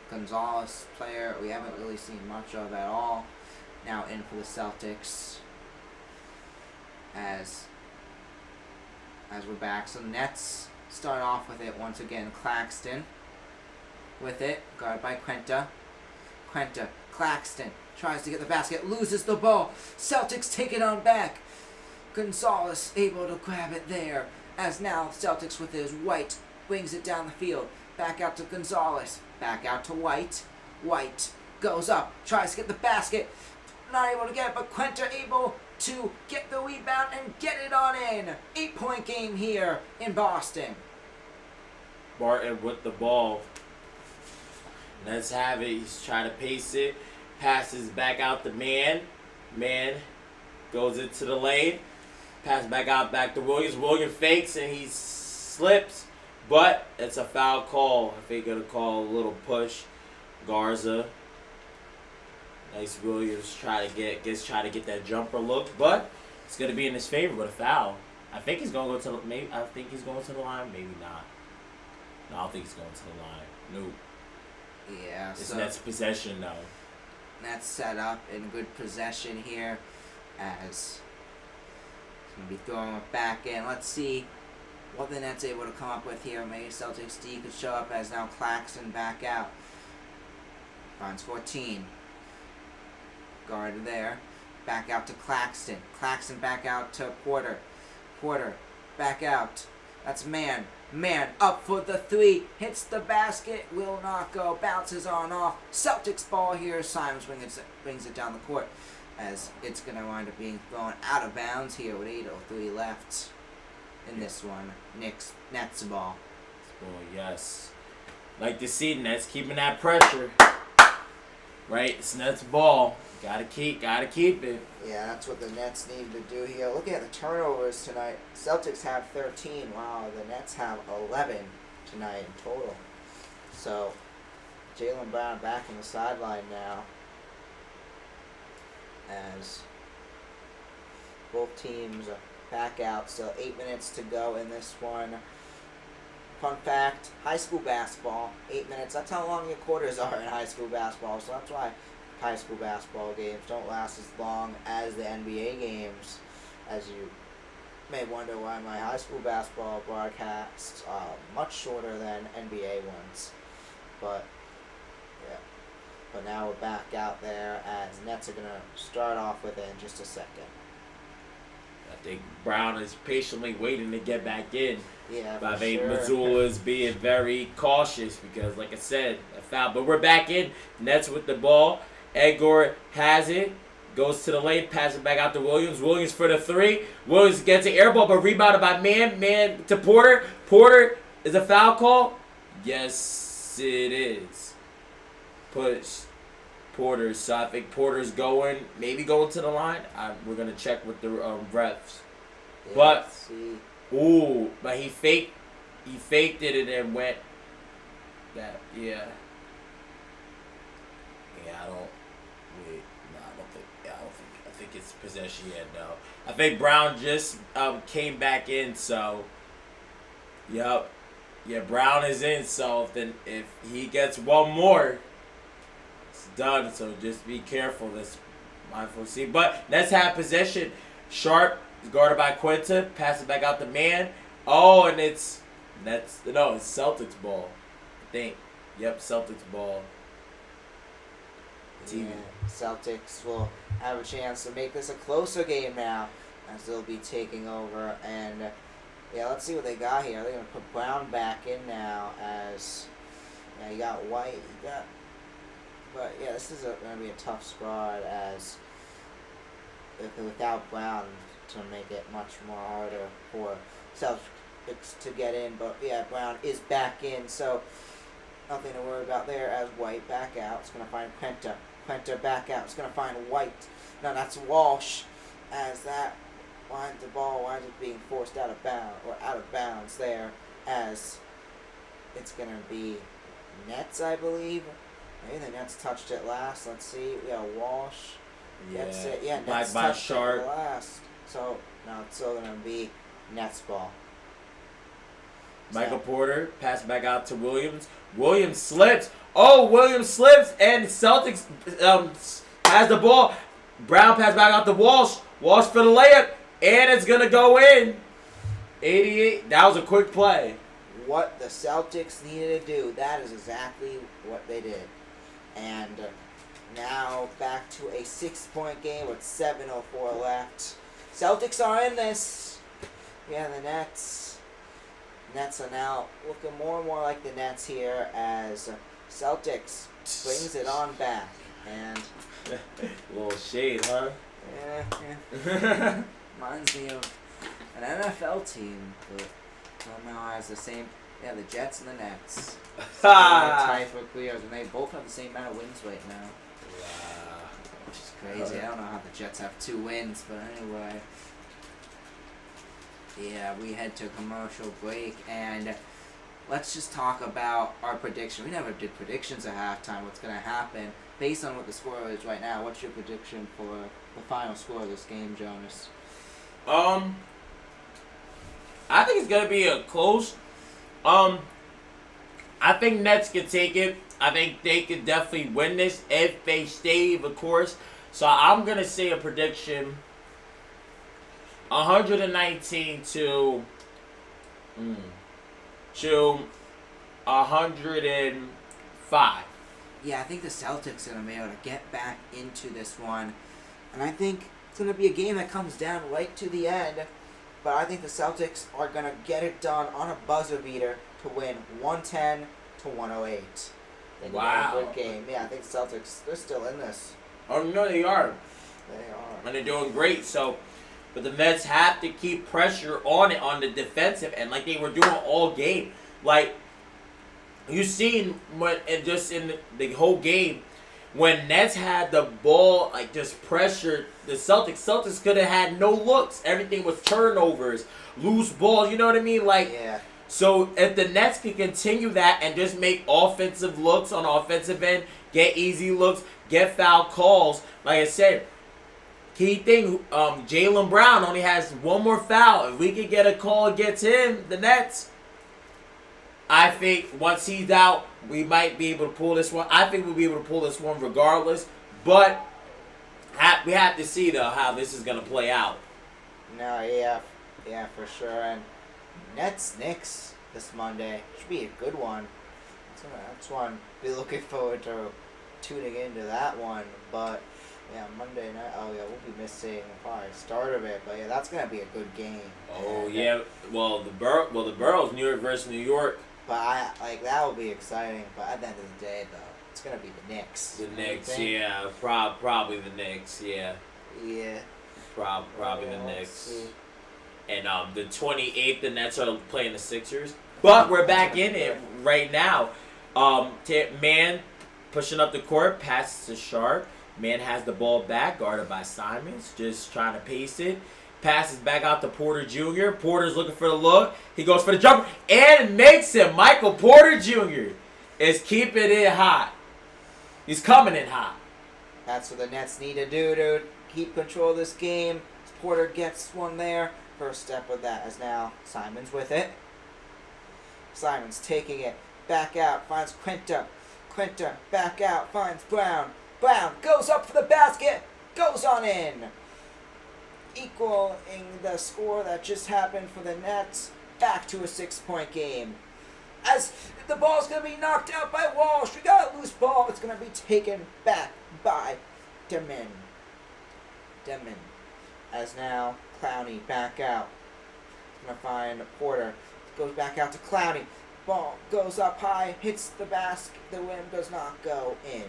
Gonzalez player we haven't really seen much of at all. Now in for the Celtics. As we're back. So Nets start off with it once again. Claxton with it. Guarded by Quinta. Claxton tries to get the basket. Loses the ball. Celtics take it on back. Gonzalez able to grab it there. As now Celtics with his White wings it down the field. Back out to Gonzalez. Back out to White. White goes up. Tries to get the basket. Not able to get it, but Quinta able to get the rebound and get it on in. 8-point game here in Boston. Martin with the ball. Let's have it. He's trying to pace it. Passes back out to Man. Man goes into the lane. Pass back out back to Williams. Williams fakes and he slips. But it's a foul call. I think they're going to call a little push. Garza. Nice Williams try to get that jumper look, but it's gonna be in his favor with a foul. I think he's gonna go to the line, maybe not. No, I don't think he's going to the line. Nope. Yeah. It's Nets possession though. Nets set up in good possession here, as he's gonna be throwing it back in. Let's see what the Nets able to come up with here. Maybe Celtics D could show up as now Claxton back out. Finds 14. Guard there. Back out to Claxton. Claxton back out to Porter. Porter back out. That's man. Man up for the three. Hits the basket. Will not go. Bounces on off. Celtics ball here. Simons brings it down the court as it's going to wind up being thrown out of bounds here with 8:03 left in this one. Nets ball. Oh, yes. Like to see Nets keeping that pressure. Right? It's Nets ball. Gotta keep it. Yeah, that's what the Nets need to do here. Looking at the turnovers tonight, Celtics have 13, while the Nets have 11 tonight in total. So, Jaylen Brown back on the sideline now, as both teams are back out. So 8 minutes to go in this one. Fun fact, high school basketball, 8 minutes. That's how long your quarters are in high school basketball. So that's why high school basketball games don't last as long as the NBA games, as you may wonder why my high school basketball broadcasts are much shorter than NBA ones. But yeah, but now we're back out there as Nets are gonna start off with it in just a second. I think Brown is patiently waiting to get back in. Yeah, but I think sure. Missoula is being very cautious because, like I said, a foul. But we're back in. Nets with the ball. Edgar has it. Goes to the lane. Passes it back out to Williams. Williams for the three. Williams gets an air ball, but rebounded by Man to Porter. Porter, is a foul call? Yes, it is. Push Porter. So I think Porter's maybe going to the line. We're going to check with the refs. Yeah, but, see. But he faked it and then went that, yeah. I think it's possession yet, no. I think Brown just came back in, so, yep. Yeah, Brown is in, so if he gets one more, it's done, so just be careful. That's mindful. See, but Nets have possession. Sharp is guarded by Quinta, pass it back out to Man. Oh, and it's Celtics ball, I think. Yep, Celtics ball. Yeah, Celtics will have a chance to make this a closer game now, as they'll be taking over. And yeah, let's see what they got here. They're gonna put Brown back in now, as you got White, but yeah, this is gonna be a tough squad, as without Brown to make it much more harder for Celtics to get in. But yeah, Brown is back in, so nothing to worry about there. As White back out, it's gonna find Quinta. Quinta back out. It's going to find White. No, that's Walsh. As the ball winds up being forced out of bounds there. As it's going to be Nets, I believe. Maybe the Nets touched it last. Let's see. We got Walsh. Gets it. Yeah, Nets touched it last. So now it's still going to be Nets ball. Michael Porter, pass back out to Williams. Williams slips. Oh, Williams slips, and Celtics has the ball. Brown pass back out to Walsh. Walsh for the layup, and it's going to go in. 88. That was a quick play. What the Celtics needed to do, that is exactly what they did. And now back to a 6-point game with 7:04 left. Celtics are in this. Yeah, the Nets are now looking more and more like the Nets here, as Celtics brings it on back. And a little shade, huh? Yeah. Reminds me of an NFL team, but somehow has the same. Yeah, the Jets and the Nets. Tied for clears, and they both have the same amount of wins right now. Wow. Which is crazy. I don't know how the Jets have 2 wins, but anyway. Yeah, we head to a commercial break, and let's just talk about our prediction. We never did predictions at halftime, what's going to happen. Based on what the score is right now, what's your prediction for the final score of this game, Jonas? I think it's going to be a close. I think Nets can take it. I think they could definitely win this if they stay the course. So I'm going to say a prediction. 119 to To 105. Yeah, I think the Celtics are going to be able to get back into this one. And I think it's going to be a game that comes down right to the end. But I think the Celtics are going to get it done on a buzzer beater to win 110 to 108. Wow. Good game. Yeah, I think the Celtics, they're still in this. Oh, no, they are. They are. And they're doing great. So, but the Nets have to keep pressure on it on the defensive end like they were doing all game. Like, you seen when, and just in the whole game, when Nets had the ball, like, just pressured the Celtics could have had no looks. Everything was turnovers, loose balls, you know what I mean? Like, yeah. So if the Nets can continue that and just make offensive looks on the offensive end, get easy looks, get foul calls, like I said, key thing, Jaylen Brown only has one more foul. If we could get a call against him, the Nets, I think once he's out, we might be able to pull this one. I think we'll be able to pull this one regardless. But we have to see, though, how this is going to play out. No, yeah, for sure. And Knicks this Monday should be a good one. That's one. Be looking forward to tuning into that one. But yeah, Monday night. Oh yeah, we'll be missing probably the start of it. But yeah, that's gonna be a good game. Oh yeah. Well, the Boroughs, New York versus New York. But that will be exciting. But at the end of the day, though, it's gonna be the Knicks. The Knicks, yeah. Probably the Knicks, yeah. Yeah. Probably the Knicks. And the 28th, the Nets are playing the Sixers. But we're back in it right now. Man pushing up the court, passes to Sharp. Man has the ball back, guarded by Simons, just trying to pace it. Passes back out to Porter Jr. Porter's looking for the look. He goes for the jumper and makes him. Michael Porter Jr. is keeping it hot. He's coming in hot. That's what the Nets need to do to keep control of this game. Porter gets one there. First step of that is now Simons with it. Simons taking it. Back out. Finds Quinta. Quinta back out. Finds Brown. Brown goes up for the basket. Goes on in. Equaling the score that just happened for the Nets. Back to a 6-point game. As the ball's going to be knocked out by Walsh. We got a loose ball. It's going to be taken back by Demon. As now Clowney back out. He's going to find Porter. Goes back out to Clowney. Ball goes up high. Hits the basket. The rim does not go in.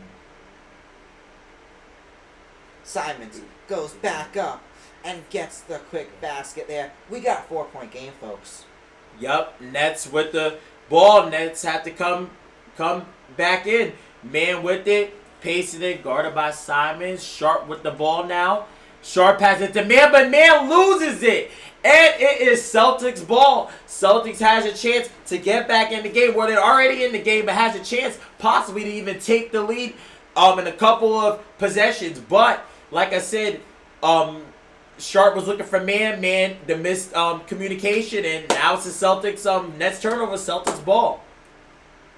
Simons goes back up and gets the quick basket there. We got a 4-point game, folks. Yup, Nets with the ball. Nets have to come back in. Man with it, pacing it, guarded by Simons. Sharp with the ball now. Sharp passes it to Man, but Man loses it. And it is Celtics ball. Celtics has a chance to get back in the game. Well, they're already in the game, but has a chance possibly to even take the lead in a couple of possessions. But, like I said, Sharp was looking for Man, the missed communication, and now it's the Celtics Nets turnover, Celtics ball.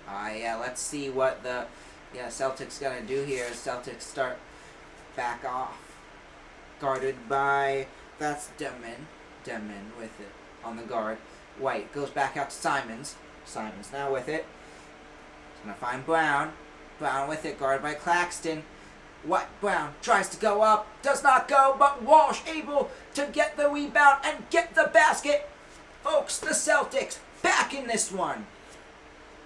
Yeah, let's see what the Celtics gonna do here. Celtics start back off, guarded by Demon with it on the guard. White goes back out to Simons. Simons now with it. He's gonna find Brown. Brown with it, guarded by Claxton. Brown tries to go up, does not go, but Walsh able to get the rebound and get the basket. Folks, the Celtics back in this one.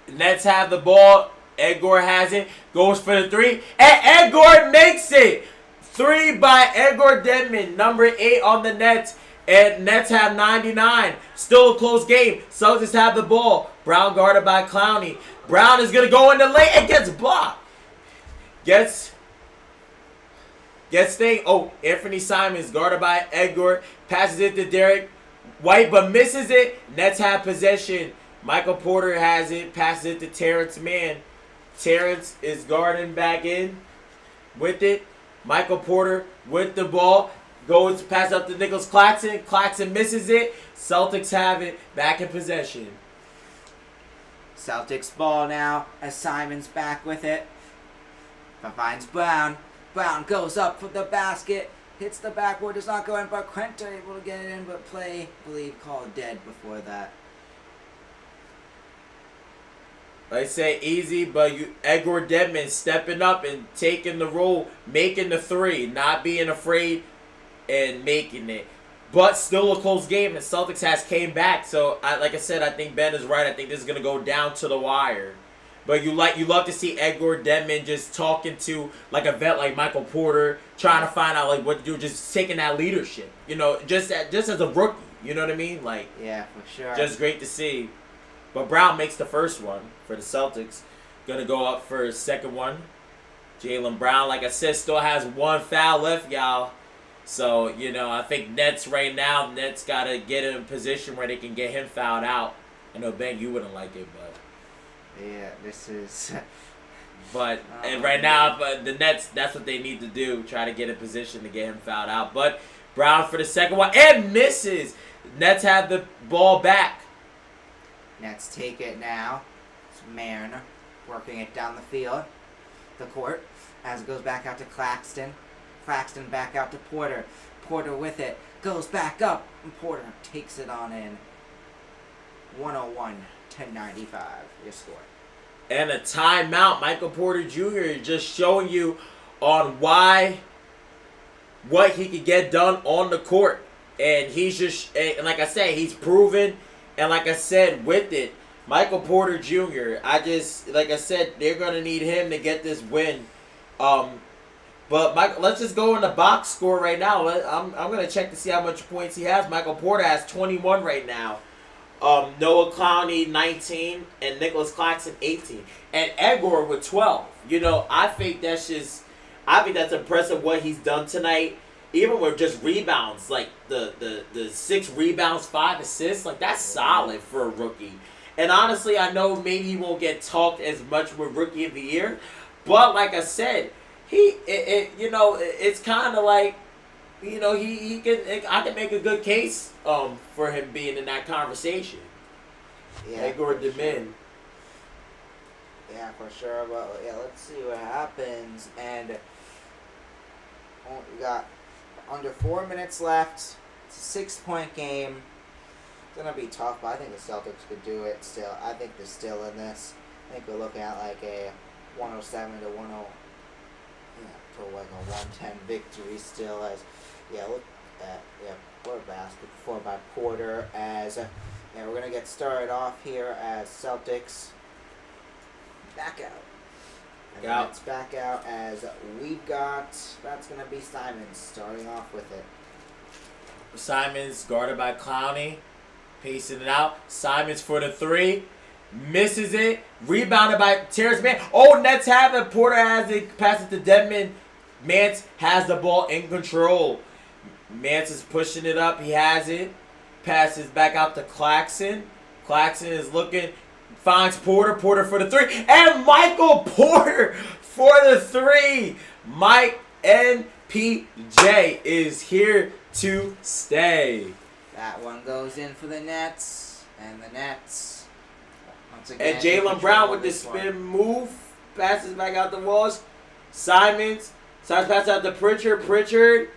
Nets have the ball. Edgar has it, goes for the three, and Edgar makes it. 3 by Edgar Denman, number 8 on the Nets. And Nets have 99. Still a close game. Celtics have the ball. Brown guarded by Clowney. Brown is going to go in the lane and gets blocked. Gets thing. Oh, Anthony Simons guarded by Edgar. Passes it to Derek White, but misses it. Nets have possession. Michael Porter has it. Passes it to Terrence Mann. Terrence is guarding back in with it. Michael Porter with the ball. Goes to pass up to Nicholas Claxton. Claxton misses it. Celtics have it. Back in possession. Celtics ball now as Simons back with it. But finds Brown. Brown goes up for the basket. Hits the backboard. Does not go in, but Quinta able to get it in, but play, I believe, called dead before that. I say easy, but Edgar Dedman stepping up and taking the role, making the three, not being afraid and making it. But still a close game, and Celtics has came back. So, like I said, I think Ben is right. I think this is going to go down to the wire. But you love to see Edgar Dedman just talking to like a vet like Michael Porter, trying to find out like what to do, just taking that leadership. Just as a rookie. You know what I mean? Like, yeah, for sure. Just great to see. But Brown makes the first one for the Celtics. Gonna go up for his second one. Jaylen Brown, like I said, still has one foul left, y'all. So, I think Nets got to get in a position where they can get him fouled out. I know, Ben, you wouldn't like it, but... Yeah, this is... But, and right now, the Nets, that's what they need to do. Try to get in position to get him fouled out. But Brown for the second one, and misses! Nets have the ball back. Nets take it now. It's Mariner working it down the court, as it goes back out to Claxton. Claxton back out to Porter. Porter with it. Goes back up. And Porter takes it on in. 101-95. Your score. And a timeout. Michael Porter Jr. just showing you on what he could get done on the court. And he's just, and like I said, he's proven. And like I said, with it, Michael Porter Jr., like I said, they're going to need him to get this win. But let's just go in the box score right now. I'm going to check to see how much points he has. Michael Porter has 21 right now. Noah Clowney 19 and Nicholas Claxton 18. And Edgar with 12. I think that's impressive what he's done tonight. Even with just rebounds, like the 6 rebounds, 5 assists, like that's solid for a rookie. And honestly, I know maybe he won't get talked as much with Rookie of the Year, but like I said, it's kind of like, I can make a good case for him being in that conversation. Yeah, Edgar Dedman. Yeah, for sure. But yeah, let's see what happens. And we got under 4 minutes left. It's a 6-point game. It's gonna be tough, but I think the Celtics could do it still. I think they're still in this. I think we're looking at like a 107 to 10, to like a 110 victory still. As look at poor basket before by Porter. As we're gonna get started off here as Celtics back out. And Nets back out as we've got. That's gonna be Simons starting off with it. Simons guarded by Clowney, pacing it out. Simons for the 3. Misses it. Rebounded by Terrence Mann. Oh, Nets have it. Porter has it. Passes to Dedman. Mance has the ball in control. Mance is pushing it up. He has it. Passes back out to Claxton. Claxton is looking. Finds Porter. Porter for the 3. And Michael Porter for the 3. Mike NPJ is here to stay. That one goes in for the Nets. And the Nets... And Jaylen Brown with the spin move. Passes back out the walls. Simons passes out to Pritchard.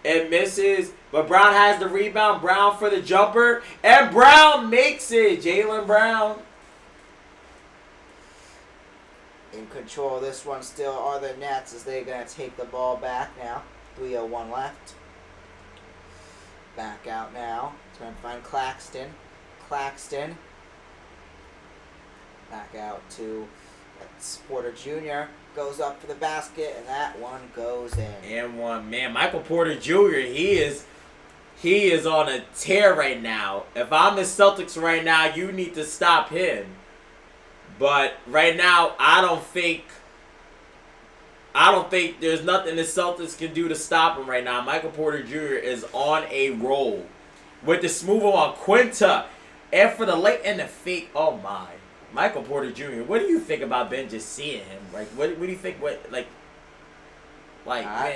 And misses. But Brown has the rebound. Brown for the jumper. And Brown makes it. Jaylen Brown. In control of this one still are the Nets as they're going to take the ball back now. 3:01 left. Back out now. Trying to find Claxton. Back out to Porter Jr. Goes up for the basket, and that one goes in. And one, man, Michael Porter Jr., he is on a tear right now. If I'm the Celtics right now, you need to stop him. But right now, I don't think there's nothing the Celtics can do to stop him right now. Michael Porter Jr. is on a roll. With the smooth on Quinta. And for the late and the fake, oh my. Michael Porter Jr., what do you think about Ben just seeing him? Like, what do you think?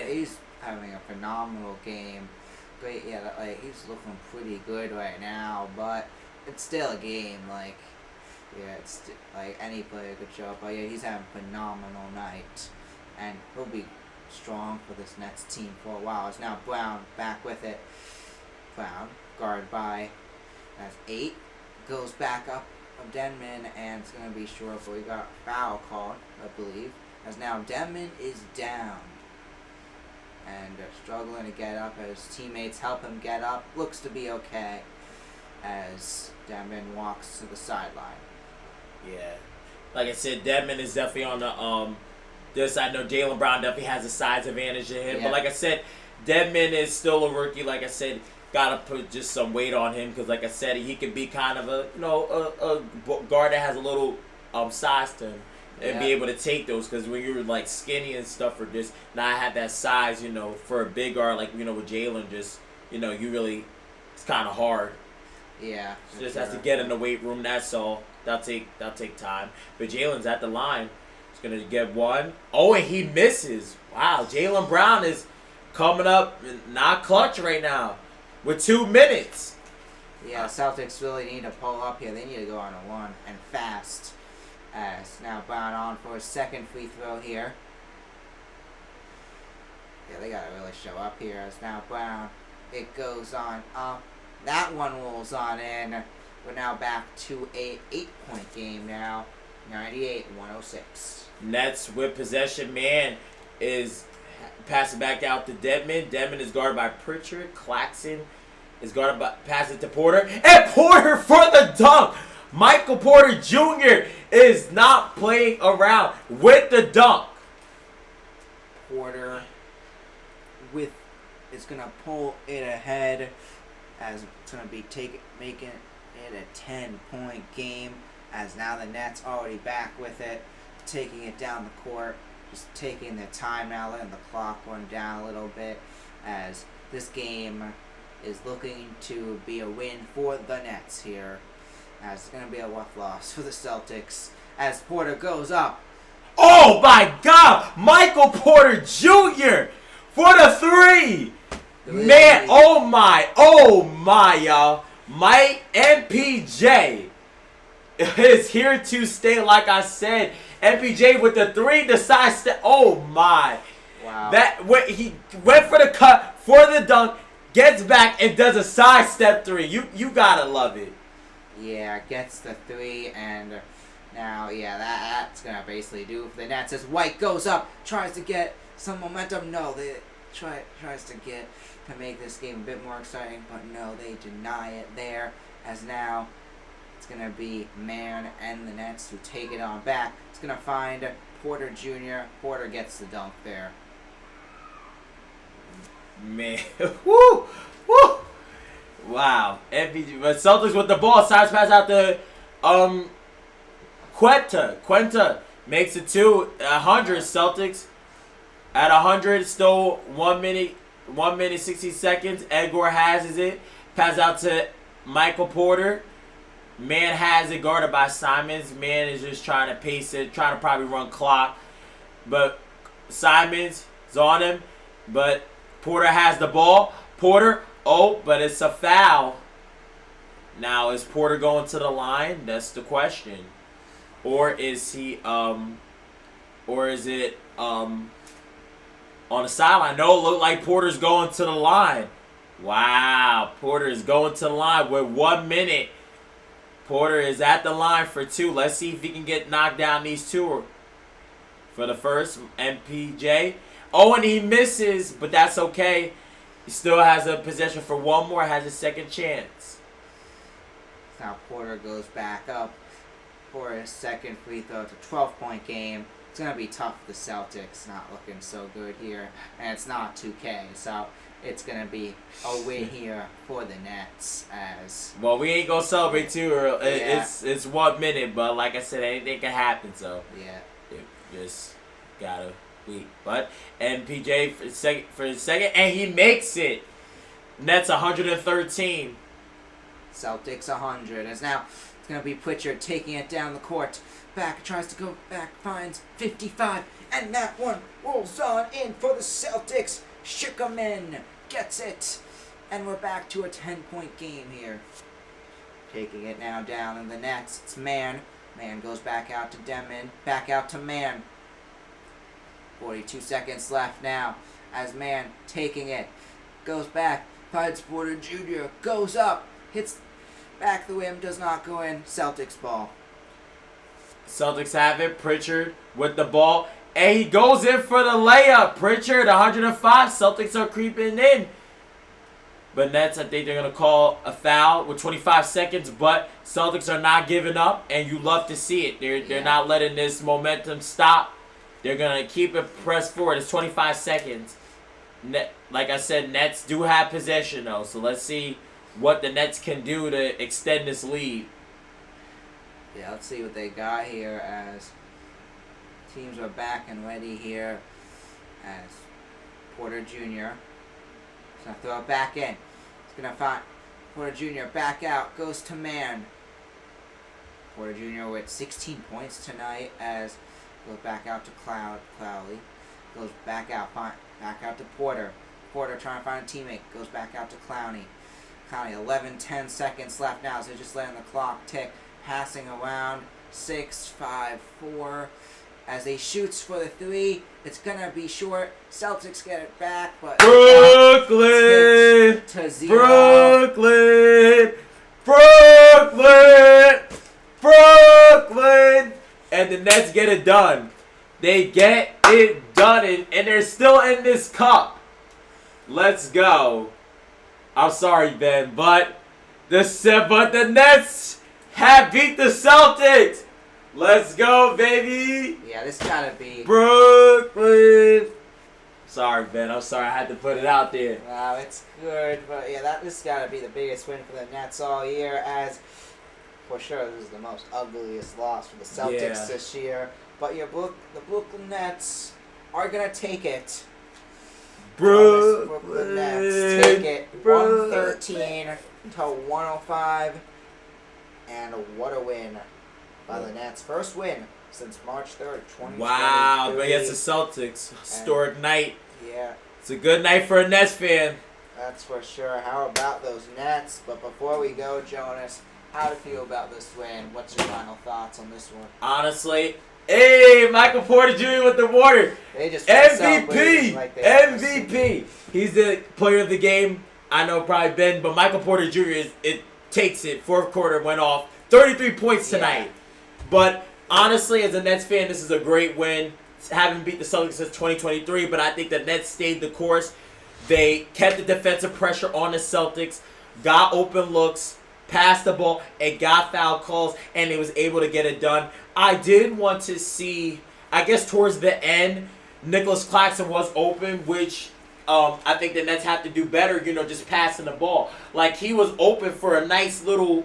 He's having a phenomenal game. Great, he's looking pretty good right now, but it's still a game. It's like any player could show up. But yeah, he's having a phenomenal night, and he'll be strong for this Nets team for a while. It's now Brown back with it. Brown guarded by 8, goes back up of Denman, and it's going to be short, but we got a foul called, I believe. As now Denman is down. And struggling to get up as teammates help him get up. Looks to be okay as Denman walks to the sideline. Yeah. Like I said, Denman is definitely on the I know Jaylen Brown definitely has a size advantage to him. Yeah. But like I said, Denman is still a rookie. Like I said, got to put just some weight on him because like I said, he could be kind of a guard that has a little size to him. And be able to take those because when you're like skinny and stuff or just not have that size, for a big guard like with Jaylen, just you really it's kind of hard. Yeah, just has to get in the weight room. That's all. That'll take time. But Jaylen's at the line. He's gonna get one. Oh, and he misses. Wow, Jaylen Brown is coming up not clutch right now with 2 minutes. Yeah, Celtics really need to pull up here. They need to go on a one and fast. As now Brown on for his second free throw here. Yeah, they gotta really show up here as now Brown. It goes on up. That one rolls on in. We're now back to a 8-point game now. 98-106. Nets with possession. Man is passing back out to Dedmon. Dedmon is guarded by Pritchard. Claxton is guarded by pass it to Porter. And Porter for the dunk! Michael Porter Jr. is not playing around with the dunk. Porter is going to pull it ahead as it's going to be making it a 10-point game as now the Nets already back with it, taking it down the court, just taking their time now, letting the clock run down a little bit as this game is looking to be a win for the Nets here. As it's going to be a rough loss for the Celtics as Porter goes up. Oh my God! Michael Porter Jr. for the three! Man, oh my, y'all. Mike MPJ is here to stay, like I said. MPJ with the three, the side step. Oh my. Wow. He went for the cut, for the dunk, gets back, and does a side step three. You gotta love it. Yeah, gets the three, and now, that's going to basically do it for the Nets. As White goes up, tries to get some momentum. No, they tries to make this game a bit more exciting, but no, they deny it there. As now, it's going to be Mann and the Nets who take it on back. It's going to find Porter Jr. Porter gets the dunk there. Man, woo! Wow. MPG, but Celtics with the ball. Sides pass out to Quenta. Quenta makes it to 100. Celtics at 100. Still 1 minute 60 seconds. Edgar has it. Pass out to Michael Porter. Man has it guarded by Simons. Man is just trying to pace it. Trying to probably run clock. But Simons is on him. But Porter has the ball. Porter. Oh, but it's a foul. Now, is Porter going to the line? That's the question. Or is he, or is it, on the sideline? No, it looked like Porter's going to the line. Wow, Porter is going to the line with 1 minute. Porter is at the line for two. Let's see if he can get knocked down these two. For the first, MPJ. Oh, and he misses, but that's okay. He still has a possession for one more, has a second chance. Now Porter goes back up for his second free throw. It's a 12-point game. It's going to be tough for the Celtics. Not looking so good here. And it's not 2K, so it's going to be a win here for the Nets. Well, we ain't going to celebrate too early. It's 1 minute, but like I said, anything can happen, so yeah, you just got to wait. But MPJ for his second, and he makes it. Nets 113. Celtics 100. As now it's going to be Pritchard taking it down the court. Back, tries to go back, finds 55. And that one rolls on in for the Celtics. Schickerman gets it. And we're back to a 10-point game here. Taking it now down in the Nets. It's Mann. Mann goes back out to Denman. Back out to Mann. 42 seconds left now. As Mann taking it. Goes back. Finds Porter Jr. Goes up. Hits Back the rim does not go in. Celtics ball. Celtics have it. Pritchard with the ball. And he goes in for the layup. Pritchard, 105. Celtics are creeping in. But Nets, I think they're going to call a foul with 25 seconds. But Celtics are not giving up. And you love to see it. They're not letting this momentum stop. They're going to keep it pressed forward. It's 25 seconds. Like I said, Nets do have possession, though. So let's see what the Nets can do to extend this lead. Yeah, let's see what they got here as teams are back and ready here as Porter Jr. He's going to throw it back in. He's going to find Porter Jr. back out. Goes to man. Porter Jr. with 16 points tonight as goes back out to Clowley. Goes back out. Back out to Porter. Porter trying to find a teammate. Goes back out to Clowney. 11-10 seconds left now, so just letting the clock tick. Passing around. 6-5-4. As he shoots for the three, it's going to be short. Celtics get it back, but Brooklyn! To 0. Brooklyn! And the Nets get it done. They get it done, and they're still in this cup. Let's go. I'm sorry, Ben, but the Nets have beat the Celtics. Let's go, baby. Yeah, this gotta be Brooklyn. Sorry, Ben. I'm sorry. I had to put it out there. Wow, it's good, but yeah, this gotta be the biggest win for the Nets all year. As for sure, this is the most ugliest loss for the Celtics this year. But the Brooklyn Nets are gonna take it. Brooklyn Nets take it 113 to 105, and what a win by the Nets. First win since March 3rd, 2023. Wow, but against the Celtics. Historic night. Yeah. It's a good night for a Nets fan. That's for sure. How about those Nets? But before we go, Jonas, how do you feel about this win? What's your final thoughts on this one? Honestly, hey, Michael Porter Jr. with the water. They just MVP. like MVP. He's the player of the game. I know probably Ben, but Michael Porter Jr. It takes it. Fourth quarter went off. 33 points tonight. Yeah. But honestly, as a Nets fan, this is a great win. Haven't beat the Celtics since 2023, but I think the Nets stayed the course. They kept the defensive pressure on the Celtics, got open looks, passed the ball, and got foul calls, and they was able to get it done. I did want to see, I guess towards the end, Nicholas Claxton was open, which I think the Nets have to do better, just passing the ball. Like, he was open for a nice little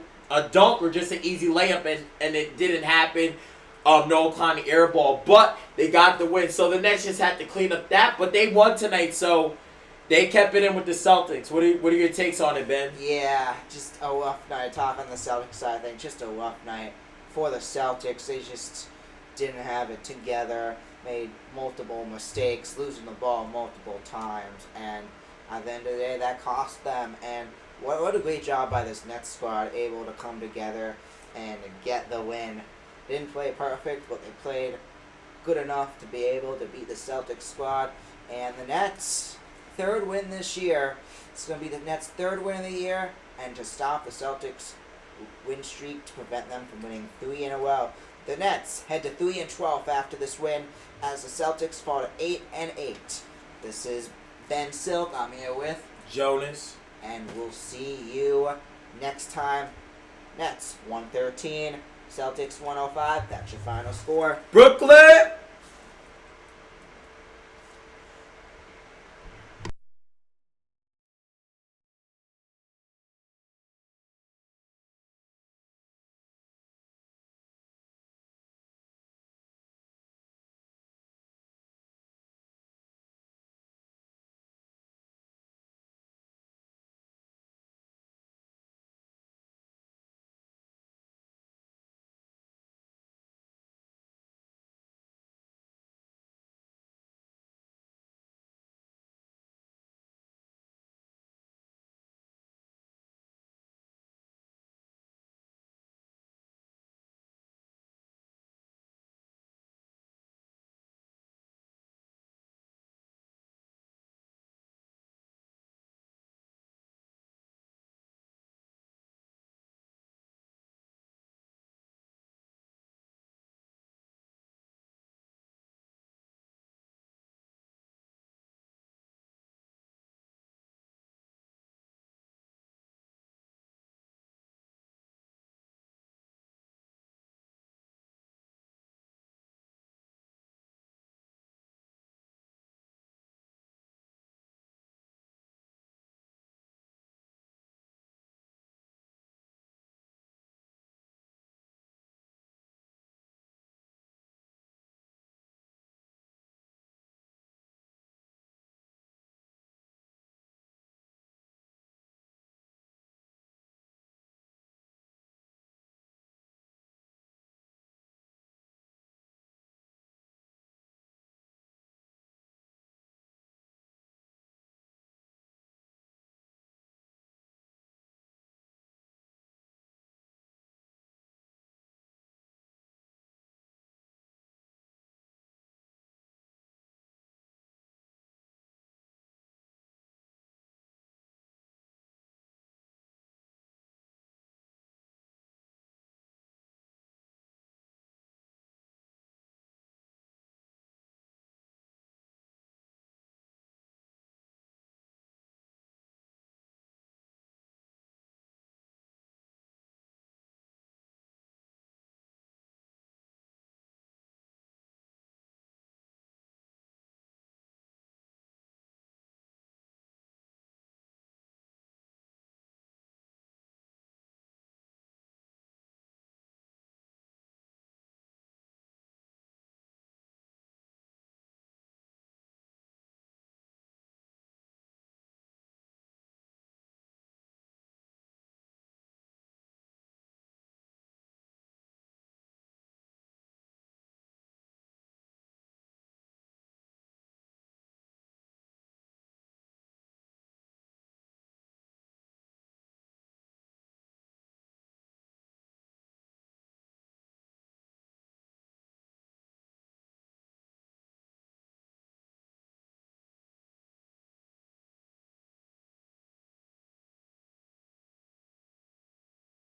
dunk or just an easy layup, and it didn't happen. No Clowney air ball, but they got the win. So the Nets just had to clean up that, but they won tonight, so they kept it in with the Celtics. What are your takes on it, Ben? Yeah, just a rough night. Talk on the Celtics side, I think just a rough night for the Celtics. They just didn't have it together, made multiple mistakes, losing the ball multiple times, and at the end of the day, that cost them. And what a great job by this Nets squad, able to come together and get the win. Didn't play perfect, but they played good enough to be able to beat the Celtics squad. And the Nets' third win this year. It's going to be the Nets' third win of the year, and to stop the Celtics' win streak to prevent them from winning 3 in a row. The Nets head to 3-12 after this win, as the Celtics fall to 8-8. This is Ben Silk. I'm here with Jonas, and we'll see you next time. Nets 113. Celtics 105. That's your final score. Brooklyn!